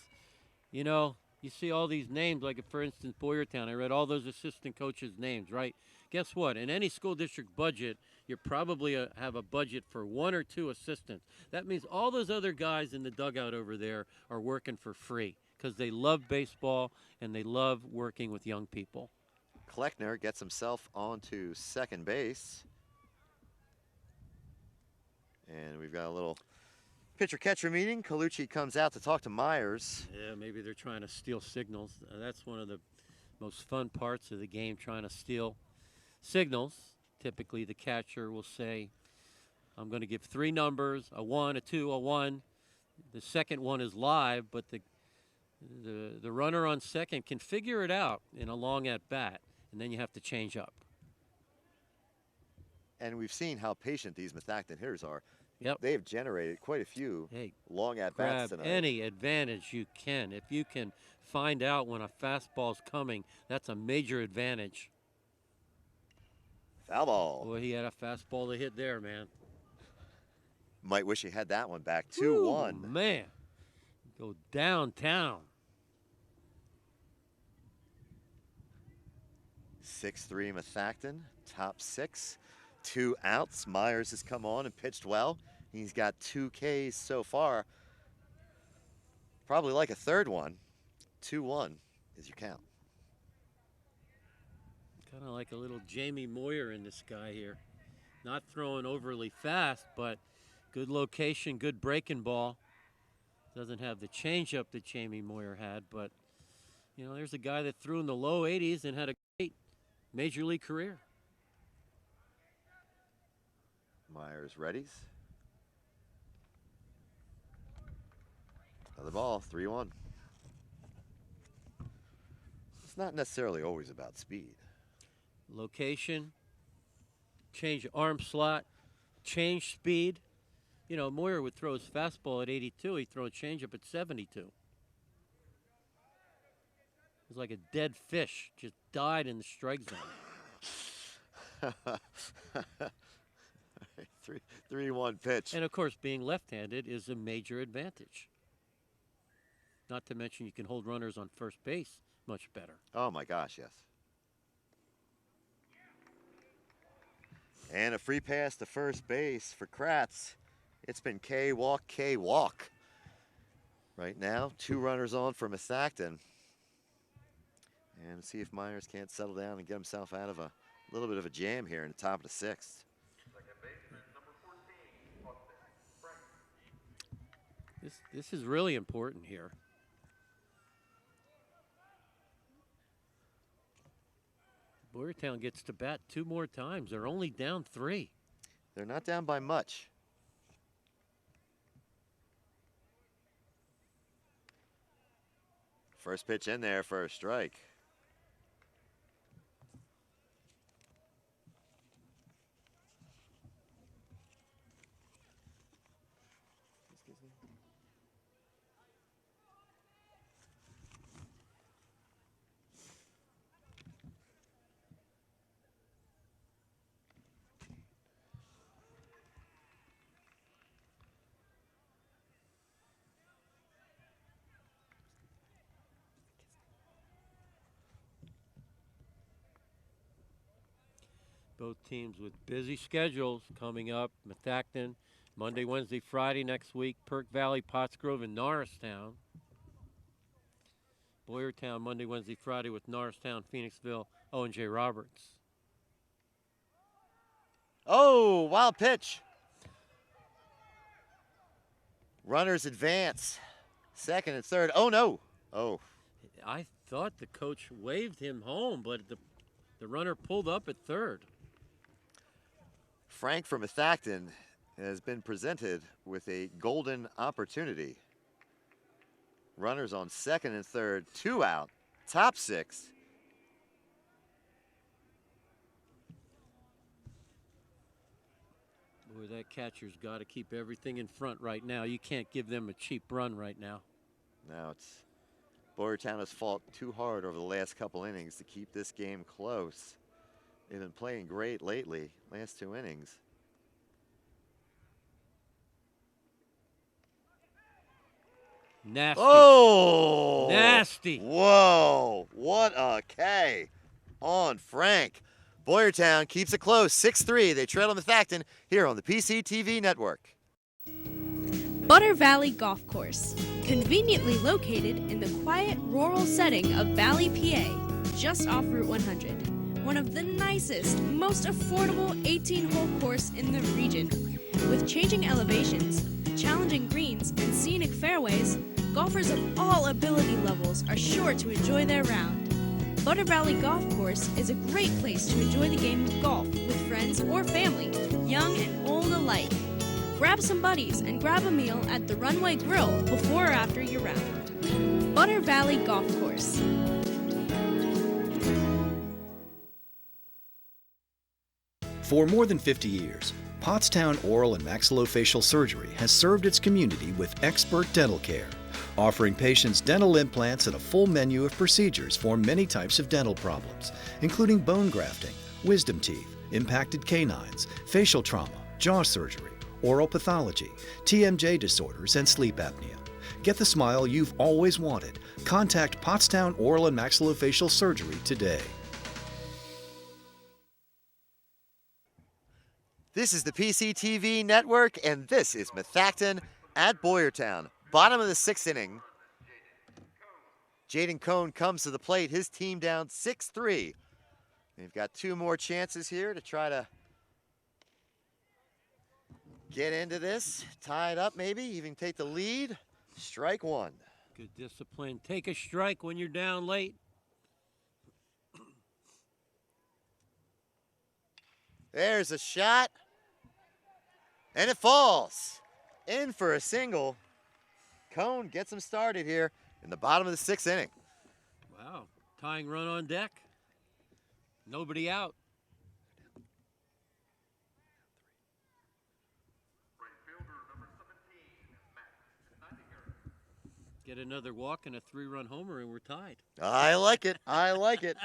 Speaker 4: you know, you see all these names, like, for instance, Boyertown. I read all those assistant coaches' names, right? Guess what? In any school district budget, you probably have a budget for 1 or 2 assistants. That means all those other guys in the dugout over there are working for free because they love baseball and they love working with young people.
Speaker 3: Kleckner gets himself onto second base. And we've got a little pitcher-catcher meeting. Colucci comes out to talk to Myers.
Speaker 4: Yeah, maybe they're trying to steal signals. That's one of the most fun parts of the game, trying to steal signals. Typically, the catcher will say, I'm going to give 3 numbers, a 1, a 2, a 1. The second one is live, but the runner on second can figure it out in a long at-bat, and then you have to change up.
Speaker 3: And we've seen how patient these Methacton hitters are.
Speaker 4: Yep.
Speaker 3: They have generated quite a few long at-bats
Speaker 4: Grab
Speaker 3: tonight.
Speaker 4: any advantage you can. If you can find out when a fastball's coming, that's a major advantage.
Speaker 3: Foul ball.
Speaker 4: Boy, he had a fastball to hit there, man.
Speaker 3: Might wish he had that one back. 2-1.
Speaker 4: Man, go downtown.
Speaker 3: 6-3 Methacton, top 6. 2 outs. Myers has come on and pitched well. He's got 2 Ks so far. Probably like a third one. 2-1 is your count.
Speaker 4: Kind of like a little Jamie Moyer in this guy here. Not throwing overly fast, but good location, good breaking ball. Doesn't have the changeup that Jamie Moyer had, but, you know, there's a guy that threw in the low 80s and had a great major league career.
Speaker 3: Myers readies. Another ball, 3-1. It's not necessarily always about speed.
Speaker 4: Location, change arm slot, change speed. You know, Moyer would throw his fastball at 82. He'd throw a changeup at 72. was like a dead fish, just died in the strike zone.
Speaker 3: 3-1 pitch.
Speaker 4: And of course, being left-handed is a major advantage. Not to mention you can hold runners on first base much better.
Speaker 3: Oh my gosh, yes. And a free pass to first base for Kratz. It's been K-walk, K-walk. Right now, 2 runners on for Methacton. And see if Myers can't settle down and get himself out of a little bit of a jam here in the top of the 6th.
Speaker 4: This is really important here. Boyertown gets to bat 2 more times. They're only down 3.
Speaker 3: They're not down by much. First pitch in there for a strike.
Speaker 4: Both teams with busy schedules coming up. Methacton, Monday, Wednesday, Friday next week. Perk Valley, Pottsgrove, and Norristown. Boyertown, Monday, Wednesday, Friday with Norristown, Phoenixville, Owen J. Roberts.
Speaker 3: Oh, wild pitch. Runners advance. Second and third. Oh, no. Oh.
Speaker 4: I thought the coach waved him home, but the runner pulled up at third.
Speaker 3: Frank from Methacton has been presented with a golden opportunity. Runners on second and third, 2 out, top 6.
Speaker 4: Boy, that catcher's got to keep everything in front right now. You can't give them a cheap run right now.
Speaker 3: Now it's Boyertown has fought too hard over the last couple innings to keep this game close. They've been playing great lately, last 2 innings.
Speaker 4: Nasty.
Speaker 3: Oh!
Speaker 4: Nasty.
Speaker 3: Whoa, what a K on Frank. Boyertown keeps it close, 6-3. They trail on Methacton here on the PCTV network.
Speaker 7: Butter Valley Golf Course, conveniently located in the quiet rural setting of Valley, PA, just off Route 100. One of the nicest, most affordable 18-hole course in the region. With changing elevations, challenging greens, and scenic fairways, golfers of all ability levels are sure to enjoy their round. Butter Valley Golf Course is a great place to enjoy the game of golf with friends or family, young and old alike. Grab some buddies and grab a meal at the Runway Grill before or after your round. Butter Valley Golf Course.
Speaker 5: For more than 50 years, Pottstown Oral and Maxillofacial Surgery has served its community with expert dental care, offering patients dental implants and a full menu of procedures for many types of dental problems, including bone grafting, wisdom teeth, impacted canines, facial trauma, jaw surgery, oral pathology, TMJ disorders, and sleep apnea. Get the smile you've always wanted. Contact Pottstown Oral and Maxillofacial Surgery today.
Speaker 3: This is the PCTV network, and this is Methacton at Boyertown. Bottom of the 6th inning. Jaden Cohn comes to the plate. His team down 6-3. They've got 2 more chances here to try to get into this. Tie it up maybe, even take the lead. Strike 1.
Speaker 4: Good discipline. Take a strike when you're down late.
Speaker 3: There's a shot. And it falls. In for a single. Cohn gets him started here in the bottom of the 6th inning.
Speaker 4: Wow. Tying run on deck. Nobody out. Get another walk and a 3-run homer, and we're tied.
Speaker 3: I like it. I like it.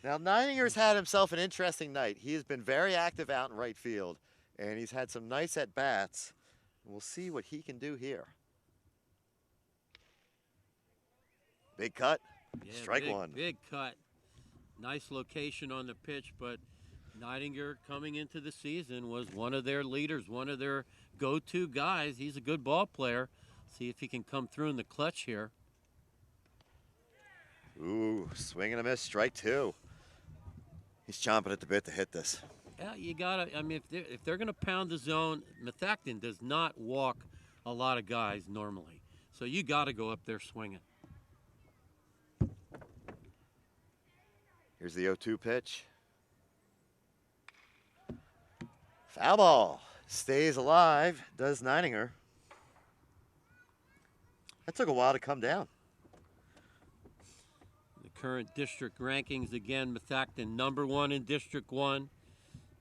Speaker 3: Now, Neininger's had himself an interesting night. He has been very active out in right field, and he's had some nice at-bats. We'll see what he can do here. Big cut.
Speaker 4: Yeah,
Speaker 3: Strike one.
Speaker 4: Big cut. Nice location on the pitch, but Neininger coming into the season was one of their leaders, one of their go-to guys. He's a good ball player. See if he can come through in the clutch here.
Speaker 3: Ooh, swing and a miss, strike two. He's chomping at the bit to hit this.
Speaker 4: Yeah, you gotta. I mean, if they're gonna pound the zone, Methacton does not walk a lot of guys normally, so you gotta go up there swinging.
Speaker 3: Here's the 0-2 pitch. Foul ball. Stays alive, does Neininger. That took a while to come down.
Speaker 4: The current district rankings, again, Methacton #1 in District 1.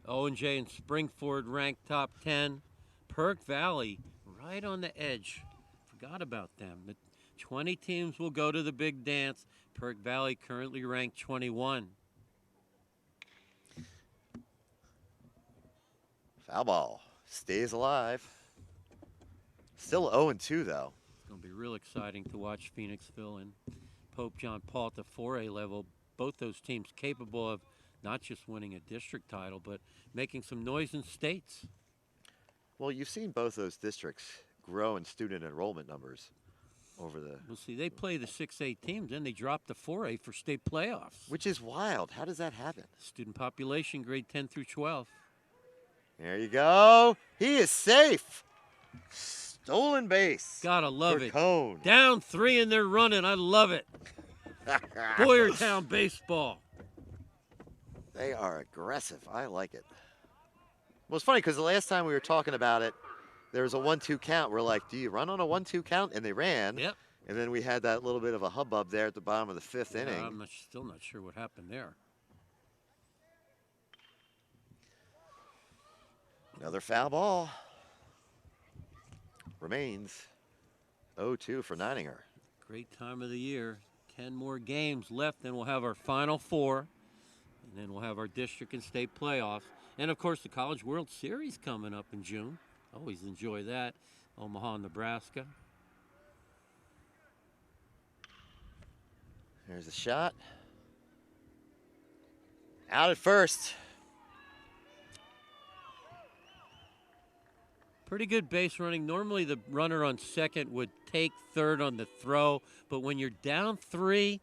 Speaker 4: O&J and Springford ranked top 10. Perk Valley right on the edge. Forgot about them. The 20 teams will go to the big dance. Perk Valley currently ranked 21.
Speaker 3: Foul ball. Stays alive. Still 0-2 though.
Speaker 4: It's going to be real exciting to watch Phoenixville and Pope John Paul at the 4A level. Both those teams capable of not just winning a district title, but making some noise in states.
Speaker 3: Well, you've seen both those districts grow in student enrollment numbers over the...
Speaker 4: Well, see, they play the 6A teams, then they drop the 4A for state playoffs.
Speaker 3: Which is wild. How does that happen?
Speaker 4: Student population, grade 10 through 12.
Speaker 3: There you go. He is safe. Stolen base.
Speaker 4: Gotta love
Speaker 3: for
Speaker 4: it.
Speaker 3: Cone.
Speaker 4: Down 3 and they're running. I love it. Boyertown baseball.
Speaker 3: They are aggressive. I like it. Well, it's funny because the last time we were talking about it, there was a 1-2 count. We're like, do you run on a 1-2 count? And they ran.
Speaker 4: Yep.
Speaker 3: And then we had that little bit of a hubbub there at the bottom of the 5th inning.
Speaker 4: I'm still not sure what happened there.
Speaker 3: Another foul ball. Remains 0-2 for Neininger.
Speaker 4: Great time of the year. 10 more games left, then we'll have our Final Four. And then we'll have our district and state playoffs. And, of course, the College World Series coming up in June. Always enjoy that. Omaha, Nebraska.
Speaker 3: There's a shot. Out at first.
Speaker 4: Pretty good base running. Normally the runner on second would take third on the throw, but when you're down 3,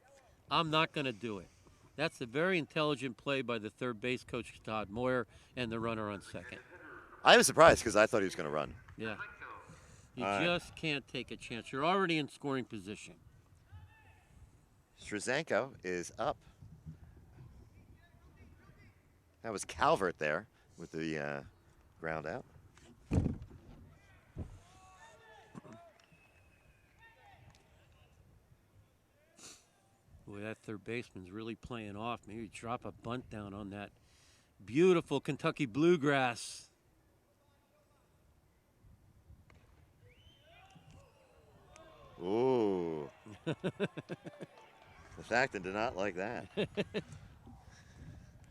Speaker 4: I'm not going to do it. That's a very intelligent play by the third base coach, Todd Moyer, and the runner on second.
Speaker 3: I was surprised because I thought he was going to run.
Speaker 4: Yeah. You just can't take a chance. You're already in scoring position.
Speaker 3: Strazanko is up. That was Calvert there with the ground out.
Speaker 4: Boy, that third baseman's really playing off. Maybe drop a bunt down on that beautiful Kentucky bluegrass.
Speaker 3: Ooh. The Methacton did not like that.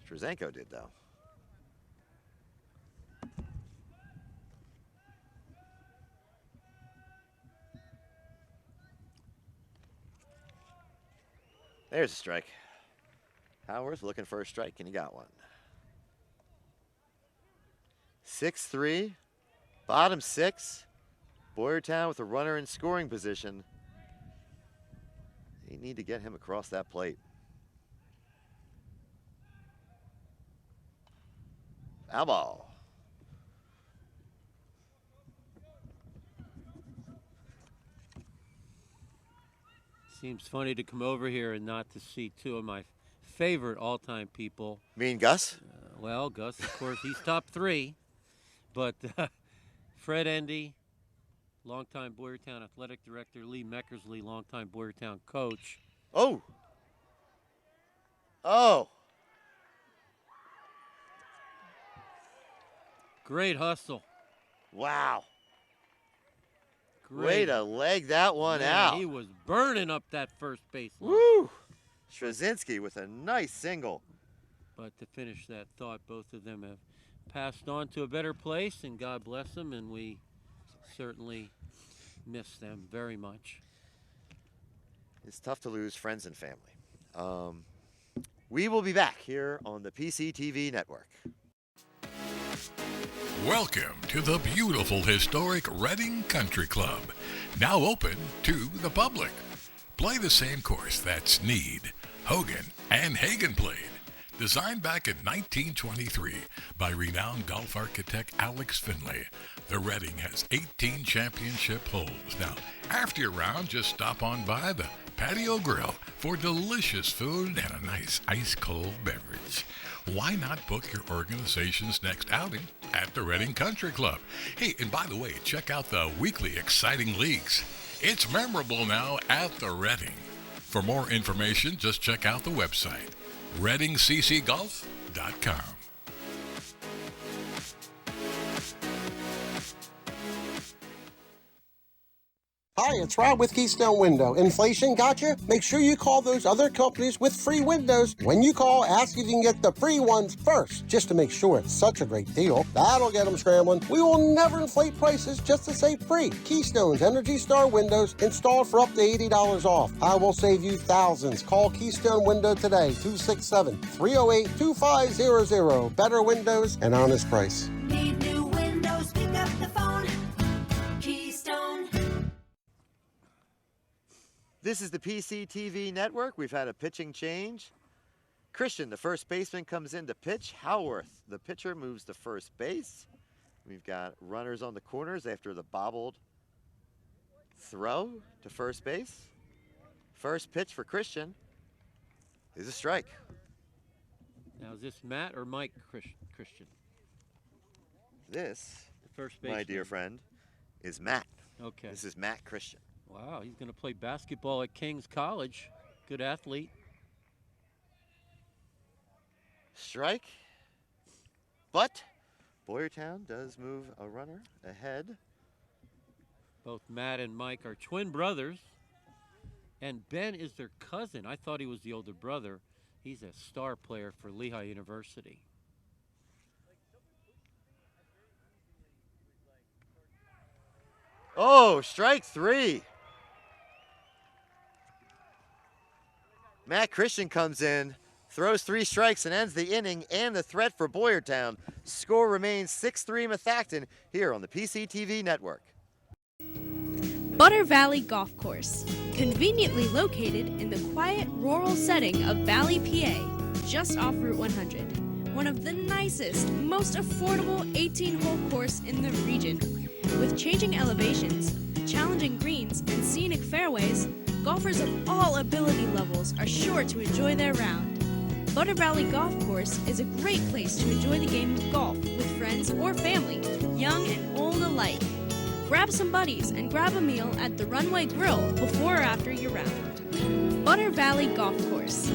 Speaker 3: Strazanko did, though. There's a strike. Howarth looking for a strike, and he got one. 6-3, bottom 6. Boyertown with a runner in scoring position. They need to get him across that plate. Foul ball.
Speaker 4: Seems funny to come over here and not to see two of my favorite all-time people.
Speaker 3: Mean Gus?
Speaker 4: Well, Gus, of course, he's top 3. But Fred Endy, longtime Boyertown athletic director, Lee Meckersley, longtime Boyertown coach.
Speaker 3: Oh. Oh.
Speaker 4: Great hustle.
Speaker 3: Wow. Way to leg that one out.
Speaker 4: He was burning up that first base line.
Speaker 3: Woo! Straczynski with a nice single.
Speaker 4: But to finish that thought, both of them have passed on to a better place, and God bless them, and we certainly miss them very much.
Speaker 3: It's tough to lose friends and family. We will be back here on the PCTV network.
Speaker 1: Welcome to the beautiful historic Reading Country Club, now open to the public. Play the same course that Snead, Hogan, and Hagen played. Designed back in 1923 by renowned golf architect Alex Finlay, the Reading has 18 championship holes. Now, after your round, just stop on by the Patio Grill for delicious food and a nice ice-cold beverage. Why not book your organization's next outing at the Reading Country Club? Hey, and by the way, check out the weekly exciting leagues. It's memorable now at the Reading. For more information, just check out the website, readingccgolf.com.
Speaker 8: Hi, it's Rob with Keystone Window. Inflation got you? Make sure you call those other companies with free windows. When you call, ask if you can get the free ones first, just to make sure it's such a great deal. That'll get them scrambling. We will never inflate prices just to say free. Keystone's Energy Star windows installed for up to $80 off. I will save you thousands. Call Keystone Window today, 267-308-2500. Better windows and honest price.
Speaker 9: Need new windows? Pick up the phone. Keystone.
Speaker 3: This is the PCTV network. We've had a pitching change. Christian, the first baseman, comes in to pitch. Howarth, the pitcher, moves to first base. We've got runners on the corners after the bobbled throw to first base. First pitch for Christian is a strike.
Speaker 4: Now, is this Matt or Mike Christian?
Speaker 3: This,
Speaker 4: the first
Speaker 3: my
Speaker 4: baseman.
Speaker 3: dear friend, is Matt.
Speaker 4: Okay.
Speaker 3: This is Matt Christian.
Speaker 4: Wow, he's going to play basketball at King's College. Good athlete.
Speaker 3: Strike. But Boyertown does move a runner ahead.
Speaker 4: Both Matt and Mike are twin brothers. And Ben is their cousin. I thought he was the older brother. He's a star player for Lehigh University.
Speaker 3: Oh, strike three. Matt Christian comes in, throws 3 strikes and ends the inning and the threat for Boyertown. Score remains 6-3 Methacton here on the PCTV network.
Speaker 7: Butter Valley Golf Course, conveniently located in the quiet rural setting of Valley, PA, just off Route 100. One of the nicest, most affordable 18-hole course in the region. With changing elevations, challenging greens, and scenic fairways, golfers of all ability levels are sure to enjoy their round. Butter Valley Golf Course is a great place to enjoy the game of golf with friends or family, young and old alike. Grab some buddies and grab a meal at the Runway Grill before or after your round. Butter Valley Golf Course.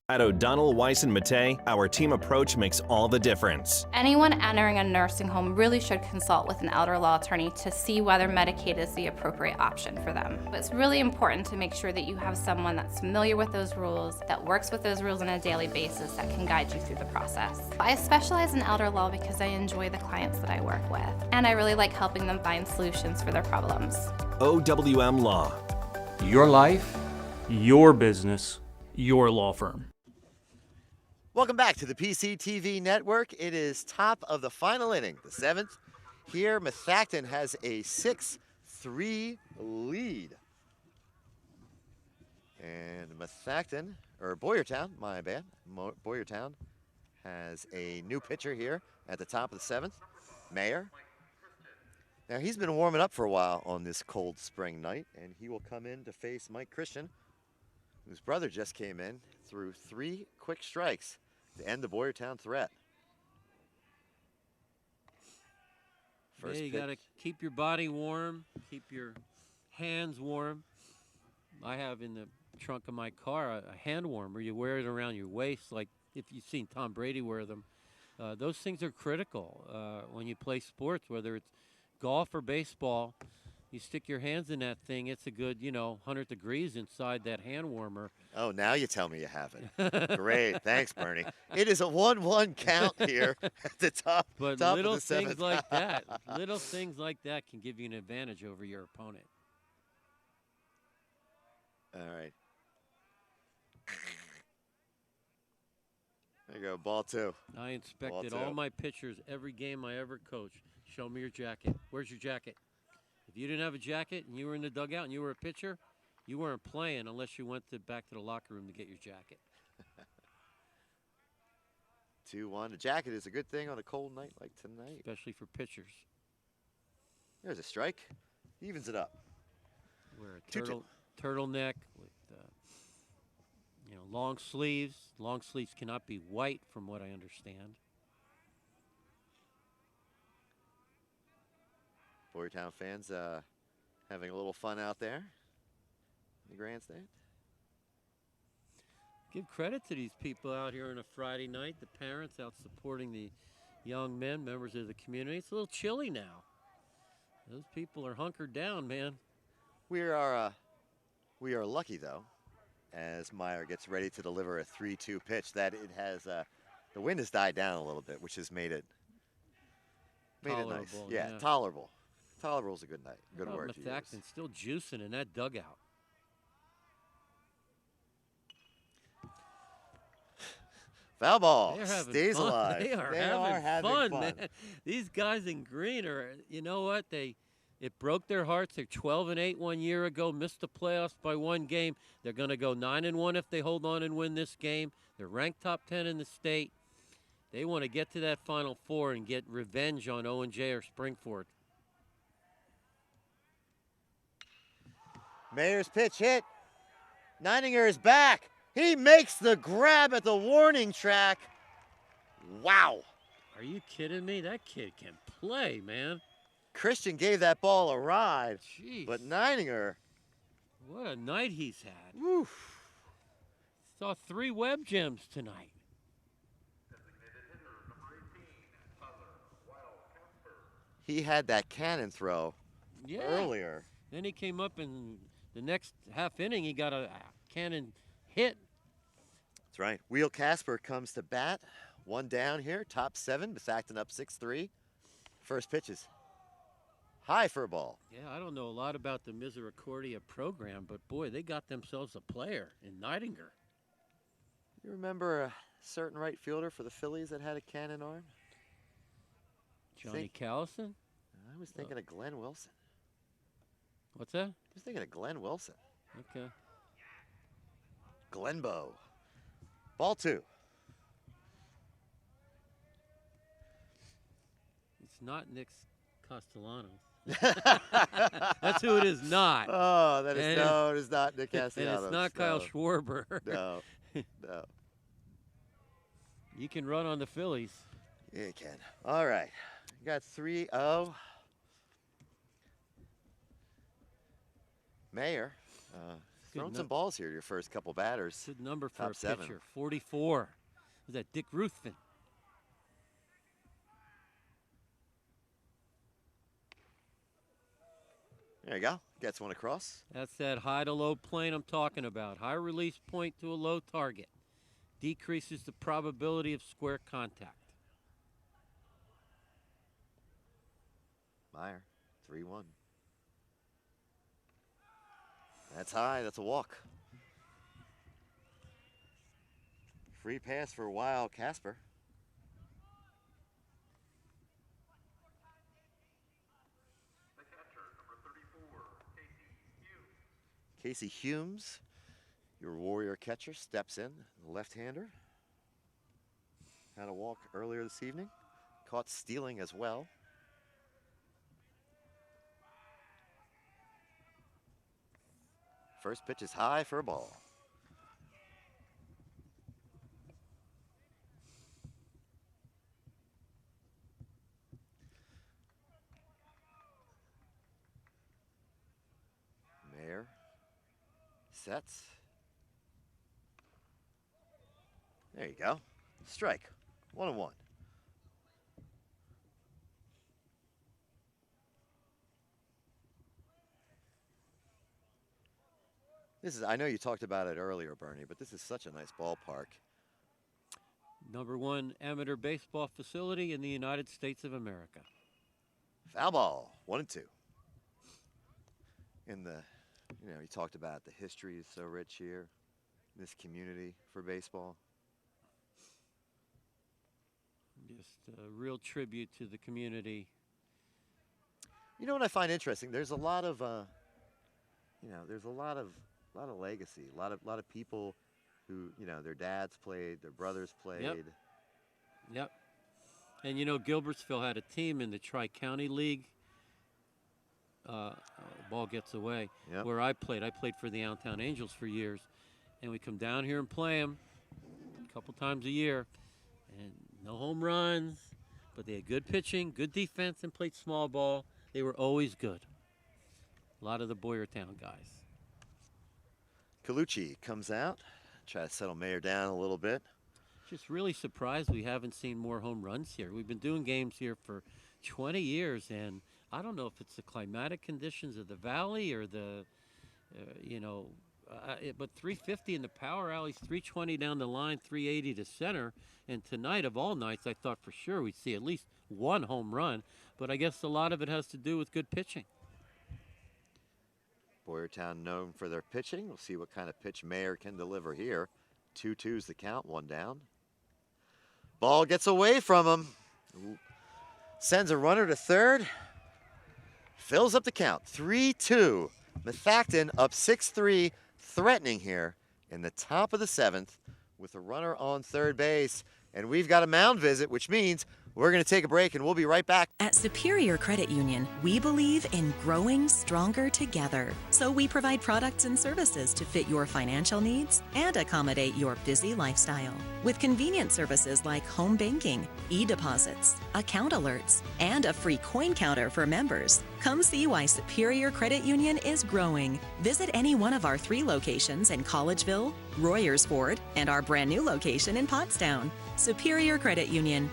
Speaker 10: At O'Donnell, Weiss & Mattei, our team approach makes all the difference.
Speaker 18: Anyone entering a nursing home really should consult with an elder law attorney to see whether Medicaid is the appropriate option for them. It's really important to make sure that you have someone that's familiar with those rules, that works with those rules on a daily basis, that can guide you through the process. I specialize in elder law because I enjoy the clients that I work with, and I really like helping them find solutions for their problems.
Speaker 10: OWM Law.
Speaker 13: Your life, your business, your law firm.
Speaker 3: Welcome back to the PCTV network. It is top of the final inning, the 7th. Here, Methacton has a 6-3 lead. And Boyertown, my bad, Boyertown has a new pitcher here at the top of the 7th, Mayer. Now, he's been warming up for a while on this cold spring night, and he will come in to face Mike Christian, whose brother just came in, threw 3 quick strikes to end the Boyertown threat.
Speaker 4: Yeah, you got to keep your body warm, keep your hands warm. I have in the trunk of my car a hand warmer. You wear it around your waist, like if you've seen Tom Brady wear them. Those things are critical when you play sports, whether it's golf or baseball. You stick your hands in that thing, it's a good, 100 degrees inside that hand warmer.
Speaker 3: Oh, now you tell me you haven't. Great. Thanks, Bernie. It is a 1-1 count here at the top,
Speaker 4: But
Speaker 3: top
Speaker 4: little
Speaker 3: of the
Speaker 4: things
Speaker 3: seventh.
Speaker 4: like that, little things like that can give you an advantage over your opponent.
Speaker 3: All right. There you go, ball 2.
Speaker 4: I inspected
Speaker 3: Ball
Speaker 4: all
Speaker 3: 2.
Speaker 4: my pitchers every game I ever coached. Show me your jacket. Where's your jacket? If you didn't have a jacket and you were in the dugout and you were a pitcher, you weren't playing unless you went back to the locker room to get your jacket.
Speaker 3: 2-1. The jacket is a good thing on a cold night like tonight.
Speaker 4: Especially for pitchers.
Speaker 3: There's a strike. Evens it up.
Speaker 4: Wear a
Speaker 3: 2-2.
Speaker 4: turtleneck with long sleeves. Long sleeves cannot be white, from what I understand.
Speaker 3: Boyertown fans having a little fun out there in the grandstand.
Speaker 4: Give credit to these people out here on a Friday night, the parents out supporting the young men, members of the community. It's a little chilly now. Those people are hunkered down, man.
Speaker 3: We are lucky, though, as Meyer gets ready to deliver a 3-2 pitch, that it has the wind has died down a little bit, which has made it nice.
Speaker 4: Tolerable,
Speaker 3: Yeah,
Speaker 4: yeah.
Speaker 3: tolerable. Tolerable is a good night. Good
Speaker 4: Oh,
Speaker 3: word to use.
Speaker 4: Methacton's still juicing in that dugout.
Speaker 3: Foul ball.
Speaker 4: They're having
Speaker 3: Stays
Speaker 4: fun.
Speaker 3: alive.
Speaker 4: They are having fun, man. These guys in green are, you know what? It broke their hearts. They're 12-8 1 year ago, missed the playoffs by 1 game. They're going to go 9-1 if they hold on and win this game. They're ranked top 10 in the state. They want to get to that Final Four and get revenge on O&J or Springford.
Speaker 3: Mayer's pitch hit. Neininger is back. He makes the grab at the warning track. Wow.
Speaker 4: Are you kidding me? That kid can play, man.
Speaker 3: Christian gave that ball a ride.
Speaker 4: Jeez.
Speaker 3: But Neininger.
Speaker 4: What a night he's had.
Speaker 3: Woof.
Speaker 4: Saw 3 web gems tonight.
Speaker 3: He had that cannon throw
Speaker 4: Yeah.
Speaker 3: earlier.
Speaker 4: Then he came up in the next half inning. He got a cannon hit.
Speaker 3: That's right. Wheel Casper comes to bat. 1 down here. Top 7. Methacton up 6-3. First pitches. High for a ball.
Speaker 4: Yeah, I don't know a lot about the Misericordia program, but boy, they got themselves a player in Neininger.
Speaker 3: You remember a certain right fielder for the Phillies that had a cannon arm?
Speaker 4: Johnny Callison?
Speaker 3: I was thinking of Glenn Wilson.
Speaker 4: What's that?
Speaker 3: I was thinking of Glenn Wilson.
Speaker 4: Okay.
Speaker 3: Glenbow. Ball 2.
Speaker 4: It's not Nick Castellanos. That's who it is not.
Speaker 3: Oh, that is no, it is not Nick Castellanos.
Speaker 4: And it's not Kyle Schwarber.
Speaker 3: No, no.
Speaker 4: You can run on the Phillies.
Speaker 3: Yeah, you can. All right. You got 3-0. Mayer, throwing some balls here to your first couple batters.
Speaker 4: Good number for
Speaker 3: Top
Speaker 4: a
Speaker 3: 7.
Speaker 4: pitcher. 44. Was that Dick Ruthven?
Speaker 3: There you go. Gets one across.
Speaker 4: That's that high to low plane I'm talking about. High release point to a low target. Decreases the probability of square contact.
Speaker 3: Meyer, 3-1. That's high. That's a walk. Free pass for Wild Casper. Casey Humes, your Warrior catcher, steps in, the left-hander. Had a walk earlier this evening. Caught stealing as well. First pitch is high for a ball. Mayer sets. There you go. Strike. 1-1. I know you talked about it earlier, Bernie, but this is such a nice ballpark.
Speaker 4: #1 amateur baseball facility in the United States of America.
Speaker 3: Foul ball, 1-2. You talked about the history is so rich here, this community for baseball.
Speaker 4: Just a real tribute to the community.
Speaker 3: You know what I find interesting? There's a lot of, there's a lot of legacy, a lot of people who, their dads played, their brothers played.
Speaker 4: Yep. And Gilbertsville had a team in the Tri-County League. Ball gets away.
Speaker 3: Yep.
Speaker 4: Where I played for the Allentown Angels for years, and we come down here and play them a couple times a year, and no home runs, but they had good pitching, good defense, and played small ball. They were always good. A lot of the Boyertown guys.
Speaker 3: Colucci comes out, try to settle Mayer down a little bit.
Speaker 4: Just really surprised we haven't seen more home runs here. We've been doing games here for 20 years, and I don't know if it's the climatic conditions of the valley or but 350 in the power alleys, 320 down the line, 380 to center. And tonight, of all nights, I thought for sure we'd see at least one home run, but I guess a lot of it has to do with good pitching.
Speaker 3: Boyertown known for their pitching. We'll see what kind of pitch Mayer can deliver here. 2-2's the count, 1 down. Ball gets away from him. Ooh. Sends a runner to third. Fills up the count, 3-2. Methacton up 6-3, threatening here in the top of the 7th with a runner on third base. And we've got a mound visit, which means we're going to take a break and we'll be right back.
Speaker 6: At Superior Credit Union, we believe in growing stronger together. So we provide products and services to fit your financial needs and accommodate your busy lifestyle. With convenient services like home banking, e-deposits, account alerts, and a free coin counter for members. Come see why Superior Credit Union is growing. Visit any one of our 3 locations in Collegeville, Royersford, and our brand new location in Pottstown. Superior Credit Union.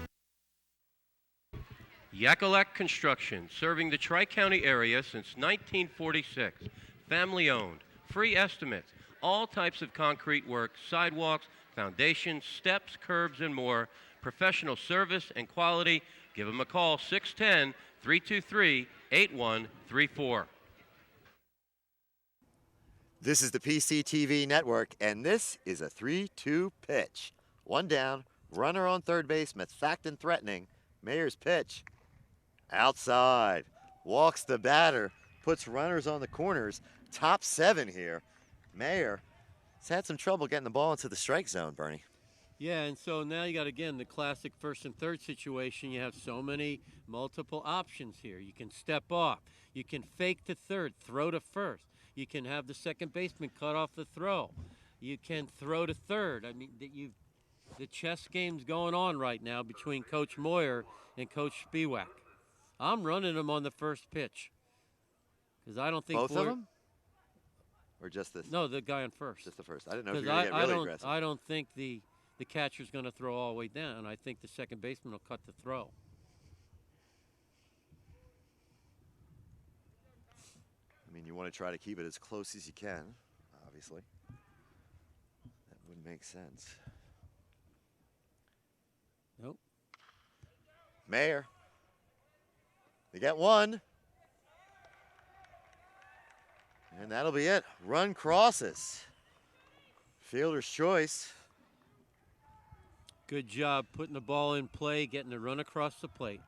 Speaker 21: Yakalak Construction, serving the Tri-County area since 1946. Family owned, free estimates, all types of concrete work, sidewalks, foundations, steps, curbs, and more. Professional service and quality. Give them a call, 610-323-8134.
Speaker 3: This is the PCTV network, and this is a 3-2 pitch. 1 down, runner on third base, Methacton threatening. Mayer's pitch. Outside, walks the batter, puts runners on the corners, top 7 here. Mayer has had some trouble getting the ball into the strike zone, Bernie.
Speaker 4: Yeah, and so now you got, again, the classic first and third situation. You have so many multiple options here. You can step off. You can fake to third, throw to first. You can have the second baseman cut off the throw. You can throw to third. I mean, the chess game's going on right now between Coach Moyer and Coach Spiewak. I'm running them on the first pitch because I don't think
Speaker 3: both of them, or just this?
Speaker 4: No, the guy on first.
Speaker 3: Just the first. I didn't know if you were going to get really aggressive.
Speaker 4: I don't think the catcher's going to throw all the way down. I think the second baseman will cut the throw.
Speaker 3: I mean, you want to try to keep it as close as you can, obviously. That would make sense.
Speaker 4: Nope.
Speaker 3: Mayer. They get 1. And that'll be it. Run crosses. Fielder's choice.
Speaker 4: Good job putting the ball in play, getting the run across the plate.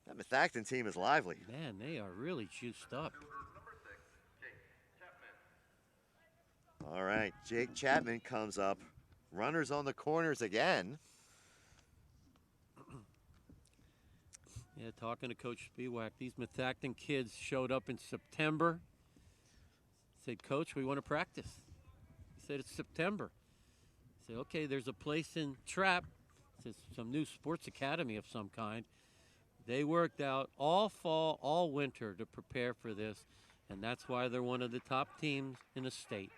Speaker 3: That Methacton team is lively.
Speaker 4: Man, they are really juiced up.
Speaker 3: All right, Jake Chapman comes up. Runners on the corners again.
Speaker 4: Yeah, talking to Coach Spiewak, these Methacton kids showed up in September. Said, Coach, we want to practice. He said, it's September. I said, okay, there's a place in Trapp. It's some new sports academy of some kind. They worked out all fall, all winter to prepare for this, and that's why they're one of the top teams in the state.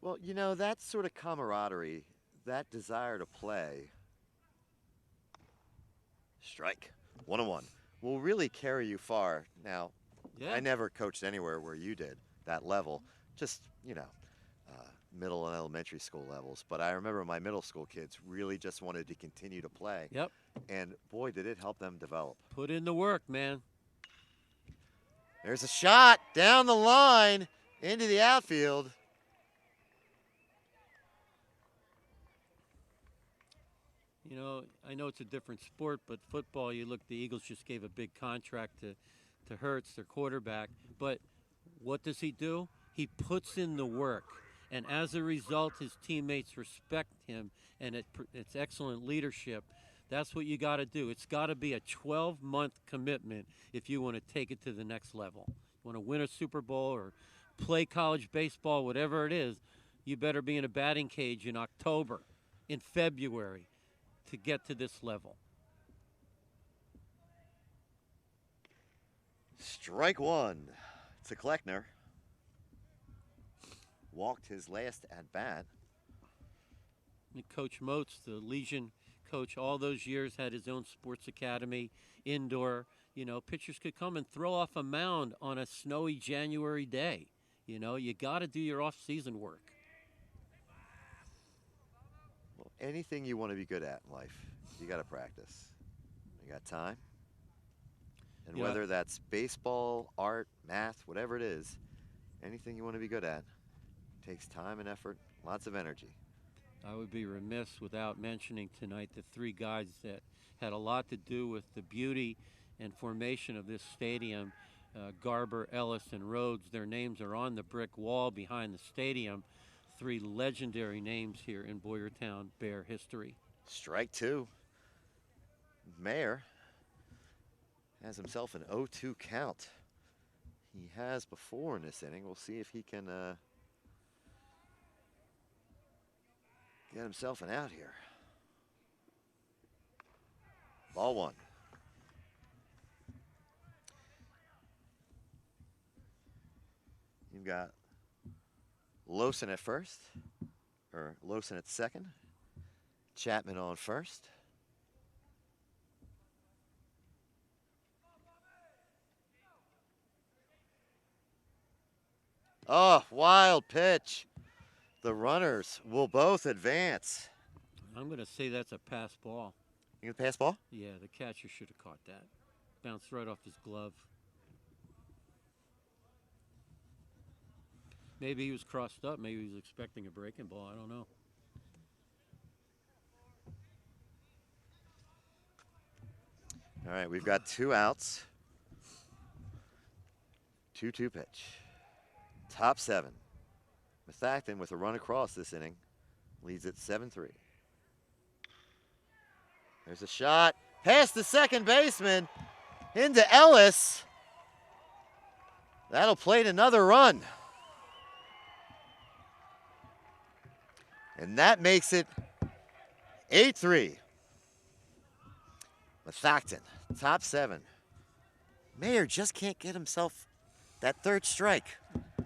Speaker 3: Well, you know, that sort of camaraderie, that desire to play, strike, 1-1, will really carry you far. Now,
Speaker 4: Yeah.
Speaker 3: I never coached anywhere where you did that level, just, middle and elementary school levels. But I remember my middle school kids really just wanted to continue to play.
Speaker 4: Yep.
Speaker 3: And boy, did it help them develop.
Speaker 4: Put in the work, man.
Speaker 3: There's a shot down the line into the outfield.
Speaker 4: I know it's a different sport, but football, you look, the Eagles just gave a big contract to Hurts, their quarterback. But what does he do? He puts in the work. And as a result, his teammates respect him, and it's excellent leadership. That's what you got to do. It's got to be a 12-month commitment if you want to take it to the next level. You want to win a Super Bowl or play college baseball, whatever it is, you better be in a batting cage in October, in February, to get to this level.
Speaker 3: Strike one to Kleckner. Walked his last at bat.
Speaker 4: Coach Moats, the Legion coach, all those years had his own sports academy, indoor. Pitchers could come and throw off a mound on a snowy January day. You got to do your off-season work.
Speaker 3: Well, anything you want to be good at in life, you got to practice. You got time. And whether that's baseball, art, math, whatever it is, anything you want to be good at takes time and effort, lots of energy.
Speaker 4: I would be remiss without mentioning tonight the three guys that had a lot to do with the beauty and formation of this stadium. Garber, Ellis, and Rhodes, their names are on the brick wall behind the stadium. Three legendary names here in Boyertown Bear history.
Speaker 3: Strike two. Mayer has himself an 0-2 count. He has before in this inning. We'll see if he can get himself an out here. Ball one. You've got Lawson at first, or Lawson at second. Chapman on first. Oh, wild pitch. The runners will both advance.
Speaker 4: I'm going to say that's a pass ball.
Speaker 3: You gonna pass ball?
Speaker 4: Yeah, the catcher should have caught that. Bounced right off his glove. Maybe he was crossed up. Maybe he was expecting a breaking ball. I don't know.
Speaker 3: All right, we've got 2 outs. 2-2 pitch. Top 7. Methacton with a run across this inning leads at 7-3. There's a shot past the second baseman into Ellis. That'll plate another run. And that makes it 8-3. Methacton, top 7. Mayer just can't get himself that third strike.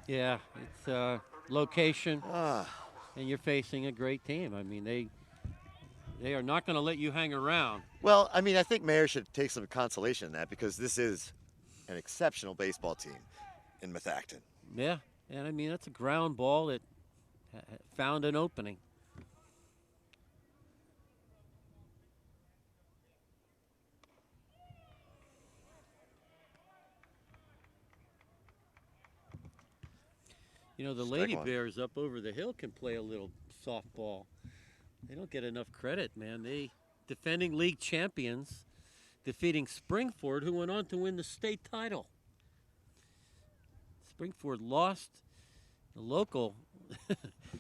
Speaker 4: Yeah, it's location, and you're facing a great team. I mean, they are not going to let you hang around.
Speaker 3: Well, I mean, I think Mayer should take some consolation in that because this is an exceptional baseball team in Methacton.
Speaker 4: Yeah, and I mean, that's a ground ball that found an opening. The Lady Bears up over the hill can play a little softball. They don't get enough credit, man. They defending league champions, defeating Springford, who went on to win the state title. Springford lost the local.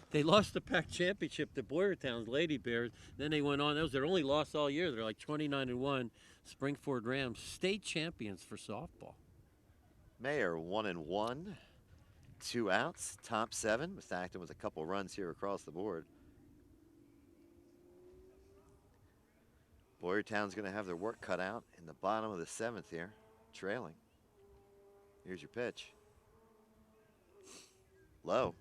Speaker 4: They lost the PAC championship to Boyertown's Lady Bears. Then they went on. That was their only loss all year. They're like 29-1. Springford Rams, state champions for softball.
Speaker 3: Mayer 1-1. 2 outs, top 7. Methacton with a couple runs here across the board. Boyertown's going to have their work cut out in the bottom of the 7th here, trailing. Here's your pitch. Low.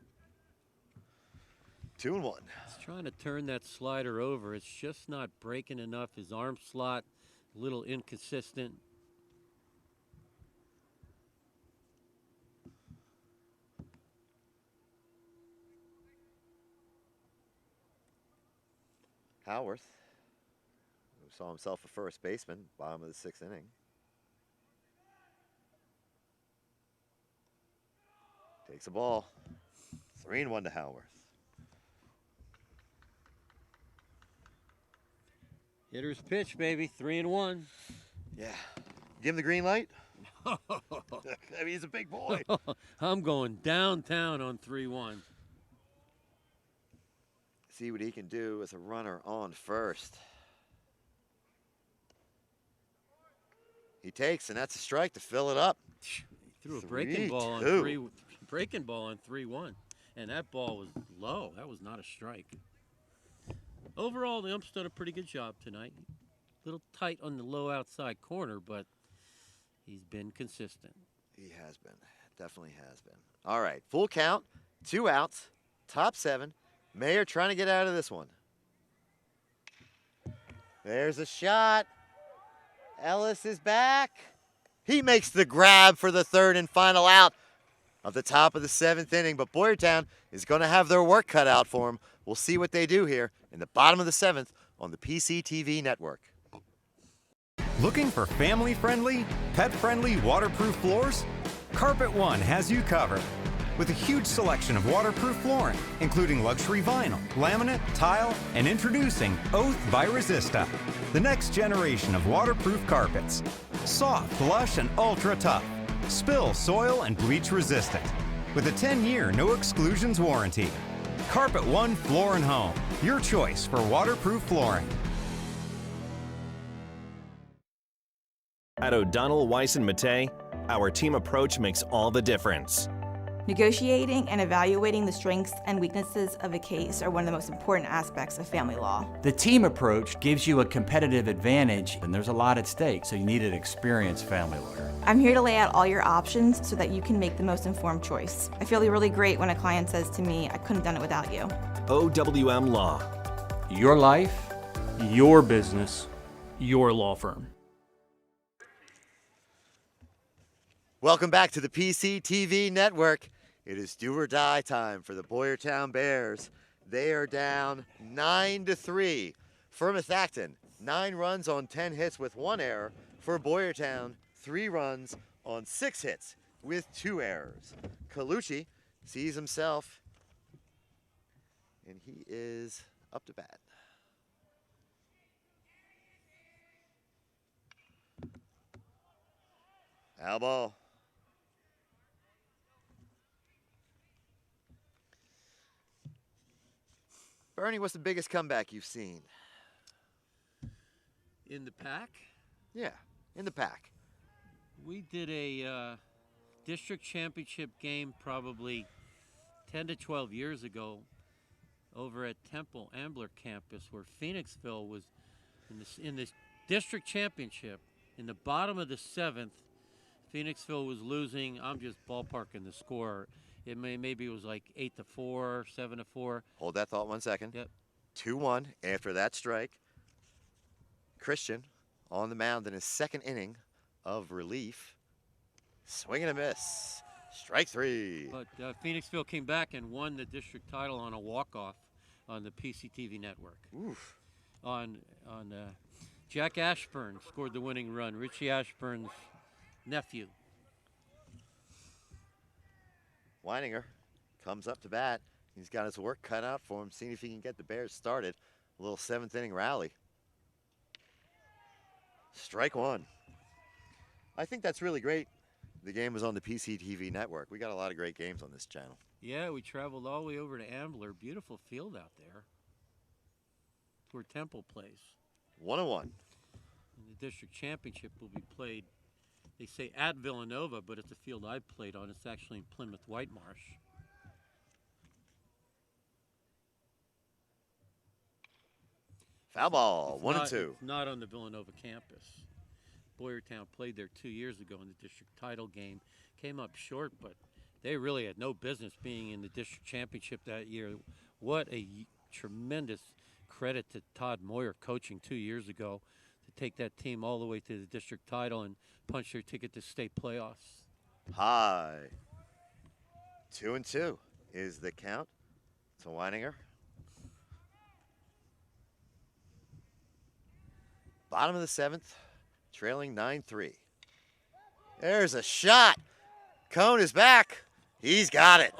Speaker 3: 2-1.
Speaker 4: He's trying to turn that slider over. It's just not breaking enough. His arm slot, a little inconsistent.
Speaker 3: Howarth, who saw himself a first baseman, bottom of the 6th inning. Takes a ball. 3-1 to Howarth.
Speaker 4: Hitter's pitch, baby. 3-1.
Speaker 3: Yeah. Give him the green light? I mean, he's a big boy.
Speaker 4: I'm going downtown on 3-1.
Speaker 3: See what he can do with a runner on first. He takes, and that's a strike to fill it up.
Speaker 4: He threw a breaking ball on 3-1, and that ball was low. That was not a strike. Overall, the ump's done a pretty good job tonight. A little tight on the low outside corner, but he's been consistent.
Speaker 3: He has been. Definitely has been. All right, full count, 2 outs, top 7. Mayer trying to get out of this one. There's a shot. Ellis is back. He makes the grab for the 3rd and final out of the top of the 7th inning, but Boyertown is going to have their work cut out for them. We'll see what they do here in the bottom of the 7th on the PCTV network.
Speaker 16: Looking for family-friendly, pet-friendly waterproof floors? Carpet One has you covered. With a huge selection of waterproof flooring, including luxury vinyl, laminate, tile, and introducing Oath by Resista, the next generation of waterproof carpets. Soft, lush, and ultra tough. Spill, soil, and bleach resistant. With a 10-year no exclusions warranty. Carpet One Floor and Home, your choice for waterproof flooring.
Speaker 10: At O'Donnell, Weiss & Mattei, our team approach makes all the difference.
Speaker 11: Negotiating and evaluating the strengths and weaknesses of a case are one of the most important aspects of family law.
Speaker 12: The team approach gives you a competitive advantage, and there's a lot at stake, so you need an experienced family lawyer.
Speaker 11: I'm here to lay out all your options so that you can make the most informed choice. I feel really great when a client says to me, I couldn't have done it without you.
Speaker 10: OWM Law.
Speaker 12: Your life,
Speaker 2: Your business, your law firm.
Speaker 3: Welcome back to the PCTV network. It is do or die time for the Boyertown Bears. They are down 9-3. Firmouth Acton, 9 runs on 10 hits with 1 error. For Boyertown, 3 runs on 6 hits with 2 errors. Colucci sees himself, and he is up to bat. Foul ball. Bernie, what's the biggest comeback you've seen?
Speaker 4: In the PAC?
Speaker 3: Yeah, in the PAC.
Speaker 4: We did a district championship game probably 10 to 12 years ago over at Temple Ambler campus, where Phoenixville was in this district championship. In the bottom of the 7th, Phoenixville was losing. I'm just ballparking the score. Maybe it was like 8-4, 7-4.
Speaker 3: Hold that thought 1 second.
Speaker 4: Yep.
Speaker 3: 2-1 after that strike. Christian on the mound in his 2nd inning of relief. Swing and a miss. Strike 3.
Speaker 4: But Phoenixville came back and won the district title on a walk-off on the PCTV network.
Speaker 3: Oof.
Speaker 4: Jack Ashburn scored the winning run. Richie Ashburn's nephew.
Speaker 3: Weininger comes up to bat. He's got his work cut out for him, seeing if he can get the Bears started. A little 7th inning rally. Strike 1. I think that's really great. The game was on the PCTV network. We got a lot of great games on this channel.
Speaker 4: Yeah, we traveled all the way over to Ambler. Beautiful field out there. Where Temple plays.
Speaker 3: 1-1.
Speaker 4: And the district championship will be played, they say at Villanova, but it's a field I played on. It's actually in Plymouth Whitemarsh.
Speaker 3: Foul ball, 1-2.
Speaker 4: It's not on the Villanova campus. Boyertown played there 2 years ago in the district title game. Came up short, but they really had no business being in the district championship that year. What a tremendous credit to Todd Moyer coaching 2 years ago to take that team all the way to the district title and punch their ticket to state playoffs.
Speaker 3: High. 2-2 is the count to Weininger. Bottom of the 7th, trailing 9-3. There's a shot. Cone is back. He's got it.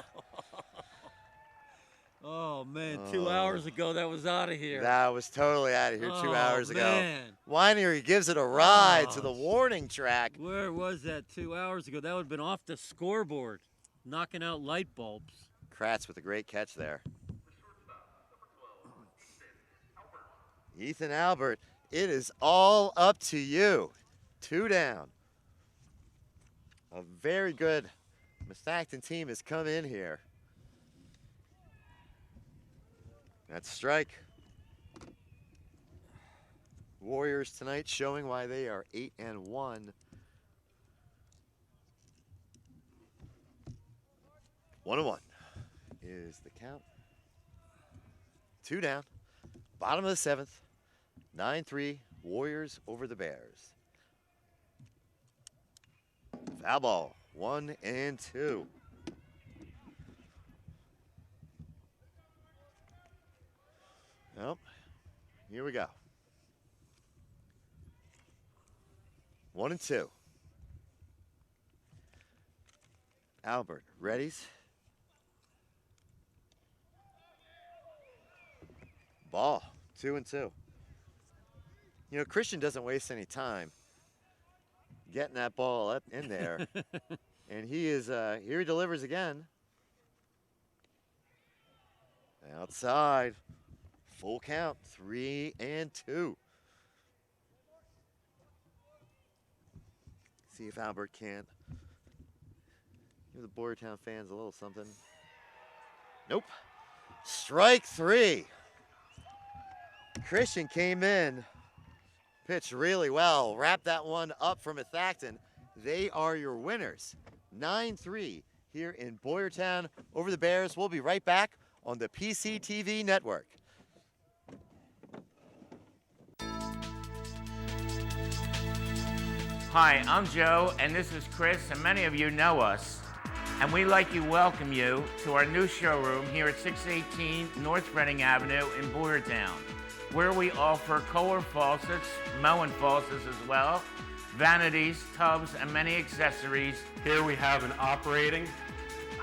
Speaker 4: Oh, man, 2 hours ago, that was out of here.
Speaker 3: That was totally out of here 2 hours ago.
Speaker 4: Man.
Speaker 3: Winery gives it a ride to the warning track.
Speaker 4: Where was that 2 hours ago? That would have been off the scoreboard, knocking out light bulbs.
Speaker 3: Kratz with a great catch there. Ethan Albert, it is all up to you. 2 down. A very good Methacton team has come in here. That's strike. Warriors tonight showing why they are 8-1. 1-1 is the count. 2 down. Bottom of the 7th. 9-3. Warriors over the Bears. Foul ball. 1-2. Nope. Here we go. 1-2. Albert, readies. Ball, 2-2. You know, Christian doesn't waste any time getting that ball up in there. And he is, here he delivers again. Outside. Full count, 3-2. See if Albert can't give the Boyertown fans a little something. Nope. Strike 3. Christian came in, pitched really well, wrapped that one up for Methacton. They are your winners. 9-3 here in Boyertown over the Bears. We'll be right back on the PCTV network.
Speaker 14: Hi, I'm Joe, and this is Chris, and many of you know us. And we'd like to welcome you to our new showroom here at 618 North Reading Avenue in Boyertown, where we offer Kohler faucets, Moen faucets as well, vanities, tubs, and many accessories.
Speaker 15: Here we have an operating,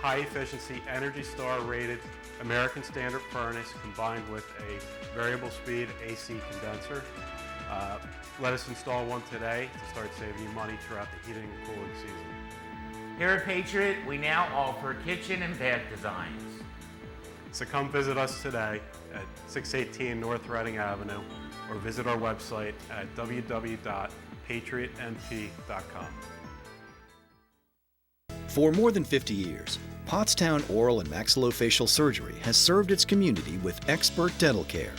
Speaker 15: high-efficiency, Energy Star rated American Standard furnace combined with a variable speed AC condenser. Let us install one today to start saving you money throughout the heating and cooling season.
Speaker 14: Here at Patriot, we now offer kitchen and bath designs.
Speaker 15: So come visit us today at 618 North Reading Avenue or visit our website at www.patriotnp.com.
Speaker 5: For more than 50 years, Pottstown Oral and Maxillofacial Surgery has served its community with expert dental care,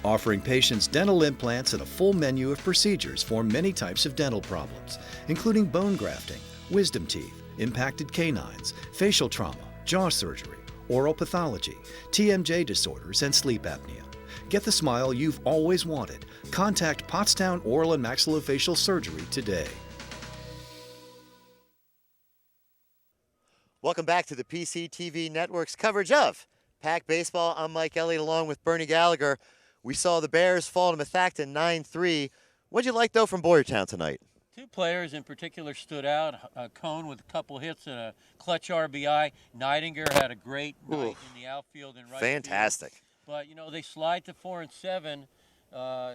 Speaker 5: offering patients dental implants and a full menu of procedures for many types of dental problems, including bone grafting, wisdom teeth, impacted canines, facial trauma, jaw surgery, oral pathology, TMJ disorders, and sleep apnea. Get the smile you've always wanted. Contact Pottstown Oral and Maxillofacial Surgery today.
Speaker 3: Welcome back to the PCTV Network's coverage of PAC Baseball. I'm Mike Elliott along with Bernie Gallagher. We saw the Bears fall to Methacton 9-3. What'd you like, though, from Boyertown tonight?
Speaker 4: Two players in particular stood out. Cone with a couple hits and a clutch RBI. Neidinger had a great night in the outfield and right
Speaker 3: Fantastic.
Speaker 4: field. But, you know, they slide to 4-7,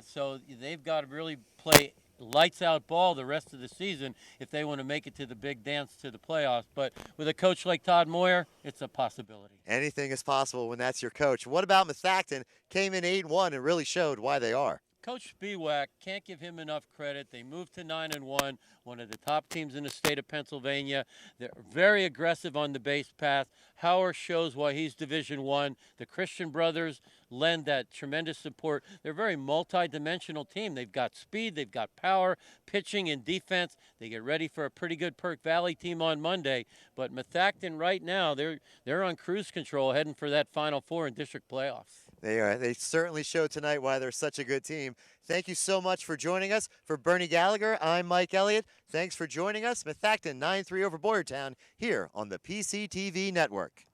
Speaker 4: so they've got to really play lights-out ball the rest of the season if they want to make it to the big dance to the playoffs. But with a coach like Todd Moyer, it's a possibility.
Speaker 3: Anything is possible when that's your coach. What about Methacton? Came in 8-1 and really showed why they are.
Speaker 4: Coach Spiewak, can't give him enough credit. They moved to 9-1, one of the top teams in the state of Pennsylvania. They're very aggressive on the base path. Howard shows why he's Division I. The Christian brothers lend that tremendous support. They're a very multi-dimensional team. They've got speed, they've got power, pitching and defense. They get ready for a pretty good Perk Valley team on Monday. But Methacton right now, they're on cruise control heading for that Final Four in district playoffs.
Speaker 3: They are. They certainly showed tonight why they're such a good team. Thank you so much for joining us. For Bernie Gallagher, I'm Mike Elliott. Thanks for joining us. Methacton 9-3 over Boyertown here on the PCTV Network.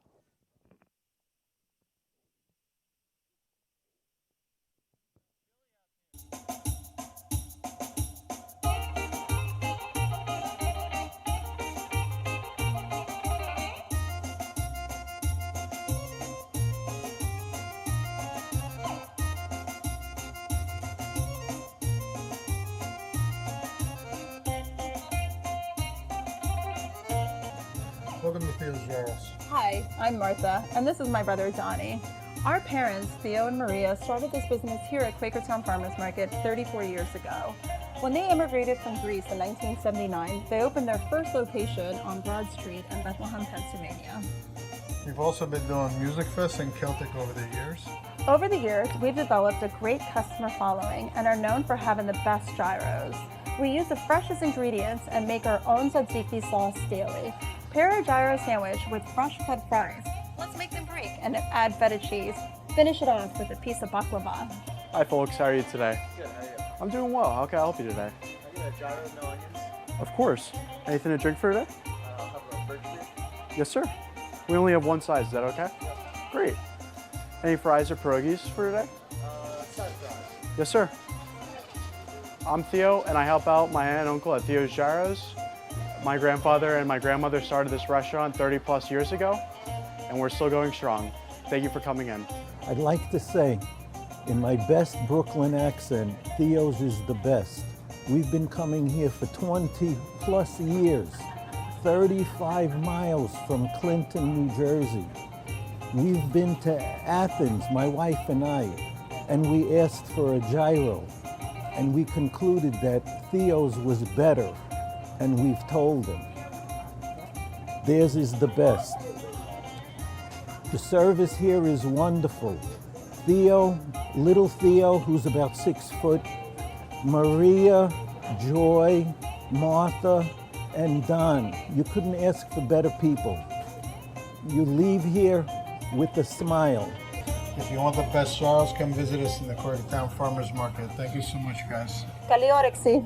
Speaker 19: Welcome to Theo's Gyros.
Speaker 20: Hi, I'm Martha, and this is my brother Johnny. Our parents, Theo and Maria, started this business here at Quakertown Farmers Market 34 years ago. When they immigrated from Greece in 1979, they opened their first location on Broad Street in Bethlehem, Pennsylvania.
Speaker 19: We've also been doing Music Fest and Celtic over the years.
Speaker 20: Over the years, we've developed a great customer following and are known for having the best gyros. We use the freshest ingredients and make our own tzatziki sauce daily. Pair a gyro sandwich with fresh cut fries. Let's make them break and add feta cheese. Finish it off with a piece of baklava.
Speaker 23: Hi folks, how are you today?
Speaker 19: Good, how are you?
Speaker 23: I'm doing well. How can I help you today?
Speaker 19: I get a gyro, no onions.
Speaker 23: Of course. Anything to drink for today?
Speaker 19: I'll have a birch beer.
Speaker 23: Yes, sir. We only have one size. Is that okay?
Speaker 19: Yes.
Speaker 23: Great. Any fries or pierogies for today?
Speaker 19: Side fries.
Speaker 23: Yes, sir. I'm Theo, and I help out my aunt and uncle at Theo's Gyros. My grandfather and my grandmother started this restaurant 30 plus years ago, and we're still going strong. Thank you for coming in.
Speaker 24: I'd like to say, in my best Brooklyn accent, Theo's is the best. We've been coming here for 20 plus years, 35 miles from Clinton, New Jersey. We've been to Athens, my wife and I, and we asked for a gyro, and we concluded that Theo's was better, and we've told them. Theirs is the best. The service here is wonderful. Theo, little Theo, who's about 6 foot, Maria, Joy, Martha, and Don. You couldn't ask for better people. You leave here with a smile.
Speaker 19: If you want the best gyros, come visit us in the Quakertown Farmers Market. Thank you so much, guys.
Speaker 20: Καλή όρεξη.